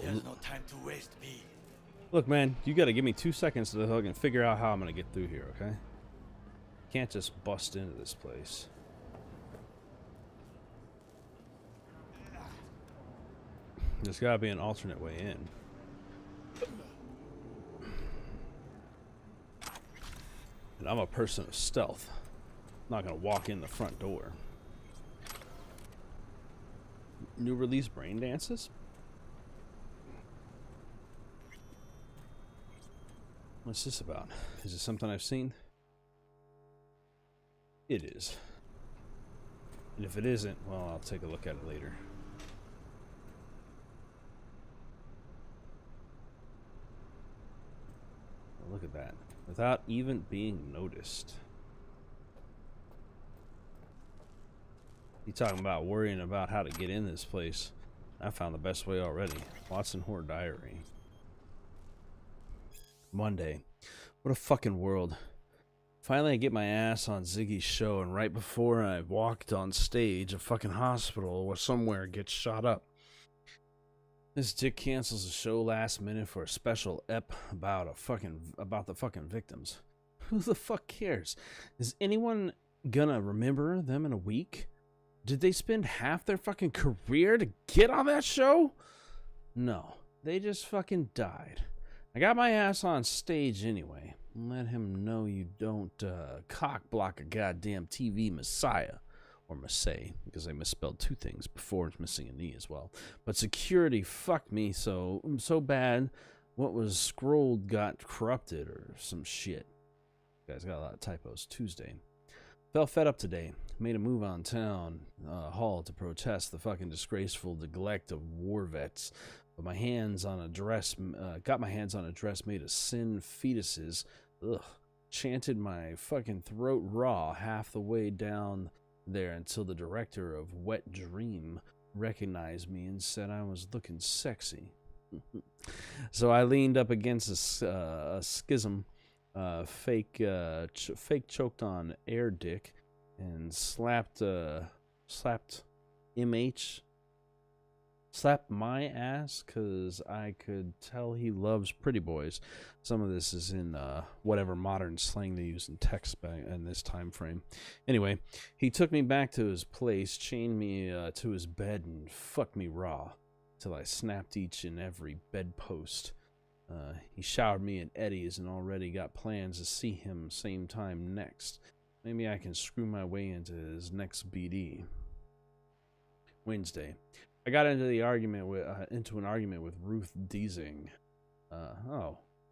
There's no time to waste, B. Look, man, you gotta give me 2 seconds to fucking figure out how I'm gonna get through here, okay? Can't just bust into this place. There's gotta be an alternate way in. And I'm a person of stealth. I'm not gonna walk in the front door. New release brain dances? What's this about? Is it something I've seen? It is. And if it isn't, well, I'll take a look at it later. Well, look at that. Without even being noticed. You talking about worrying about how to get in this place? I found the best way already. Watson Horde Diary. Monday. What a fucking world. Finally I get my ass on Ziggy's show, and right before I walked on stage, a fucking hospital or somewhere gets shot up. This dick cancels the show last minute for a special ep about the fucking victims. Who the fuck cares? Is anyone gonna remember them in a week? Did they spend half their fucking career to get on that show? No, they just fucking died. I got my ass on stage anyway. Let him know you don't cock block a goddamn TV messiah. Or Massey, because I misspelled two things before missing an E as well. But security fucked me so bad, what was scrolled got corrupted or some shit. You guys got a lot of typos. Tuesday. Felt fed up today. Made a move on town hall to protest the fucking disgraceful neglect of war vets. But my hands on a dress, got my hands on a dress made of sin fetuses. Ugh. Chanted my fucking throat raw half the way down there until the director of Wet Dream recognized me and said I was looking sexy. So I leaned up against a schism, fake choked on air dick, and slapped my ass because I could tell he loves pretty boys. Some of this is in whatever modern slang they use in text in this time frame. Anyway, he took me back to his place, chained me to his bed, and fucked me raw till I snapped each and every bedpost. He showered me in eddies and already got plans to see him same time next. Maybe I can screw my way into his next BD. Wednesday. I got into an argument with Ruth Deasing.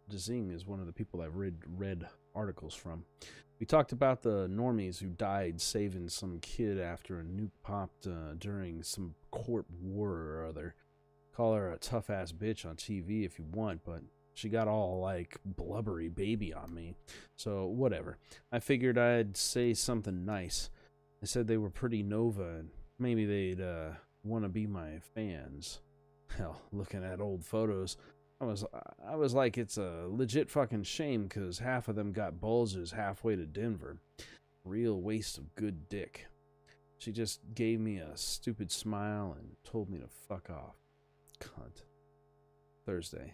Deasing is one of the people I've read articles from. We talked about the normies who died saving some kid after a nuke popped during some corp war or other. Call her a tough-ass bitch on TV if you want, but she got all, like, blubbery baby on me. So, whatever. I figured I'd say something nice. I said they were pretty Nova, and maybe they'd, want to be my fans. Hell, looking at old photos, I was like, it's a legit fucking shame because half of them got bulges halfway to Denver. Real waste of good dick. She just gave me a stupid smile and told me to fuck off. Cunt. Thursday.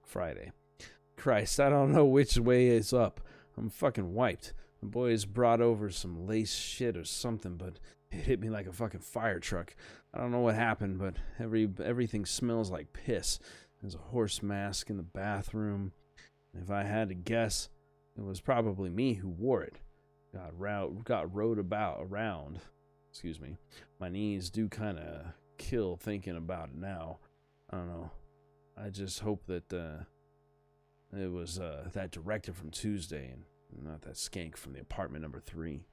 Friday. Christ, I don't know which way is up. I'm fucking wiped. The boys brought over some lace shit or something, but it hit me like a fucking fire truck. I don't know what happened, but everything smells like piss. There's a horse mask in the bathroom. If I had to guess, it was probably me who wore it. Got rode around. Excuse me. My knees do kind of kill thinking about it now. I don't know. I just hope that it was that director from Tuesday and not that skank from the apartment number 3.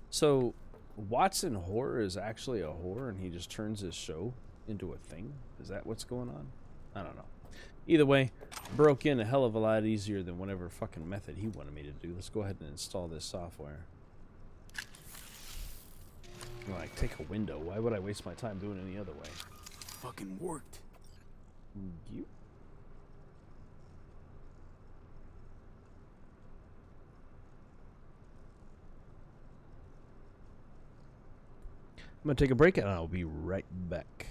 So, Watson Horror is actually a horror and he just turns his show into a thing? Is that what's going on? I don't know. Either way, broke in a hell of a lot easier than whatever fucking method he wanted me to do. Let's go ahead and install this software. Like, take a window. Why would I waste my time doing it any other way? Fucking worked. You? I'm gonna take a break and I'll be right back.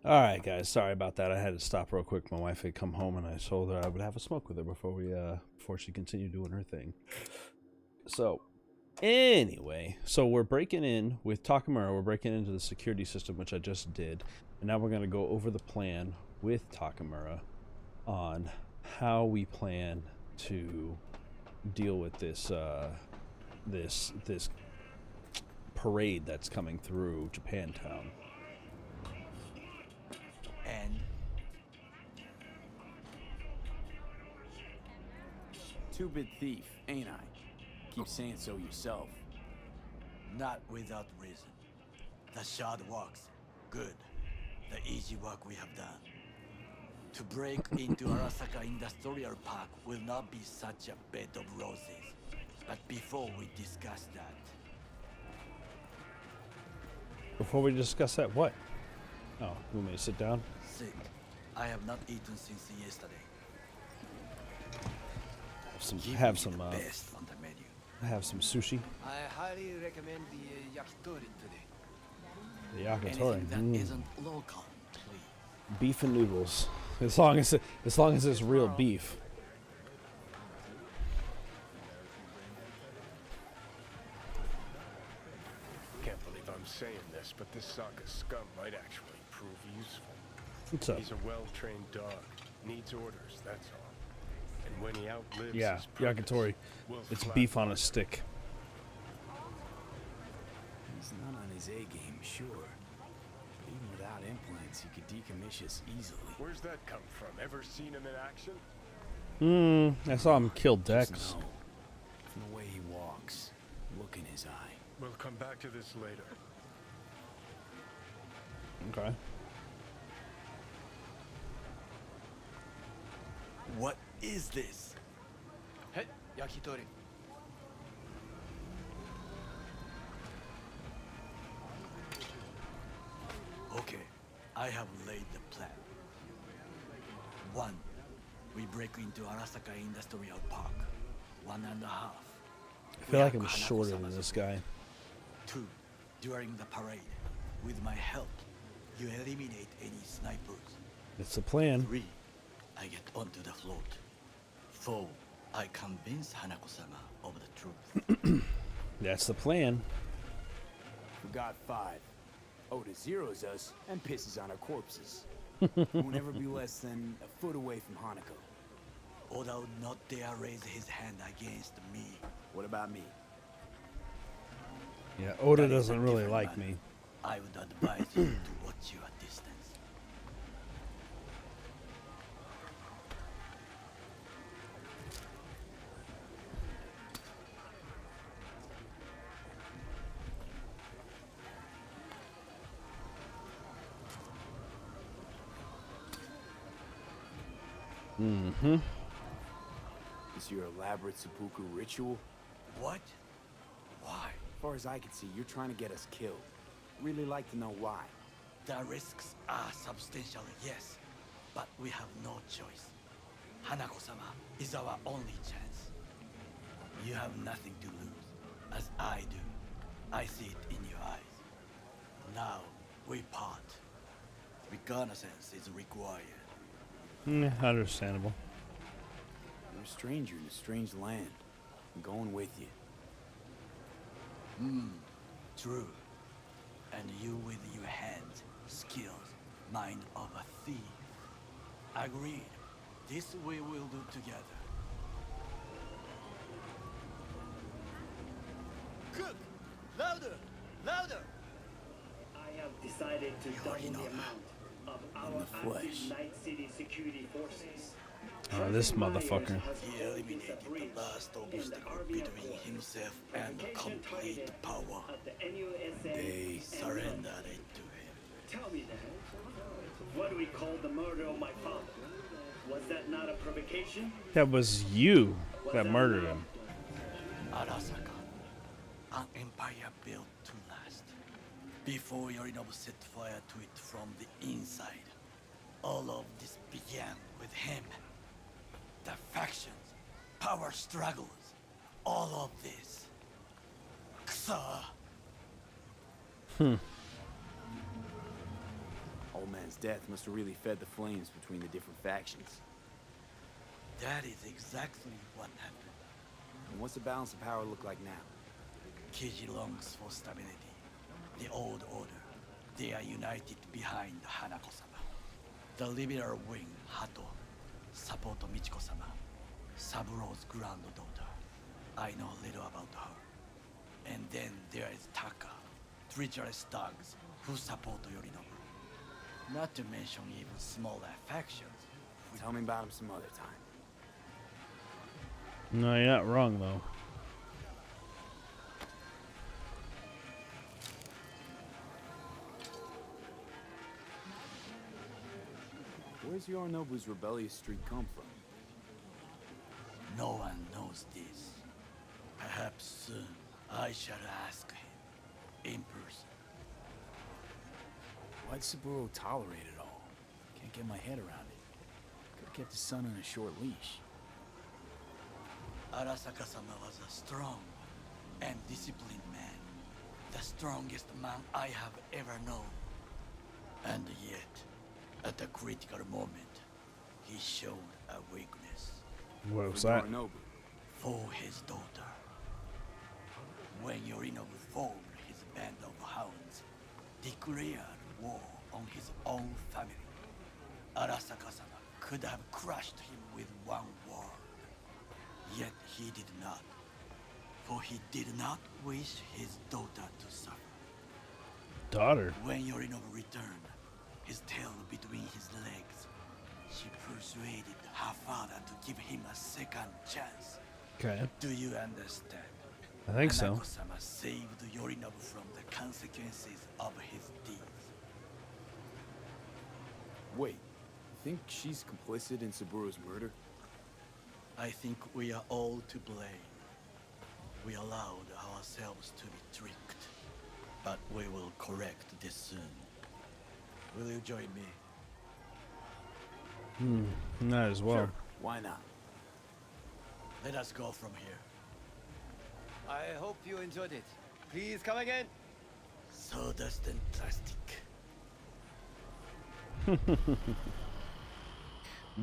All right, guys. Sorry about that. I had to stop real quick. My wife had come home, and I told her I would have a smoke with her before she continued doing her thing. So, anyway, we're breaking in with Takemura. We're breaking into the security system, which I just did, and now we're going to go over the plan with Takemura on how we plan to deal with this this parade that's coming through Japantown. And Two-bit thief, ain't I? Keep saying so yourself. not without reason. The shard works. Good. The easy work we have done. To break into Arasaka Industrial Park will not be such a bed of roses. But before we discuss that... Before we discuss that, what? Oh, you want me to sit down? Sick. I have not eaten since yesterday. Have some best on the menu. have some sushi. I highly recommend the yakitori today. The yakitori. Anything that isn't local, please. Beef and noodles. As long as it's real beef. Can't believe I'm saying this, but this Saka scum might actually prove useful. What's up? He's a well-trained dog. Needs orders, that's all. And when he outlives Yeah, his purpose, yakitori. we'll It's flat beef on a stick. He's not on his A game, sure. But even without implants, he could decommission us easily. Where's that come from? Ever seen him in action? I saw him kill Dex. Just know, from the way he walks, look in his eye. We'll come back to this later. Okay. What is this? Hey, yakitori. Okay, I have laid the plan. 1. We break into Arasaka Industrial Park. 1.5. I feel like I'm shorter than this guy. 2. During the parade, with my help, you eliminate any snipers. It's a plan. 3. I get onto the float. 4. I convince Hanako-sama of the truth. That's the plan. We got 5. Oda zeros us and pisses on our corpses. Won't ever be less than a foot away from Hanako. Oda would not dare raise his hand against me. What about me? Yeah, Oda That is doesn't a really different like matter. me. I would advise you to watch your distance. Mm-hmm. Is your elaborate seppuku ritual? What? Why? As far as I can see, you're trying to get us killed. Really like to know why. The risks are substantial, yes, but we have no choice. Hanako-sama is our only chance. You have nothing to lose, as I do. I see it in your eyes. Now, we part. Reconnaissance is required. Understandable. You're a stranger in a strange land. I'm going with you. True. And you with your hands, skills, mind of a thief. Agreed. This we will do together. Cook! Louder! Louder! I have decided to double the amount of our active Night City security forces. Oh, this motherfucker. He eliminated the last obstacle between himself and complete power. They surrendered it to him. Tell me then, what do we call the murder of my father? Was that not a provocation? That was you that murdered him. Arasaka, an empire built to last. Before Yorinobu set fire to it from the inside, all of this began with him. The factions, power struggles, all of this. Ksa. Old man's death must have really fed the flames between the different factions. That is exactly what happened. And what's the balance of power look like now? Kiji longs for stability. The old order. They are united behind Hanako-sama. The liberal wing, Hato, support Michiko-sama, Saburo's granddaughter. I know little about her. And then there is Taka, treacherous thugs who support Yorinobu. Not to mention even smaller factions. Tell me about him some other time. No, you're not wrong, though. Where's Yorinobu's rebellious streak come from? No one knows this. Perhaps soon I shall ask him in person. Why'd Saburo tolerate it all? Can't get my head around it. Could've kept his son on a short leash. Arasaka-sama was a strong and disciplined man. The strongest man I have ever known. And yet, at a critical moment, he showed a weakness. What was that? For his daughter. When Yorinobu formed his band of hounds, declared war on his own family, Arasaka-sama could have crushed him with one word. Yet he did not. For he did not wish his daughter to suffer. Daughter? When Yorinobu returned, his tail between his legs, she persuaded her father to give him a second chance. Okay. Do you understand? I think so. Hanako-sama saved Yorinobu from the consequences of his deeds. Wait, think she's complicit in Saburo's murder? I think we are all to blame. We allowed ourselves to be tricked. But we will correct this soon. Will you join me? Not as well. Sure. Why not? Let us go from here. I hope you enjoyed it. Please come again. Sawdust and plastic.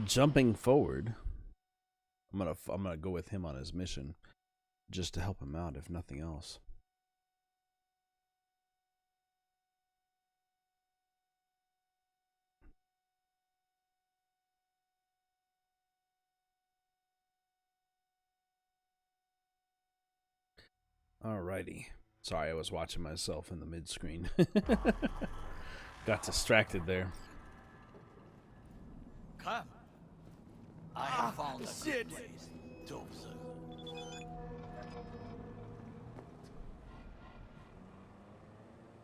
Jumping forward, I'm gonna go with him on his mission, just to help him out, if nothing else. Alrighty. Sorry, I was watching myself in the mid-screen. Got distracted there. Come. I have found a good place to observe.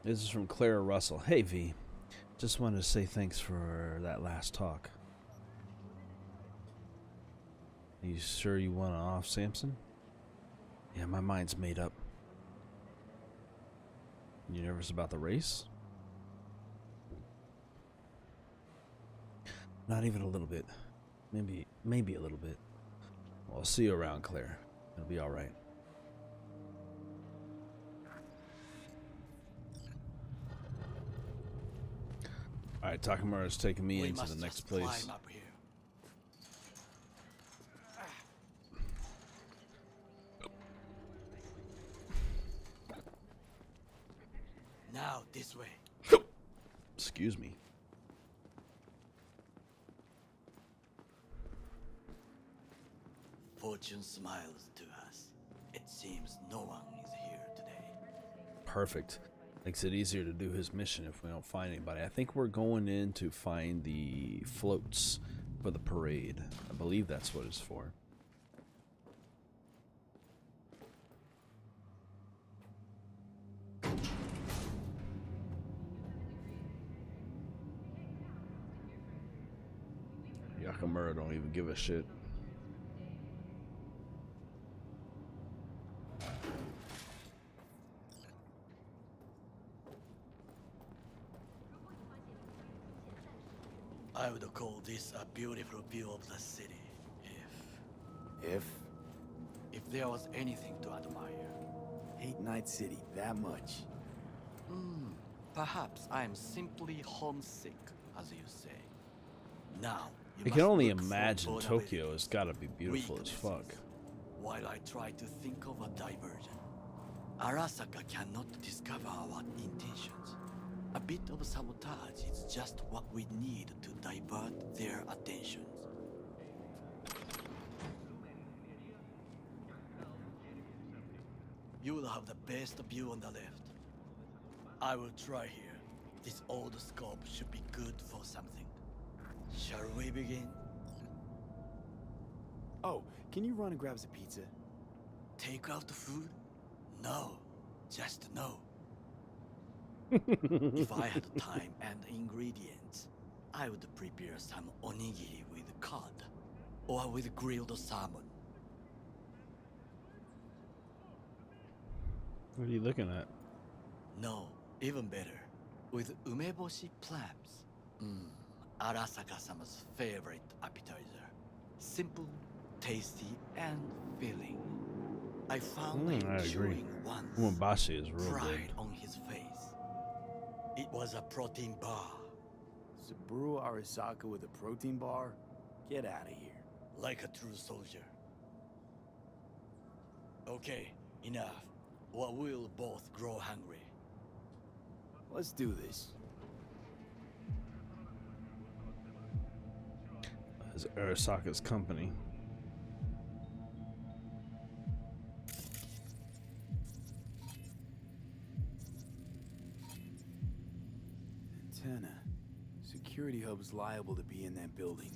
This is from Clara Russell. Hey V, just wanted to say thanks for that last talk. You sure you want to off, Samson? Yeah, my mind's made up. You nervous about the race? Not even a little bit. Maybe a little bit. Well, I'll see you around, Claire. It'll be all right. All right, Takemura's taking me into the next place. Up here. Now this way. Excuse me. Fortune smiles to us. It seems no one is here today. Perfect. Makes it easier to do his mission if we don't find anybody. I think we're going in to find the floats for the parade. I believe that's what it's for. Takemura don't even give a shit. I would call this a beautiful view of the city, if there was anything to admire. Hate Night City that much. Perhaps I am simply homesick as you say. Now, you I can must only look for imagine vulnerabilities, Tokyo has got to be beautiful as fuck. while I try to think of a diversion. Arasaka cannot discover our intentions. A bit of sabotage is just what we need to divert their attentions. You will have the best view on the left. I will try here. This old scope should be good for something. Shall we begin? Oh, can you run and grab us a pizza? Take out the food? No. Just no. If I had time and ingredients, I would prepare some onigiri with cod, or with grilled salmon. What are you looking at? No, even better, with umeboshi clams. Arasaka-sama's favorite appetizer. Simple, tasty, and filling. I found him I agree. chewing once. Umeboshi is real pride good. on his face. It was a protein bar. Saburo Arasaka with a protein bar? Get out of here. Like a true soldier. Okay, enough. Or we'll both grow hungry. Let's do this. As Arasaka's company. Antenna. Security hub's liable to be in that building.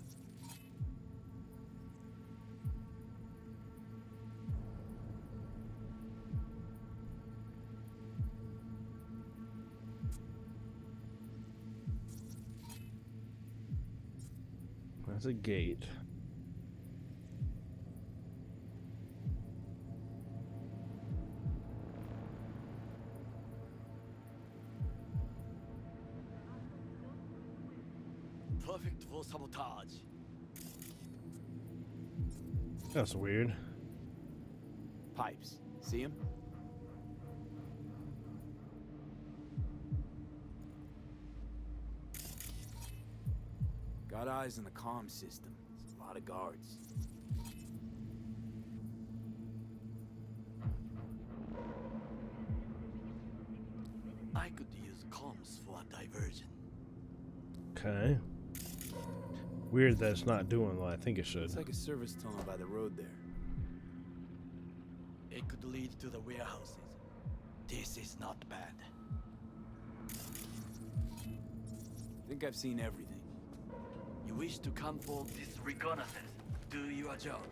There's a gate. Perfect for sabotage. That's weird. Pipes. See him? Got eyes on the comm system. It's a lot of guards. I could use comms for a diversion. Okay. Weird that it's not doing what I think it should. It's like a service tunnel by the road there. It could lead to the warehouses. This is not bad. Think I've seen everything. You wish to come for this reconnaissance, do your job.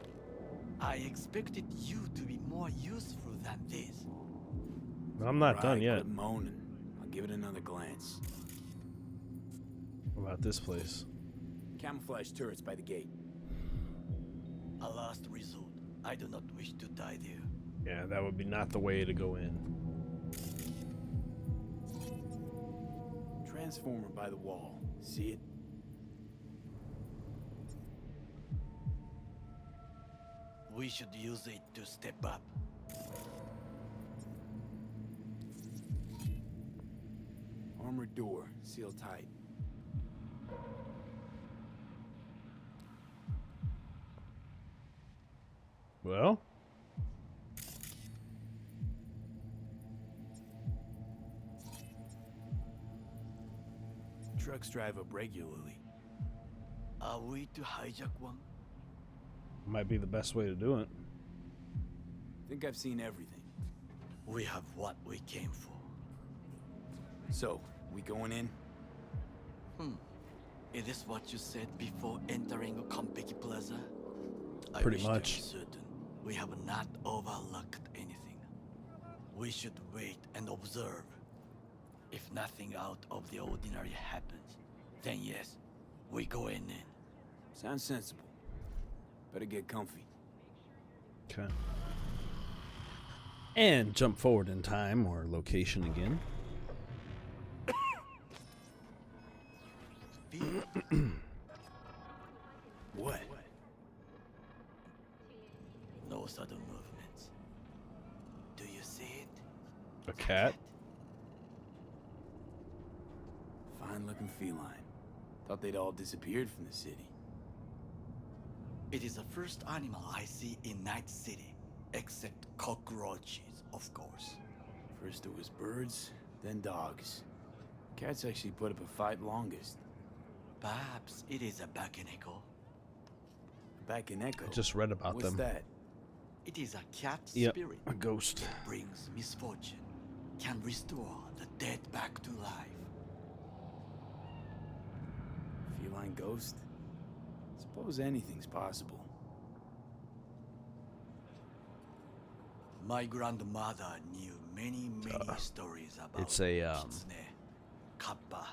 I expected you to be more useful than this. I'm not done yet. Quit moaning. I'll give it another glance. What about this place? Camouflage turrets by the gate. A last resort. I do not wish to die there. Yeah, that would be not the way to go in. Transformer by the wall. See it? We should use it to step up. Armored door, sealed tight. Well? Trucks drive up regularly. Are we to hijack one? Might be the best way to do it. Think I've seen everything. We have what we came for. So, we going in? Is this what you said before entering Konpeki Plaza? Pretty I wish much. to be certain we have not overlooked anything. We should wait and observe. If nothing out of the ordinary happens, then yes, we go in. Sounds sensible. Better get comfy. Okay. And jump forward in time or location again. What? No sudden movements. Do you see it? A cat? Fine looking feline. Thought they'd all disappeared from the city. It is the first animal I see in Night City, except cockroaches, of course. First it was birds, then dogs. Cats actually put up a fight longest. Perhaps it is a Bakeneko. Bakeneko? I just read about What's them. that? It is a cat Yep, spirit. a ghost. That brings misfortune, can restore the dead back to life. Feline ghost? Suppose anything's possible. My grandmother knew many stories about It's a Kitsune, Kappa,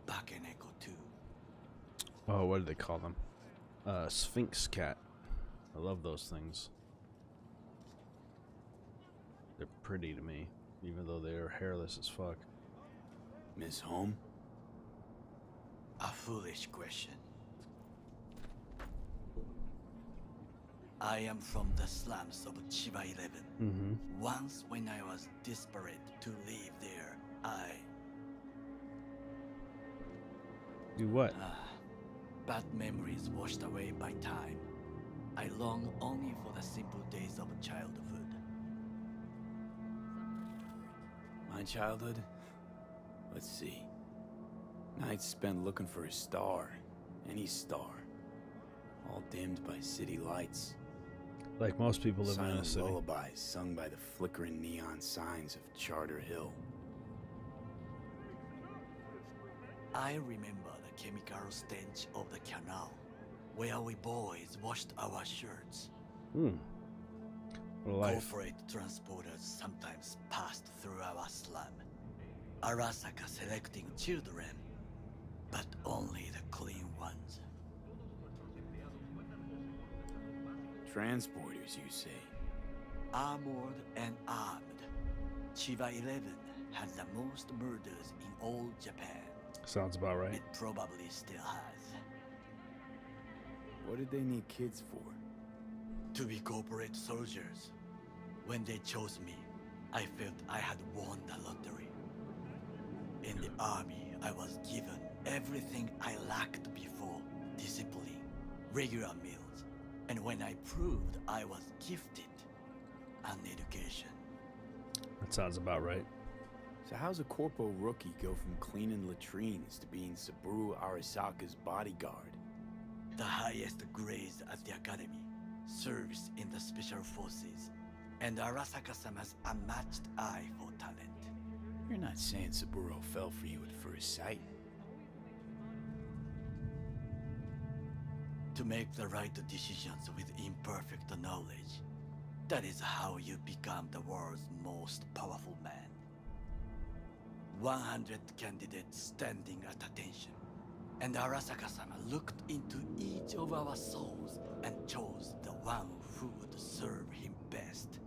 Bakeneko too. oh, what do they call them? Sphinx cat. I love those things. They're pretty to me, even though they're hairless as fuck. Miss Home? A foolish question. I am from the slums of Chiba 11. Once when I was desperate to live there, I... Do what? Bad memories washed away by time. I long only for the simple days of childhood. My childhood? Let's see. Nights spent looking for a star. Any star. All dimmed by city lights. Like most people living in a Silent city. lullabies sung by the flickering neon signs of Charter Hill. I remember the chemical stench of the canal, where we boys washed our shirts. What a life. Corporate transporters sometimes passed through our slum. Arasaka selecting children, but only the clean ones. Transporters, you say? Armored and armed. Chiba 11 has the most murders in all Japan. Sounds about right. It probably still has. What did they need kids for? To be corporate soldiers. When they chose me, I felt I had won the lottery. In the army, I was given everything I lacked before: discipline, regular meals, and when I proved I was gifted, an education. That sounds about right. So how's a corpo rookie go from cleaning latrines to being Saburo Arasaka's bodyguard? The highest grades at the academy, service in the special forces, and Arasaka-sama's unmatched eye for talent. You're not saying Saburo fell for you at first sight. To make the right decisions with imperfect knowledge, that is how you become the world's most powerful man. 100 candidates standing at attention, and Arasaka-sama looked into each of our souls and chose the one who would serve him best.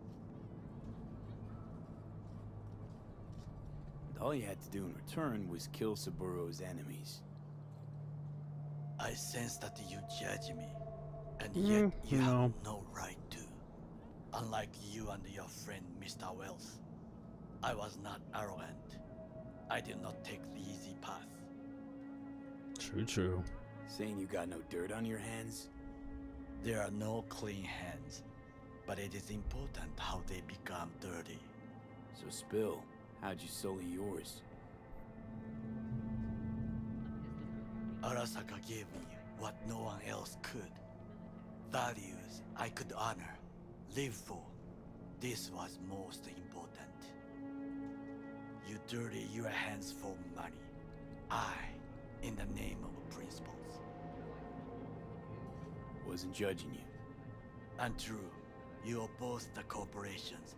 And all you had to do in return was kill Saburo's enemies. I sense that you judge me, and yet you have no right to. Unlike you and your friend Mr. Wells, I was not arrogant. I did not take the easy path. True. Saying you got no dirt on your hands? There are no clean hands, but it is important how they become dirty. So spill, how'd you sully yours? Arasaka gave me what no one else could. Values I could honor, live for. This was most important. You dirty your hands for money. I, in the name of principles. Wasn't judging you. Untrue. You oppose the corporations,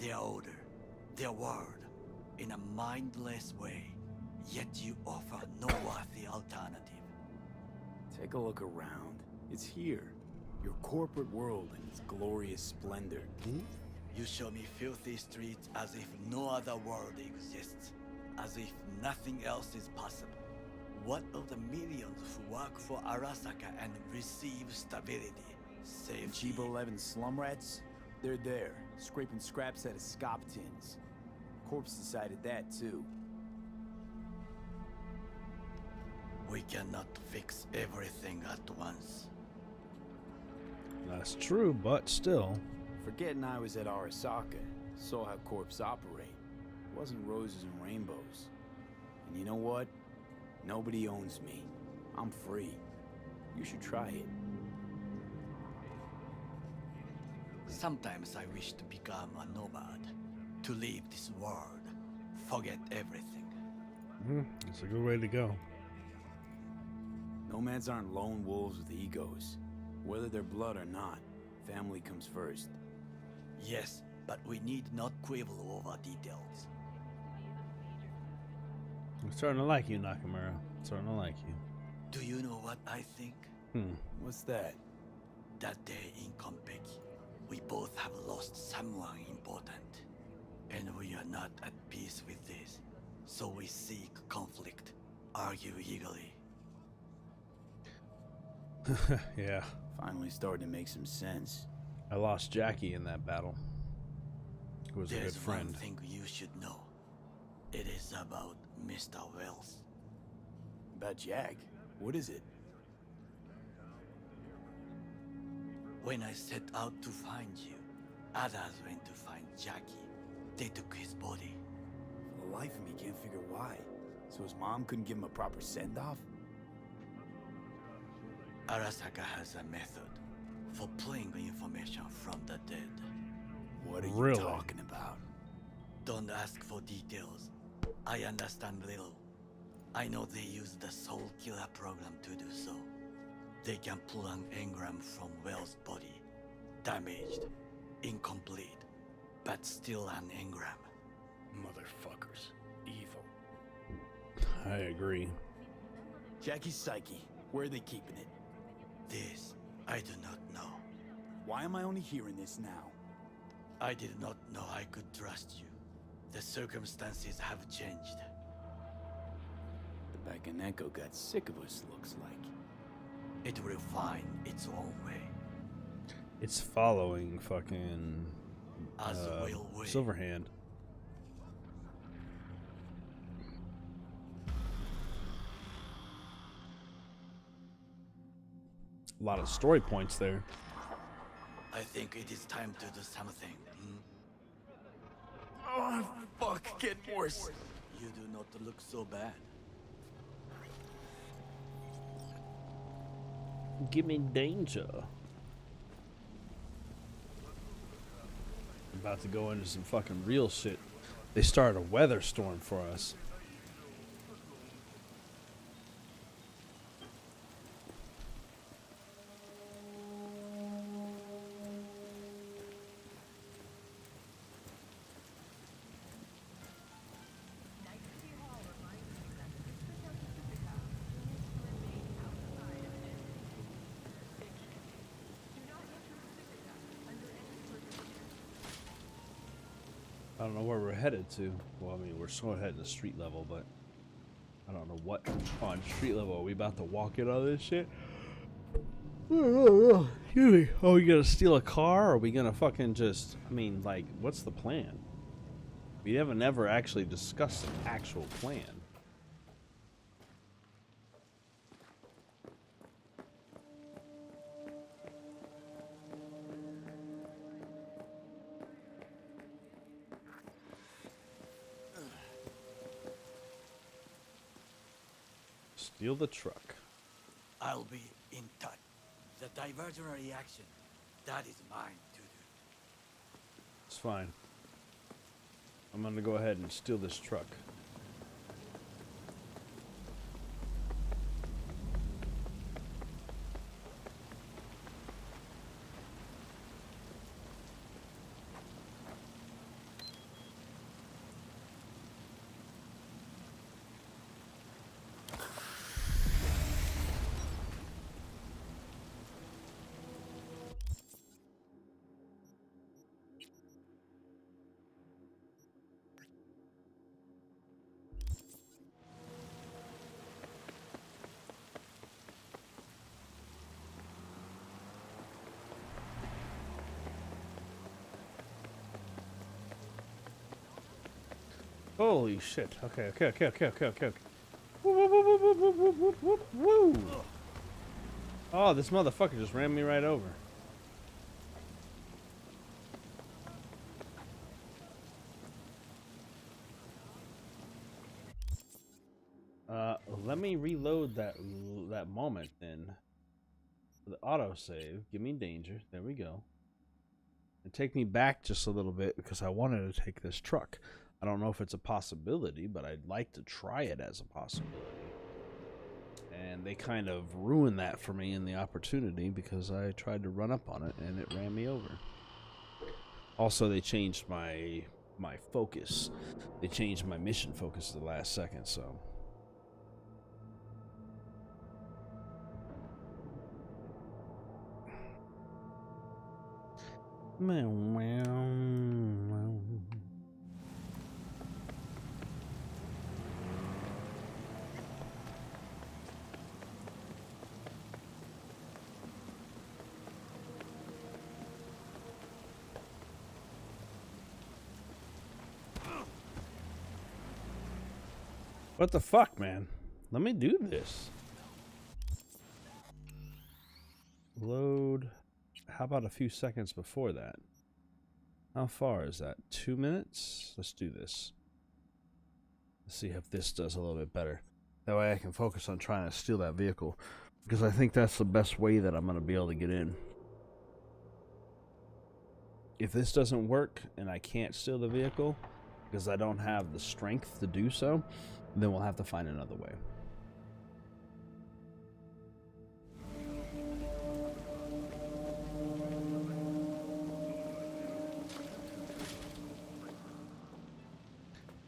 their order, their word, in a mindless way, yet you offer no worthy alternative. Take a look around. It's here. Your corporate world in its glorious splendor. You show me filthy streets as if no other world exists, as if nothing else is possible. What of the millions who work for Arasaka and receive stability, safety? Chiba 11 slum rats? They're there, scraping scraps out of scop tins. Corpse decided that too. We cannot fix everything at once. That's true, but still. Forgetting I was at Arasaka, saw how corps operate. It wasn't roses and rainbows. And you know what? Nobody owns me. I'm free. You should try it. Sometimes I wish to become a nomad, to leave this world, forget everything. That's a good way to go. Nomads aren't lone wolves with egos. Whether they're blood or not, family comes first. Yes, but we need not quibble over details. I'm starting to like you, Nakamura. I'm starting to like you. Do you know what I think? What's that? That day in Konpeki, we both have lost someone important. And we are not at peace with this. So we seek conflict, argue eagerly. Yeah. Finally starting to make some sense. I lost Jackie in that battle. Who was a good friend. There's one thing you should know. It is about Mr. Wells. About Jack? What is it? When I set out to find you, others went to find Jackie. They took his body. For the life of me, can't figure why. So his mom couldn't give him a proper send-off? Arasaka has a method for pulling information from the dead. What are you talking about? Don't ask for details. I understand little. I know they use the Soul Killer program to do so. They can pull an engram from Wells' body. Damaged, incomplete, but still an engram. Motherfuckers. Evil. I agree. Jackie's psyche. Where are they keeping it? This, I do not know. Why am I only hearing this now? I did not know I could trust you. The circumstances have changed. The Bakaneko got sick of us, looks like. It will find its own way. It's following fucking As will we. Silverhand. A lot of story points there. I think it is time to do something. Oh, fuck, get worse. You do not look so bad. Give me danger. About to go into some fucking real shit. They started a weather storm for us. I don't know where we're headed to. Well, I mean, we're sort of heading to street level, but I don't know what on street level. Are we about to walk in on this shit? Excuse me. Oh, we gonna steal a car? Or are we gonna fucking just... I mean, like, what's the plan? We haven't never actually discussed an actual plan. Steal the truck. I'll be in touch. The diversionary action, that is mine to do. It's fine. I'm gonna go ahead and steal this truck. Holy shit. Okay. Woo, woo, woo, Woo! Oh, this motherfucker just ran me right over. Let me reload that moment then. The autosave. Give me danger. There we go. And take me back just a little bit because I wanted to take this truck. I don't know if it's a possibility, but I'd like to try it as a possibility. And they kind of ruined that for me in the opportunity because I tried to run up on it and it ran me over. Also, they changed my focus. They changed my mission focus at the last second, so. What the fuck, man? Let me do this. Load. How about a few seconds before that? How far is that? 2 minutes? Let's do this. Let's see if this does a little bit better. That way I can focus on trying to steal that vehicle. Because I think that's the best way that I'm going to be able to get in. If this doesn't work and I can't steal the vehicle because I don't have the strength to do so, then we'll have to find another way.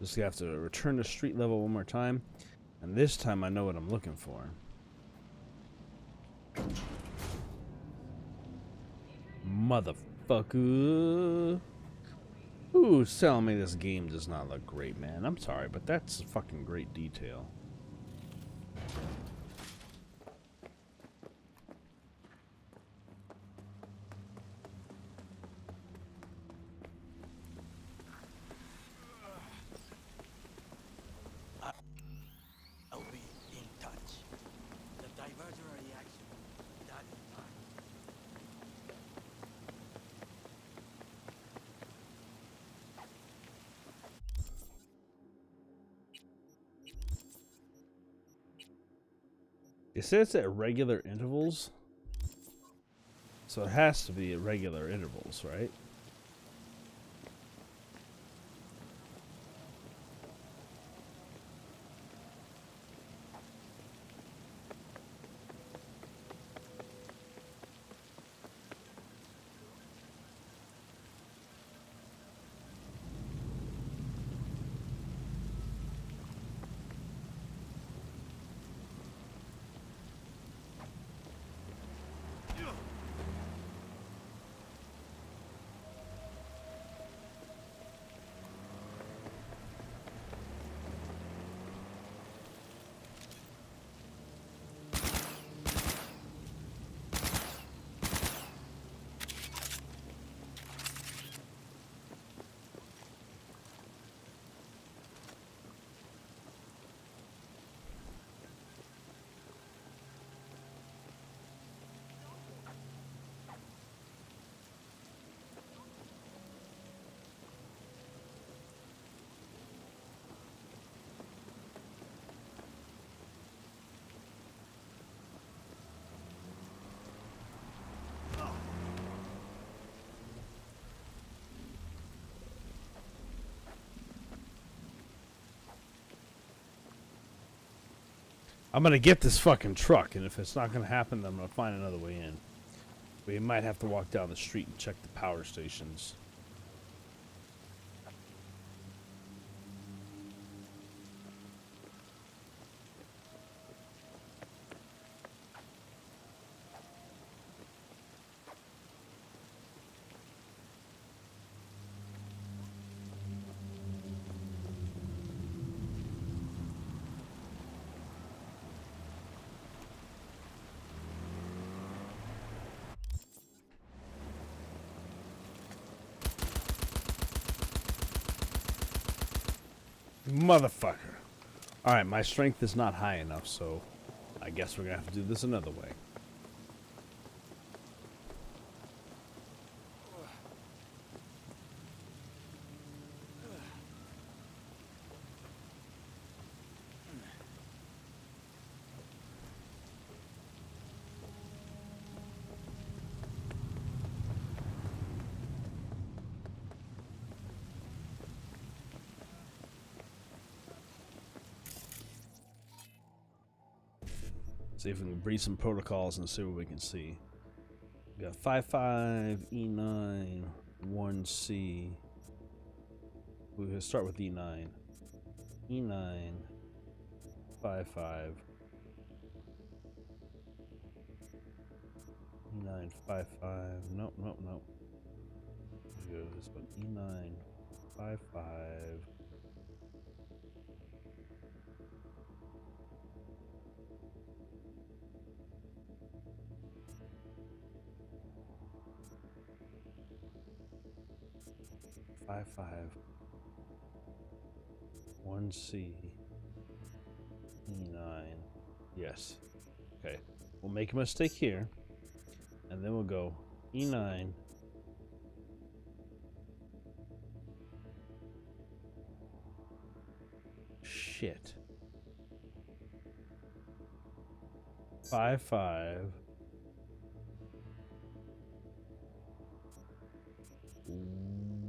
Just have to return to street level one more time, and this time I know what I'm looking for. Motherfucker. Who's telling me this game does not look great, man? I'm sorry, but that's fucking great detail. I'll be in touch. The diverger reaction, that is mine. It says at regular intervals, so it has to be at regular intervals, right? I'm gonna get this fucking truck, and if it's not gonna happen, then I'm gonna find another way in. We might have to walk down the street and check the power stations. Motherfucker. Alright, my strength is not high enough, so I guess we're gonna have to do this another way. See if we can breed some protocols and see what we can see. We got 5-5, E9, 1C. We're gonna start with E9. E9, 5-5. E9, 5-5. Nope, nope, nope. Let's go to this one. E9, 5-5. 5-5. 1C. E9. Yes. Okay. We'll make a mistake here. And then we'll go E9. Shit. 5-5.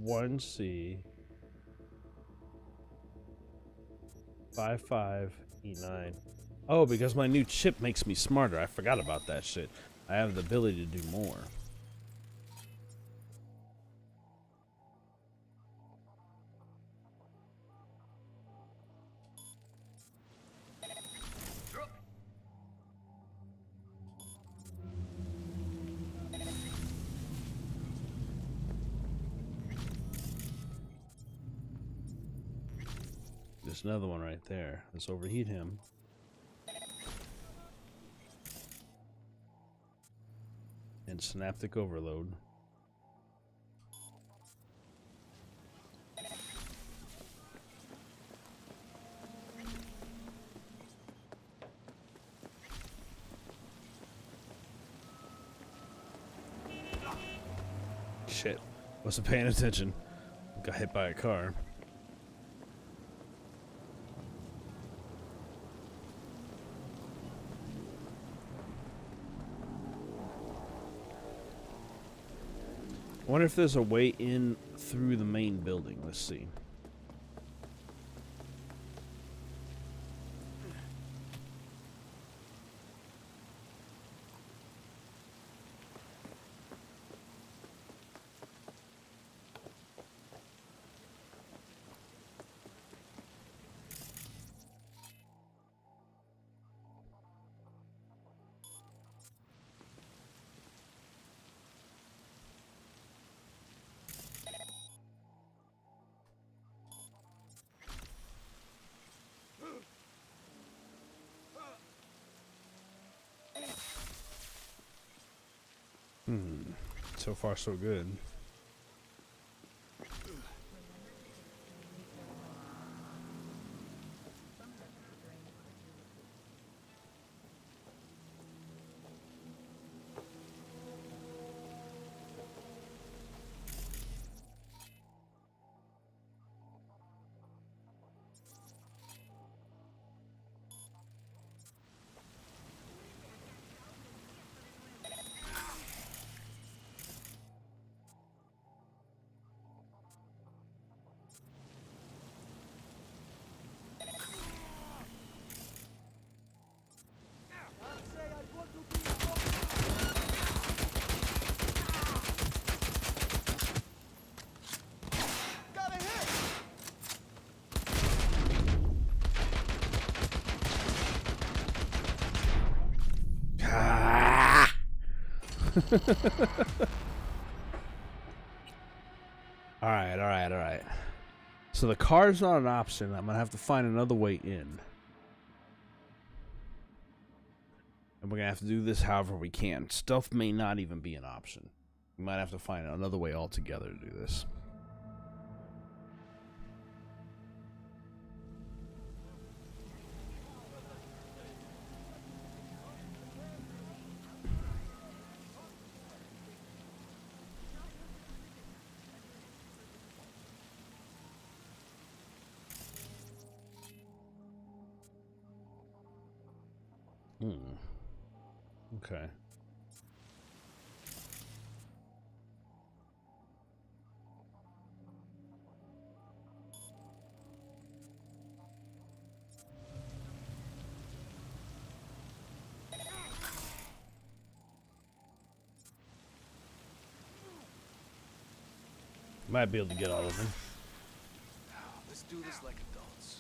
1C. 5-5 E9. Oh, because my new chip makes me smarter. I forgot about that shit. I have the ability to do more. There's another one right there. Let's overheat him. And synaptic overload. Shit. Wasn't paying attention. Got hit by a car. I wonder if there's a way in through the main building. Let's see. So far, so good. Alright. So the car's not an option. I'm gonna have to find another way in. And we're gonna have to do this however we can. Stealth may not even be an option. We might have to find another way altogether to do this. Okay. Might be able to get all of them. Let's do this like adults.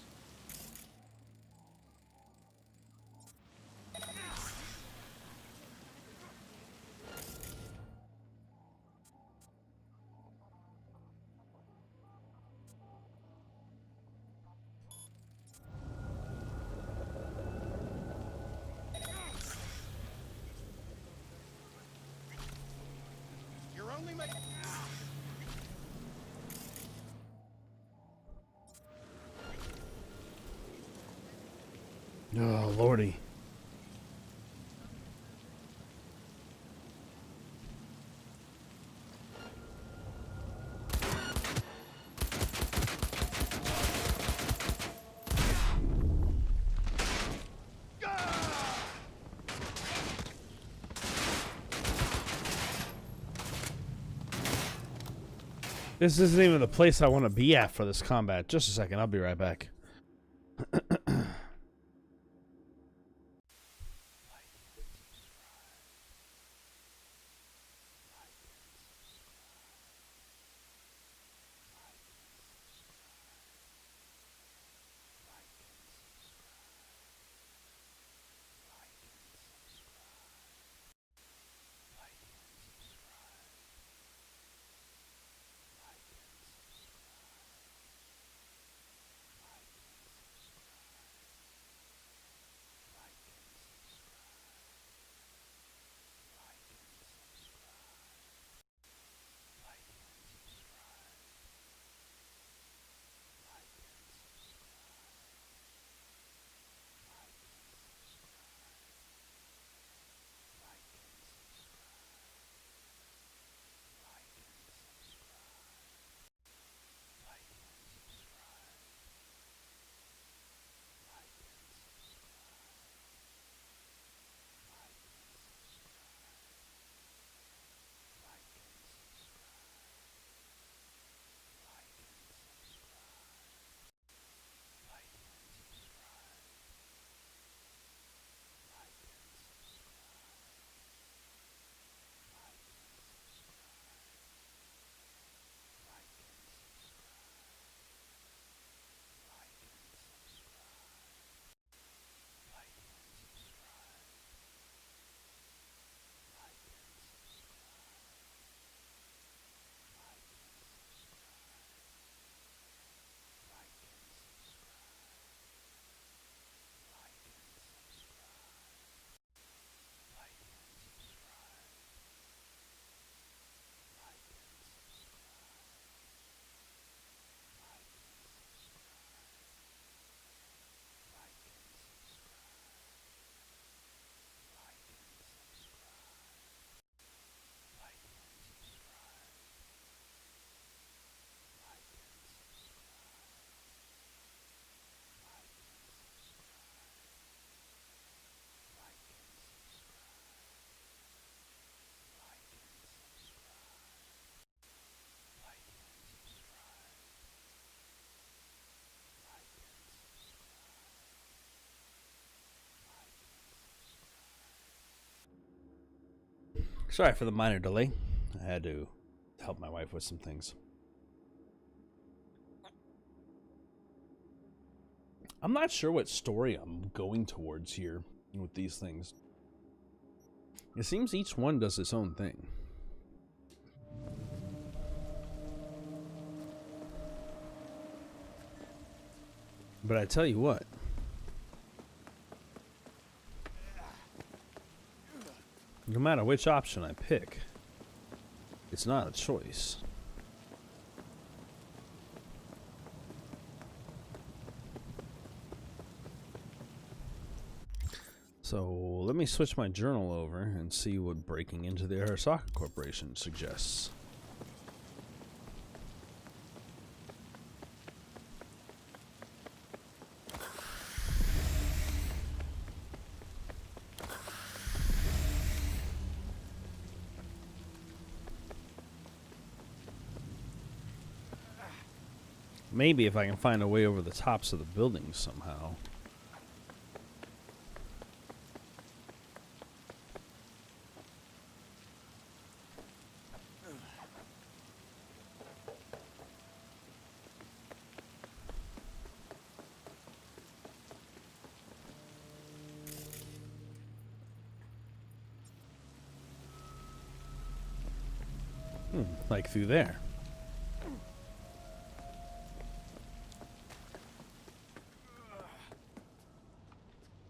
You're only making. Oh, lordy. This isn't even the place I want to be at for this combat. Just a second, I'll be right back. Sorry for the minor delay. I had to help my wife with some things. I'm not sure what story I'm going towards here with these things. It seems each one does its own thing. But I tell you what. No matter which option I pick, it's not a choice. So let me switch my journal over and see what breaking into the Arasaka Corporation suggests. Maybe if I can find a way over the tops of the buildings somehow. Like through there.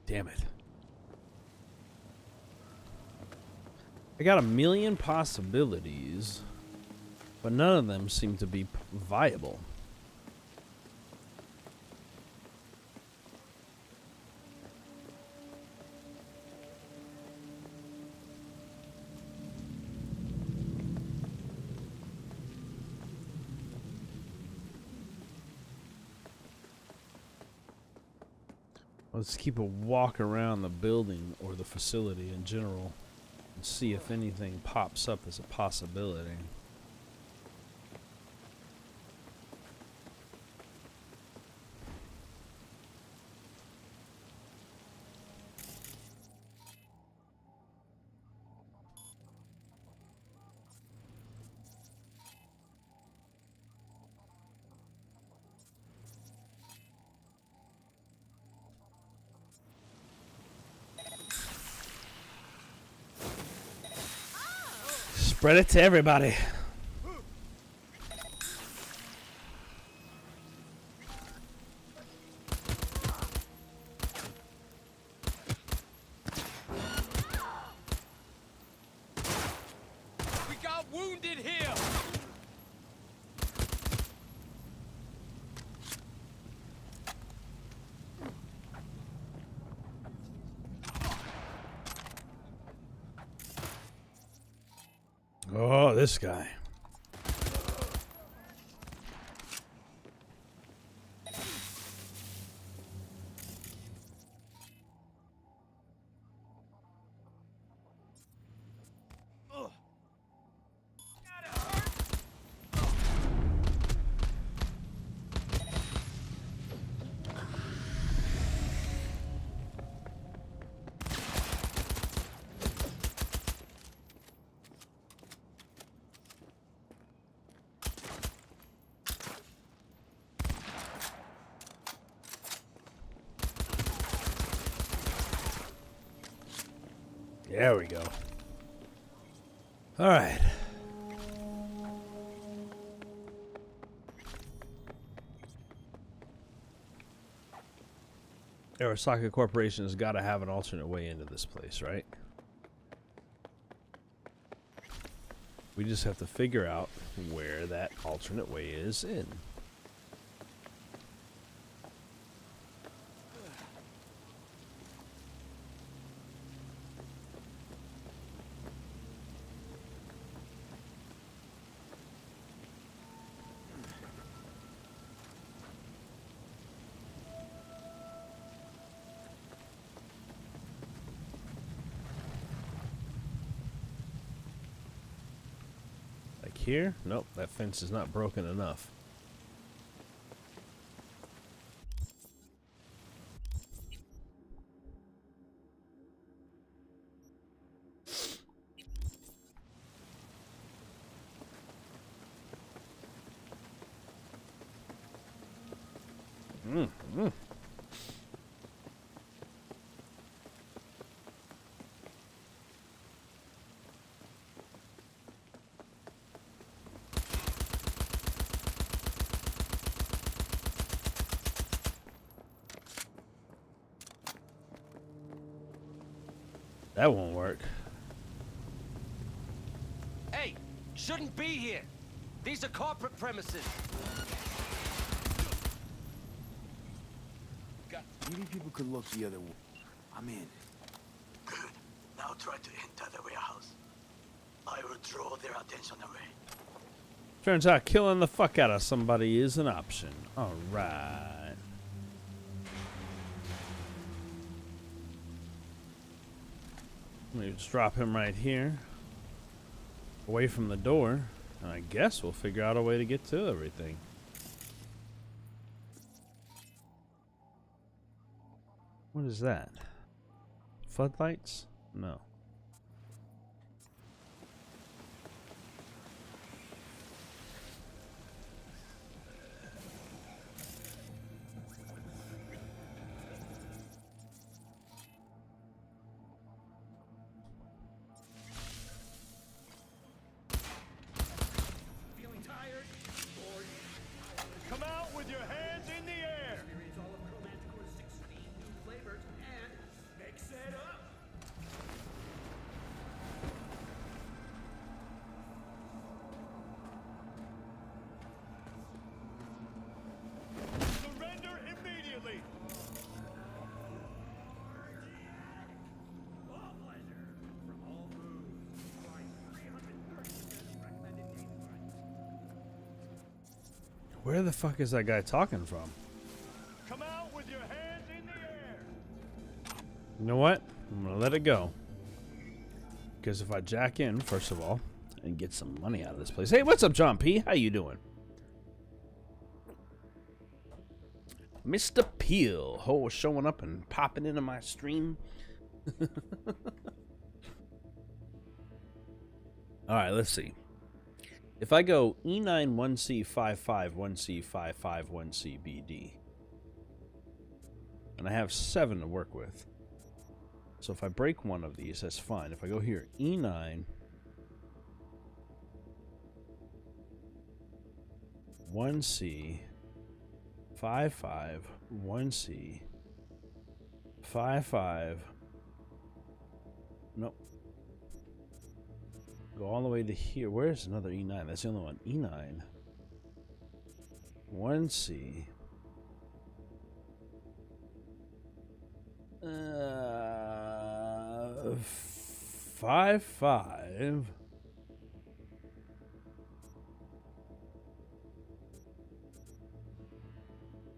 Damn it. I got a million possibilities, but none of them seem to be viable. Let's keep a walk around the building or the facility in general and see if anything pops up as a possibility. Spread it to everybody. We got wounded here. Oh, this guy. There we go. All right. Arasaka Corporation has got to have an alternate way into this place, right? We just have to figure out where that alternate way is in. Here? Nope, that fence is not broken enough. That won't work. Hey, shouldn't be here. These are corporate premises. Maybe people could look the other way. I'm in. Good. Now try to enter the warehouse. I will draw their attention away. Turns out killing the fuck out of somebody is an option. All right. Let me just drop him right here. Away from the door. And I guess we'll figure out a way to get to everything. What is that? Floodlights? No. Feeling tired? Bored? Come out with your hands in the air! Experience all of Chromanticore's 16 new flavors and mix it up! Surrender immediately! All pleasure from all foods. Like 330% recommended daily price. Where the fuck is that guy talking from? Come out with your hands in the air! You know what? I'm gonna let it go. Because if I jack in, first of all, and get some money out of this place. Hey, what's up, John P? How you doing? Mr. Peel. Oh, showing up and popping into my stream. Alright, let's see. If I go E9 1C 55 1C 55 1C BD, and I have 7 to work with. So if I break one of these, that's fine. If I go here, E9 1C 55 1C 55. Nope. Go all the way to here. Where's another E9? That's the only one. E9 1C 55.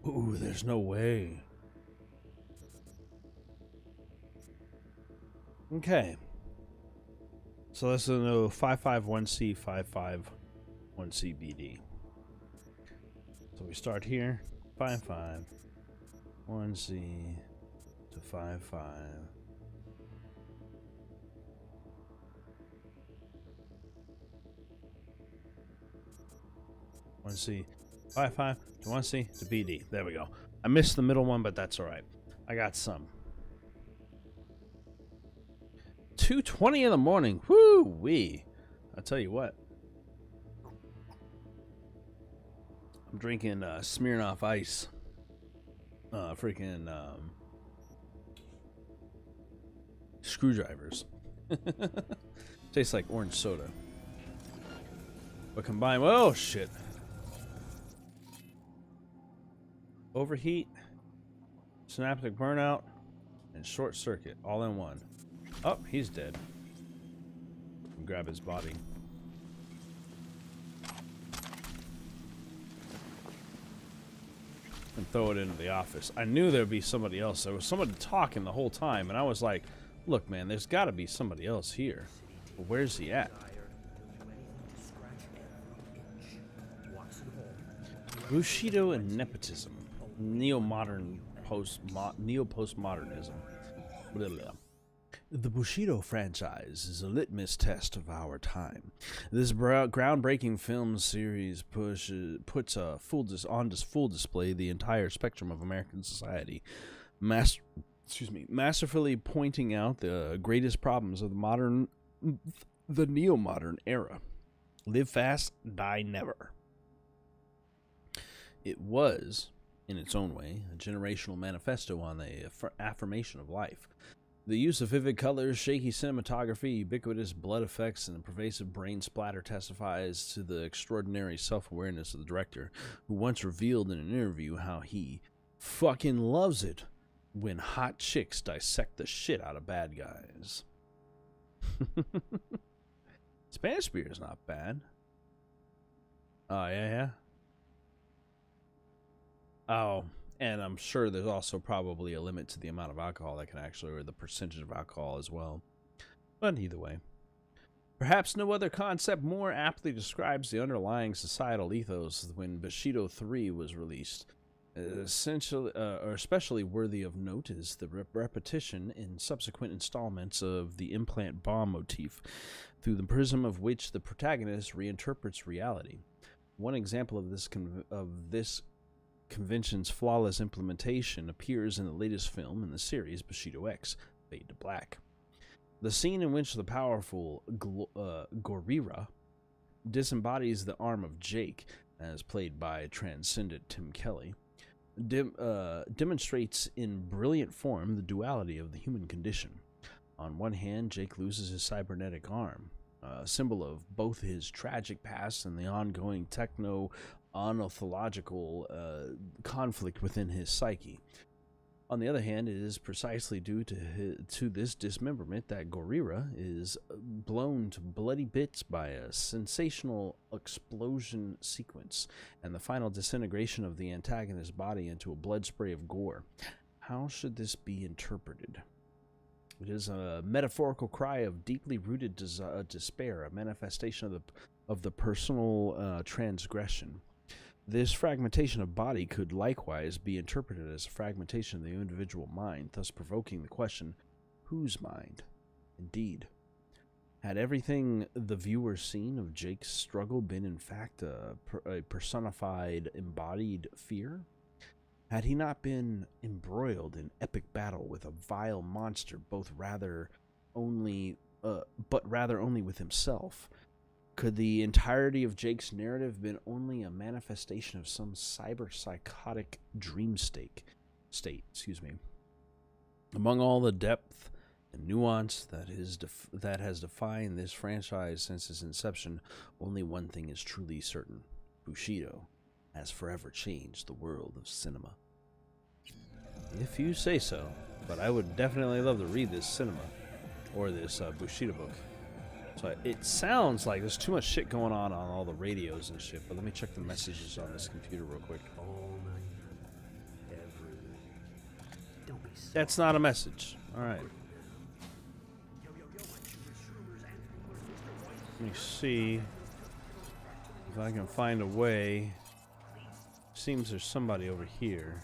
Ooh, there's no way. Okay. So let's know 551C 551C BD. So we start here. 551C to 55. 1C 55 to 1C to BD. There we go. I missed the middle one, but that's all right. I got some. 2:20 in the morning. Whoo wee! I'll tell you what. I'm drinking Smirnoff Ice. Freaking screwdrivers. Tastes like orange soda. But combined, oh shit. Overheat, synaptic burnout, and short circuit all in one. Oh, he's dead. Grab his body. And throw it into the office. I knew there'd be somebody else. There was somebody talking the whole time, and I was like, look, man, there's got to be somebody else here. But where's he at? Bushido and nepotism. Neo-postmodernism. Blah, blah. The Bushido franchise is a litmus test of our time. This groundbreaking film series puts on full display the entire spectrum of American society, masterfully pointing out the greatest problems of the neo-modern era. Live fast, die never. It was, in its own way, a generational manifesto on the affirmation of life. The use of vivid colors, shaky cinematography, ubiquitous blood effects, and pervasive brain splatter testifies to the extraordinary self-awareness of the director, who once revealed in an interview how he fucking loves it when hot chicks dissect the shit out of bad guys. Spanish beer is not bad. Oh, yeah. Oh, and I'm sure there's also probably a limit to the amount of alcohol that can actually, or the percentage of alcohol as well. But either way. Perhaps no other concept more aptly describes the underlying societal ethos when Bushido 3 was released. Essentially, or especially worthy of note is the repetition in subsequent installments of the implant bomb motif, through the prism of which the protagonist reinterprets reality. One example of this convention's flawless implementation appears in the latest film in the series, Bushido X, Fade to Black. The scene in which the powerful Gorira disembodies the arm of Jake, as played by transcendent Tim Kelly, demonstrates in brilliant form the duality of the human condition. On one hand, Jake loses his cybernetic arm, a symbol of both his tragic past and the ongoing techno-ornithological conflict within his psyche. On the other hand, it is precisely due to this dismemberment that Gorira is blown to bloody bits by a sensational explosion sequence and the final disintegration of the antagonist's body into a blood spray of gore. How should this be interpreted? It is a metaphorical cry of deeply rooted despair, a manifestation of the personal transgression. This fragmentation of body could likewise be interpreted as a fragmentation of the individual mind, thus provoking the question, whose mind? Indeed. Had everything the viewer seen of Jake's struggle been in fact a personified, embodied fear? Had he not been embroiled in epic battle with a vile monster, but rather only with himself? Could the entirety of Jake's narrative been only a manifestation of some cyber-psychotic dream state? Among all the depth and nuance that has defined this franchise since its inception, only one thing is truly certain. Bushido has forever changed the world of cinema. If you say so, but I would definitely love to read this cinema, or this Bushido book. So it sounds like there's too much shit going on all the radios and shit, but let me check the messages on this computer real quick. That's not a message. Alright. Let me see if I can find a way. Seems there's somebody over here.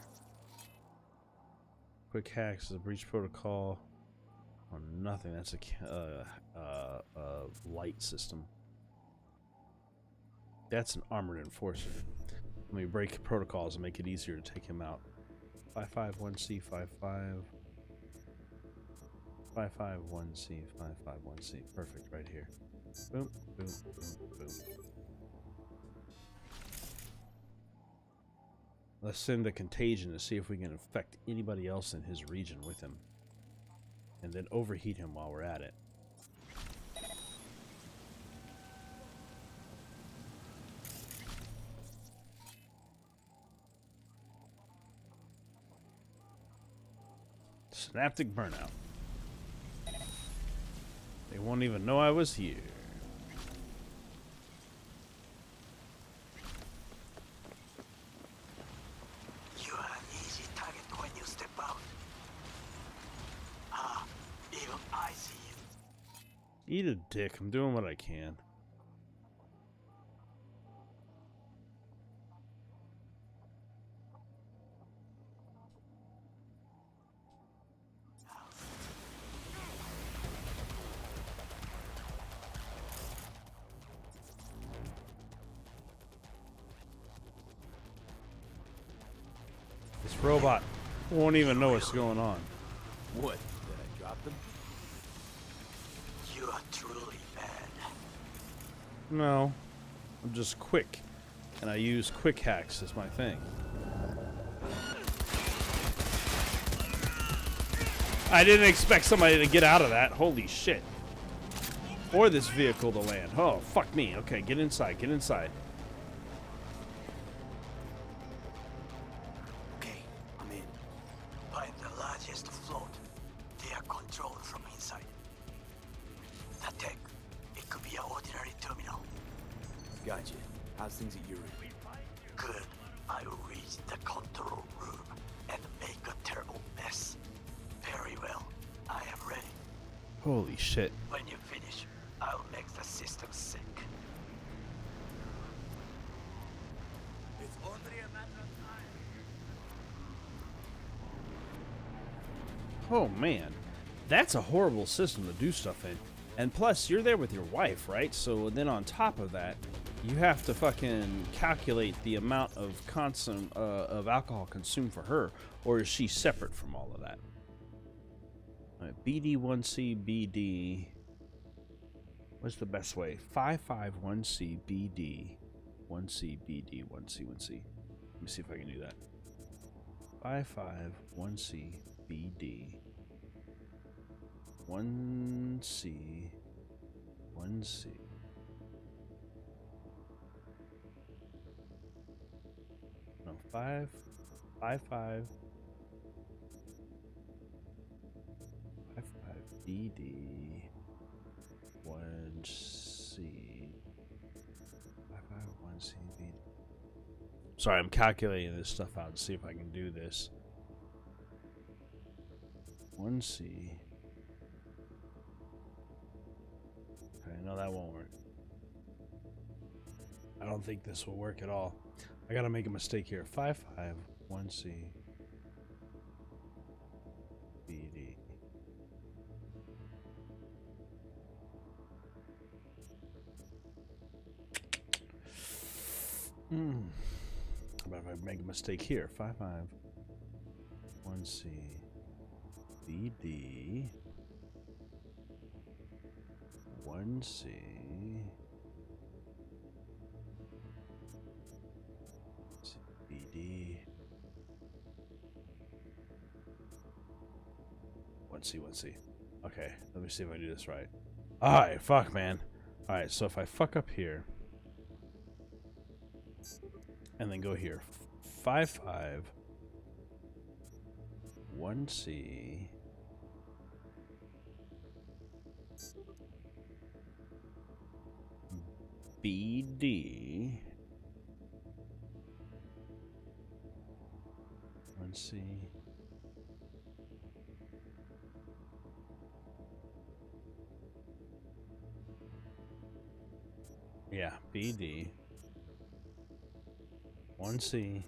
Quick hacks is a breach protocol. Oh, nothing. That's a light system. That's an armored enforcer. Let me break protocols and make it easier to take him out. 551C 55. 551C 551C. Perfect, right here. Boom, boom, boom, boom. Let's send a contagion to see if we can infect anybody else in his region with him. And then overheat him while we're at it. Synaptic burnout. They won't even know I was here. You are an easy target when you step out. Even I see you. Eat a dick. I'm doing what I can. This robot won't even know what's going on. What? Did I drop them? You are truly bad. No. I'm just quick. And I use quick hacks as my thing. I didn't expect somebody to get out of that. Holy shit. Or this vehicle to land. Oh, fuck me. Okay, get inside. Get inside. Okay, I'm in. Find the largest float. They are controlled from inside. That tech, it could be an ordinary terminal. Gotcha. How's things at your end? Good. I will reach the control room and make a terrible mess. Very well. I am ready. Holy shit. When you finish, I'll make the system sick. It's only a matter of time. Oh man, that's a horrible system to do stuff in. And plus, you're there with your wife, right? So then on top of that, you have to fucking calculate the amount of of alcohol consumed for her, or is she separate from all of that? All right, BD1C BD. What's the best way? 551C BD 1C BD 1C 1C. Let me see if I can do that. 551C BD 1C 1C. No, 555 BD 1C 551C BD. Sorry, I'm calculating this stuff out to see if I can do this. 1C. Okay, no, that won't work. I don't think this will work at all. I gotta make a mistake here. 551C BD. How about if I make a mistake here? 551C BD 1C BD 1C. Okay, let me see if I do this right. Alright, fuck, man. Alright, so if I fuck up here and then go here, 551C BD 1C yeah, BD 1C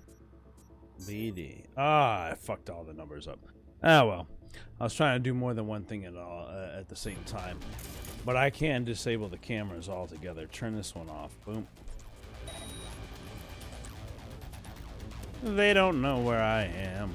BD. I fucked all the numbers up. Ah, well. I was trying to do more than one thing at the same time. But I can disable the cameras altogether. Turn this one off. Boom. They don't know where I am.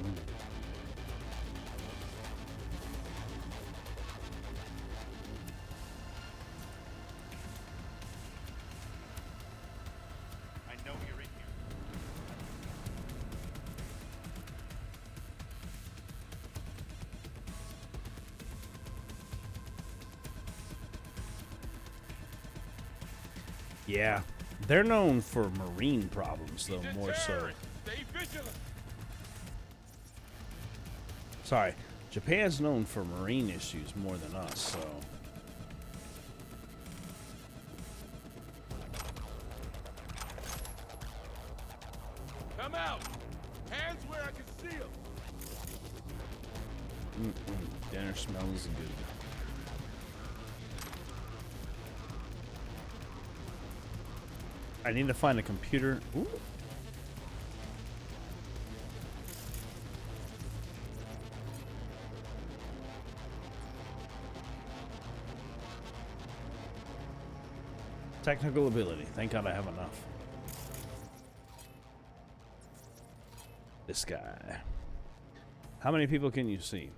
Yeah, they're known for marine problems, though, more so. Stay vigilant. Sorry, Japan's known for marine issues more than us, so. Come out. Hands where I can see them. Dinner smells good. I need to find a computer. Ooh. Technical ability. Thank God I have enough. This guy. How many people can you see?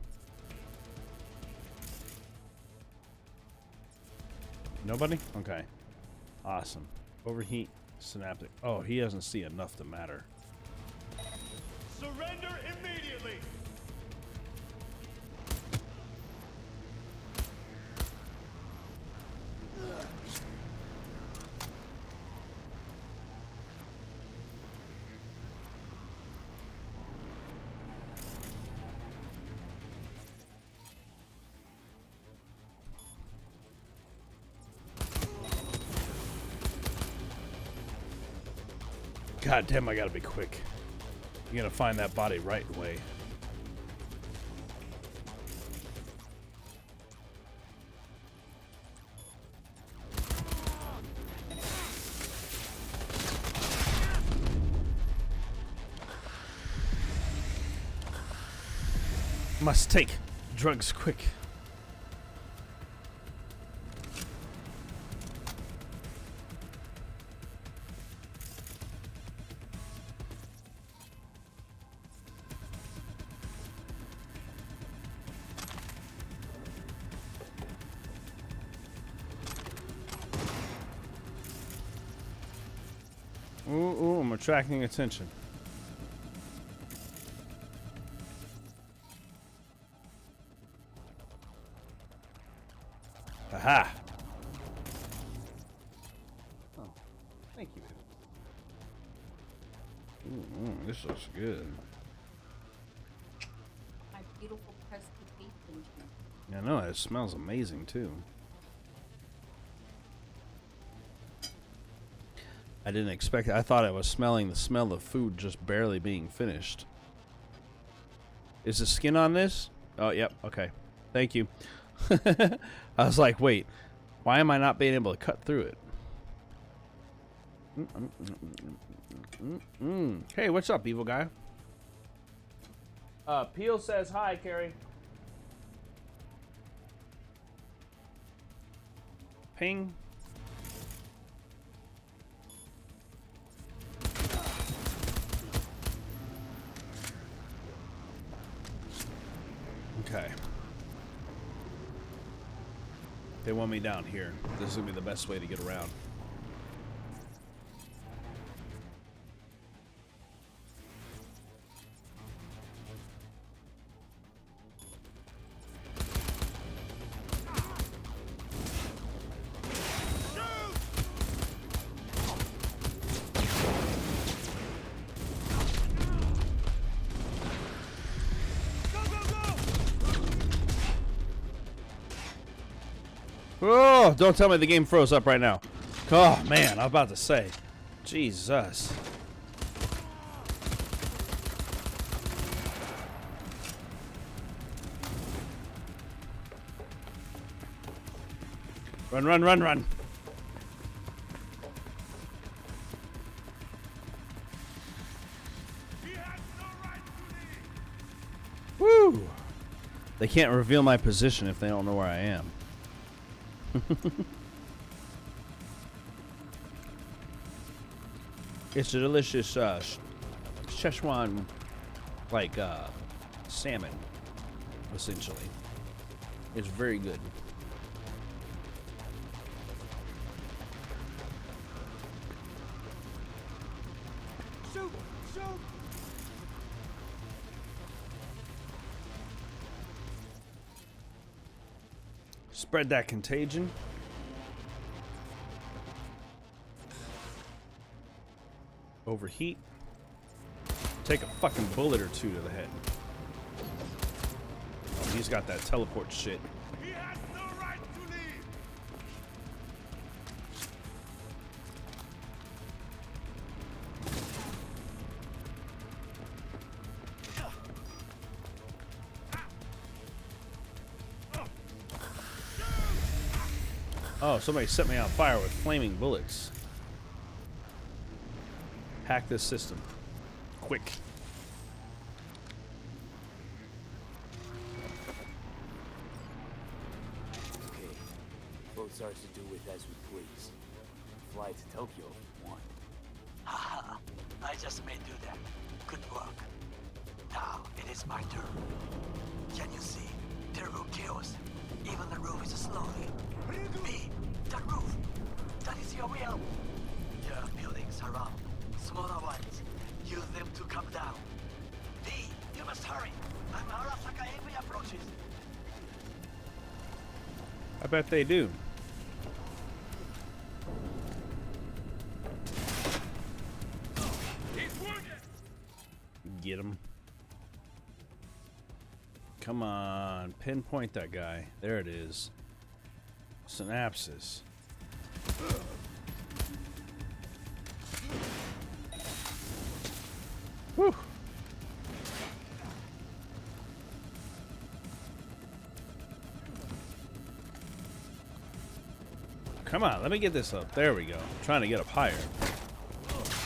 Nobody? Okay. Awesome. Overheat. Synaptic. Oh, he doesn't see enough to matter. Surrender immediately. God damn, I gotta be quick. You gotta find that body right away. Must take drugs quick. Ooh, I'm attracting attention. Aha! Oh, thank you. Ooh, this looks good. My beautiful presentation. I know, it smells amazing too. I didn't expect it. I thought I was smelling the smell of food just barely being finished. Is the skin on this? Oh, yep. Okay. Thank you. I was like, wait, why am I not being able to cut through it? Hey, what's up, evil guy? Peel says hi, Carrie. Ping. Okay. They want me down here. This is gonna be the best way to get around. Oh, don't tell me the game froze up right now. Oh, man, I'm about to say. Jesus. Run, run, run, run. Woo! They can't reveal my position if they don't know where I am. It's a delicious Szechuan like salmon, essentially. It's very good. Shoot! Shoot! Spread that contagion. Overheat. Take a fucking bullet or two to the head. Oh, he's got that teleport shit. He has no right to leave! Oh, somebody set me on fire with flaming bullets. Hack this system. Quick. Okay. Both ours to do with as we please. Fly to Tokyo if we want. Haha, I just may do that. Good work. Now it is my turn. Can you see? Terrible chaos. Even the roof is slowly. Me, that roof. That is your will. There are buildings around. Smaller ones. Use them to come down. B, you must hurry. I'm Arasaka every approaches. I bet they do. Get him. Come on, pinpoint that guy. There it is. Synapses. Whew. Come on, let me get this up. There we go. I'm trying to get up higher.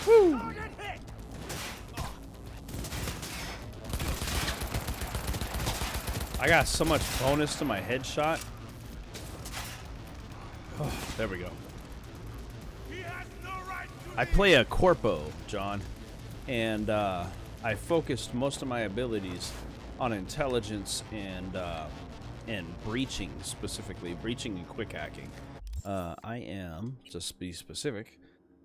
Woo! I got so much bonus to my headshot. Oh, there we go. I play a Corpo, John, and I focused most of my abilities on intelligence and breaching, specifically breaching and quick hacking. I am, just to be specific,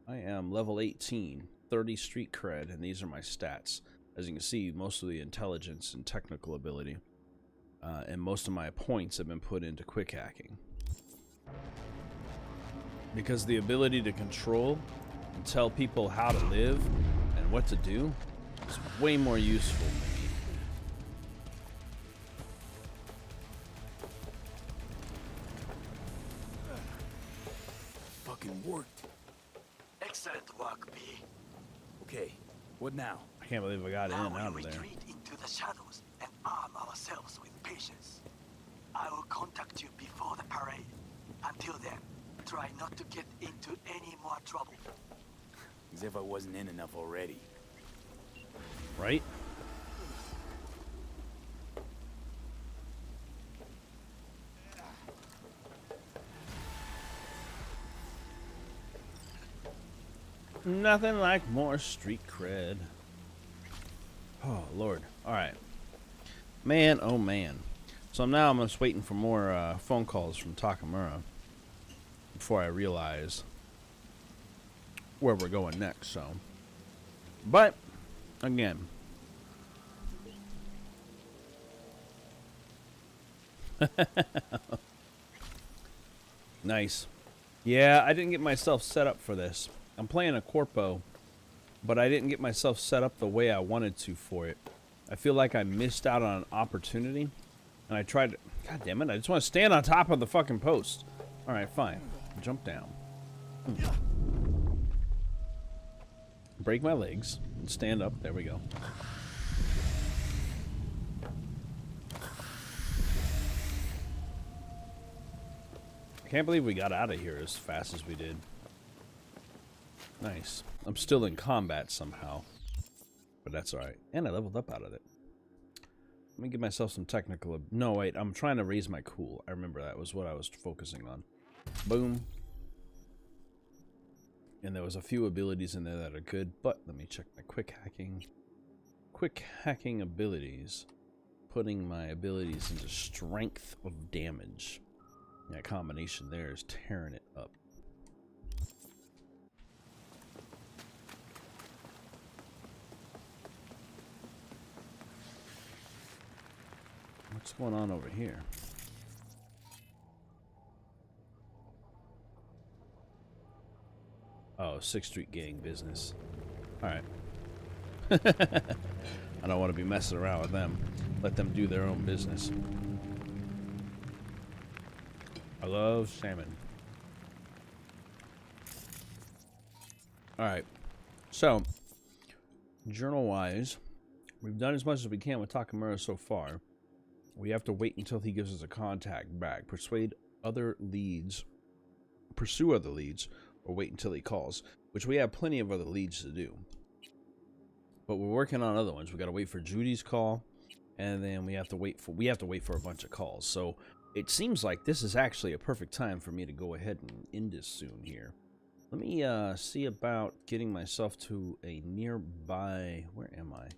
I am level 18, 30 street cred, and these are my stats. As you can see, most of the intelligence and technical ability, and most of my points have been put into quick hacking. Because the ability to control and tell people how to live and what to do is way more useful to me. Fucking worked. Excellent work, B. Okay, what now? I can't believe I got in and out of there. Retreat into the shadows and arm ourselves with patience. I will contact you before the parade. Until then, try not to get into any more trouble. As if I wasn't in enough already. Right? Nothing like more street cred. Oh, Lord. Alright. Man, oh man. So now I'm just waiting for more phone calls from Takemura before I realize where we're going next, so. But, again. Nice. Yeah, I didn't get myself set up for this. I'm playing a Corpo, but I didn't get myself set up the way I wanted to for it. I feel like I missed out on an opportunity, and I tried to... God damn it, I just want to stand on top of the fucking post. Alright, fine. Jump down. Break my legs and stand up. There we go. I can't believe we got out of here as fast as we did. Nice. I'm still in combat somehow, but that's alright. And I leveled up out of it. Let me give myself some technical... No, wait. I'm trying to raise my cool. I remember that was what I was focusing on. Boom. And there was a few abilities in there that are good, but let me check my quick hacking. Quick hacking abilities. Putting my abilities into strength of damage. That combination there is tearing it up. What's going on over here? Oh, 6th Street gang business. Alright. I don't want to be messing around with them. Let them do their own business. I love salmon. Alright. So, journal-wise, we've done as much as we can with Takemura so far. We have to wait until he gives us a contact back. Pursue other leads, or wait until he calls, which we have plenty of other leads to do. But we're working on other ones. We got to wait for Judy's call, and then we have to wait for a bunch of calls. So it seems like this is actually a perfect time for me to go ahead and end this soon here. Let me see about getting myself to a nearby. Where am I?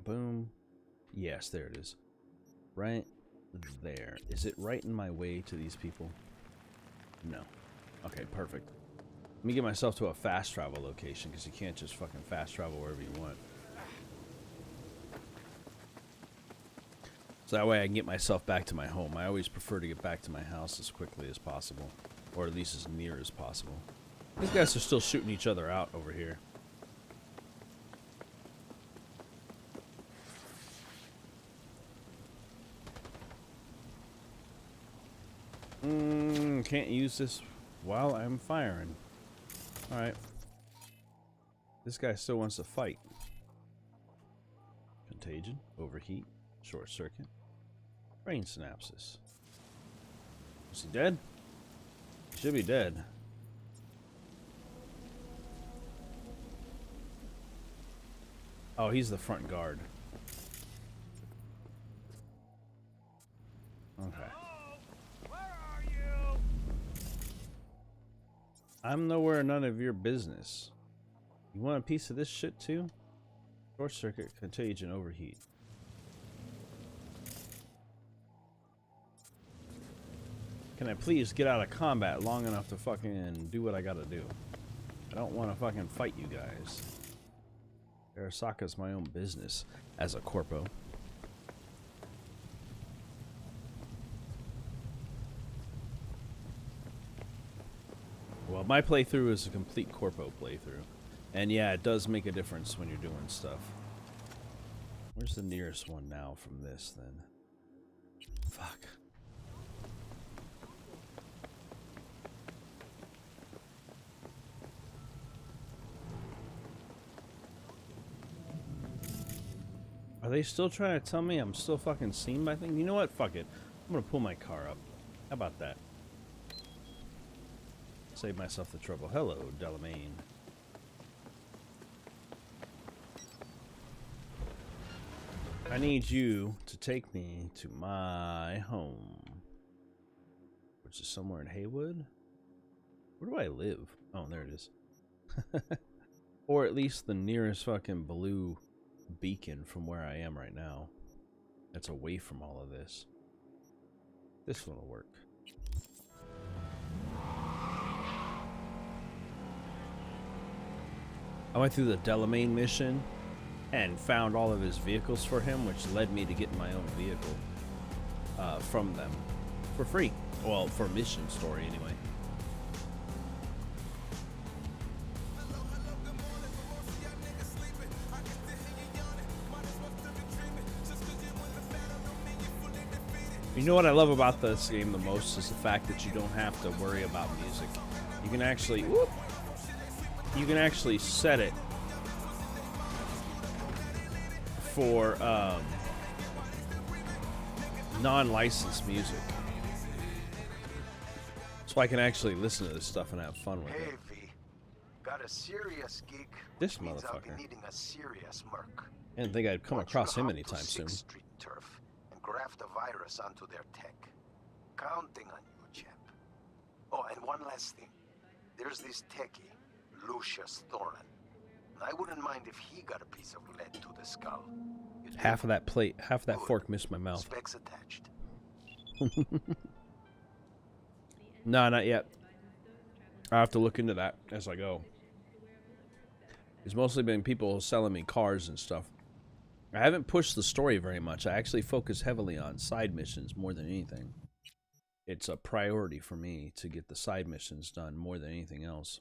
Boom. Yes, there it is. Right there. Is it right in my way to these people? No. Okay, perfect. Let me get myself to a fast travel location, because you can't just fucking fast travel wherever you want. So that way I can get myself back to my home. I always prefer to get back to my house as quickly as possible. Or at least as near as possible. These guys are still shooting each other out over here. Can't use this while I'm firing. Alright. This guy still wants to fight. Contagion, overheat, short circuit, brain synapses. Is he dead? He should be dead. Oh, he's the front guard. I'm nowhere, none of your business. You want a piece of this shit too? Short circuit, contagion, overheat. Can I please get out of combat long enough to fucking do what I gotta do? I don't want to fucking fight you guys. Arasaka's my own business as a corpo. Well, my playthrough is a complete corpo playthrough. And yeah, it does make a difference when you're doing stuff. Where's the nearest one now from this, then? Fuck. Are they still trying to tell me I'm still fucking seen by things? You know what? Fuck it. I'm gonna pull my car up. How about that? Save myself the trouble. Hello, Delamain. I need you to take me to my home. Which is somewhere in Haywood? Where do I live? Oh, there it is. Or at least the nearest fucking blue beacon from where I am right now. That's away from all of this. This one will work. I went through the Delamain mission and found all of his vehicles for him, which led me to get my own vehicle from them for free. Well, for mission story anyway. You know what I love about this game the most is the fact that you don't have to worry about music. You can actually, set it for non-licensed music, so I can actually listen to this stuff and have fun with it. Hey V, got a serious geek. This Means I'll be motherfucker. needing a serious merc. I didn't think I'd come across him anytime soon. Street turf and graft a virus onto their tech. Counting on you, chap. Oh, and one last thing. There's this techie, Lucius Thorin. I wouldn't mind if he got a piece of lead to the skull. Half of that plate, half of that fork missed my mouth. Specs attached. No, not yet. I have to look into that as I go. It's mostly been people selling me cars and stuff. I haven't pushed the story very much. I actually focus heavily on side missions more than anything. It's a priority for me to get the side missions done more than anything else.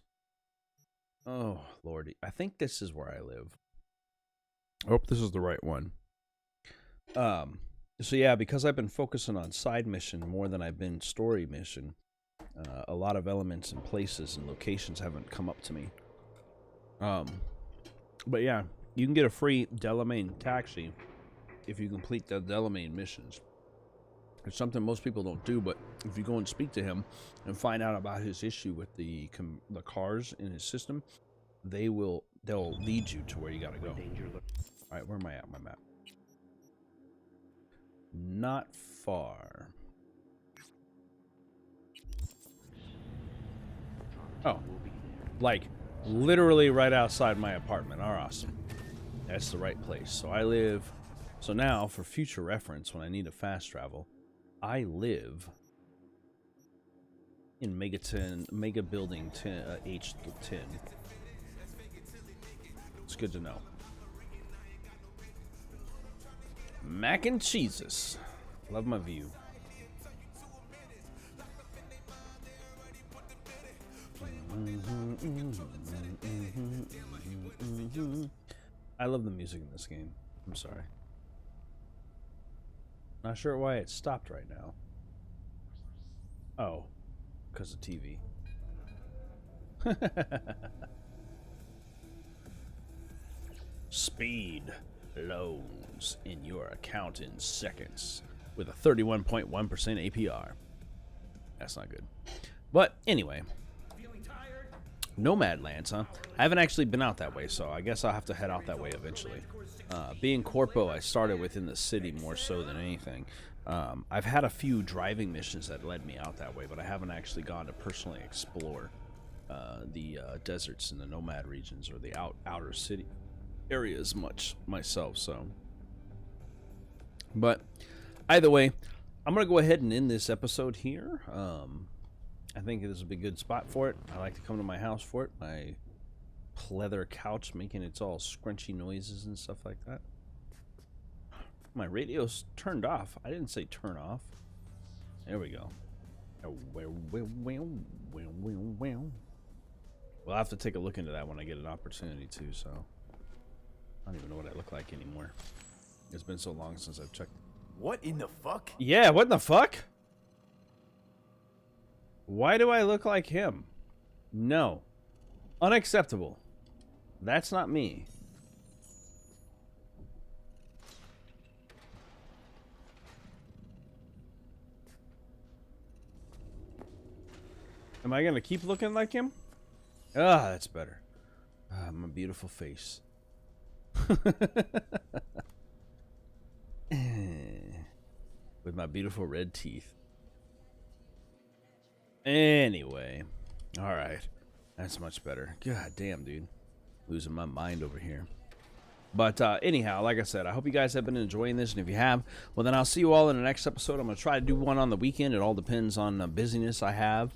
Oh, Lordy. I think this is where I live. I hope this is the right one. So yeah, because I've been focusing on side mission more than I've been story mission, a lot of elements and places and locations haven't come up to me. But yeah, you can get a free Delamain taxi if you complete the Delamain missions. It's something most people don't do, but if you go and speak to him and find out about his issue with the cars in his system, they'll lead you to where you gotta go. All right, where am I at on my map? Not far. Oh, like literally right outside my apartment. All right, awesome. That's the right place. So I live. So now, for future reference, when I need to fast travel, I live in Mega Building 10, H10. It's good to know. Mac and cheeses. Love my view. I love the music in this game. I'm sorry. Not sure why it stopped right now. Oh, because of TV. Speed loans in your account in seconds with a 31.1% APR. That's not good. But anyway, Nomadlands, huh? I haven't actually been out that way, so I guess I'll have to head out that way eventually. Being Corpo, I started within the city more so than anything. I've had a few driving missions that led me out that way, but I haven't actually gone to personally explore. the deserts and the nomad regions or the outer city areas much myself. So, but either way, I'm gonna go ahead and end this episode here. I think this would be a good spot for it. I like to come to my house for it. My pleather couch making its all scrunchy noises and stuff like that. My radio's turned off. I didn't say turn off. There we go. We'll have to take a look into that when I get an opportunity to, so I don't even know what I look like anymore. It's been so long since I've checked. What in the fuck? Yeah, what the fuck? Why do I look like him? No. Unacceptable. That's not me. Am I gonna keep looking like him? Ah, that's better. Ah, my beautiful face. With my beautiful red teeth. Anyway. Alright. That's much better. God damn, dude. Losing my mind over here. But anyhow, like I said, I hope you guys have been enjoying this. And if you have, well, then I'll see you all in the next episode. I'm going to try to do one on the weekend. It all depends on the busyness I have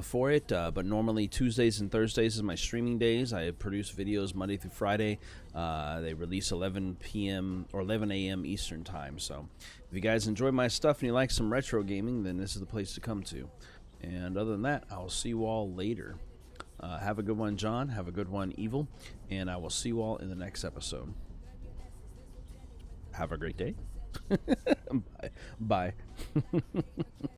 for it. But normally Tuesdays and Thursdays is my streaming days. I produce videos Monday through Friday. They release 11 p.m. or 11 a.m. Eastern time. So if you guys enjoy my stuff and you like some retro gaming, then this is the place to come to. And other than that, I'll see you all later. Have a good one, John. Have a good one, Evil. And I will see you all in the next episode. Have a great day. Bye. Bye.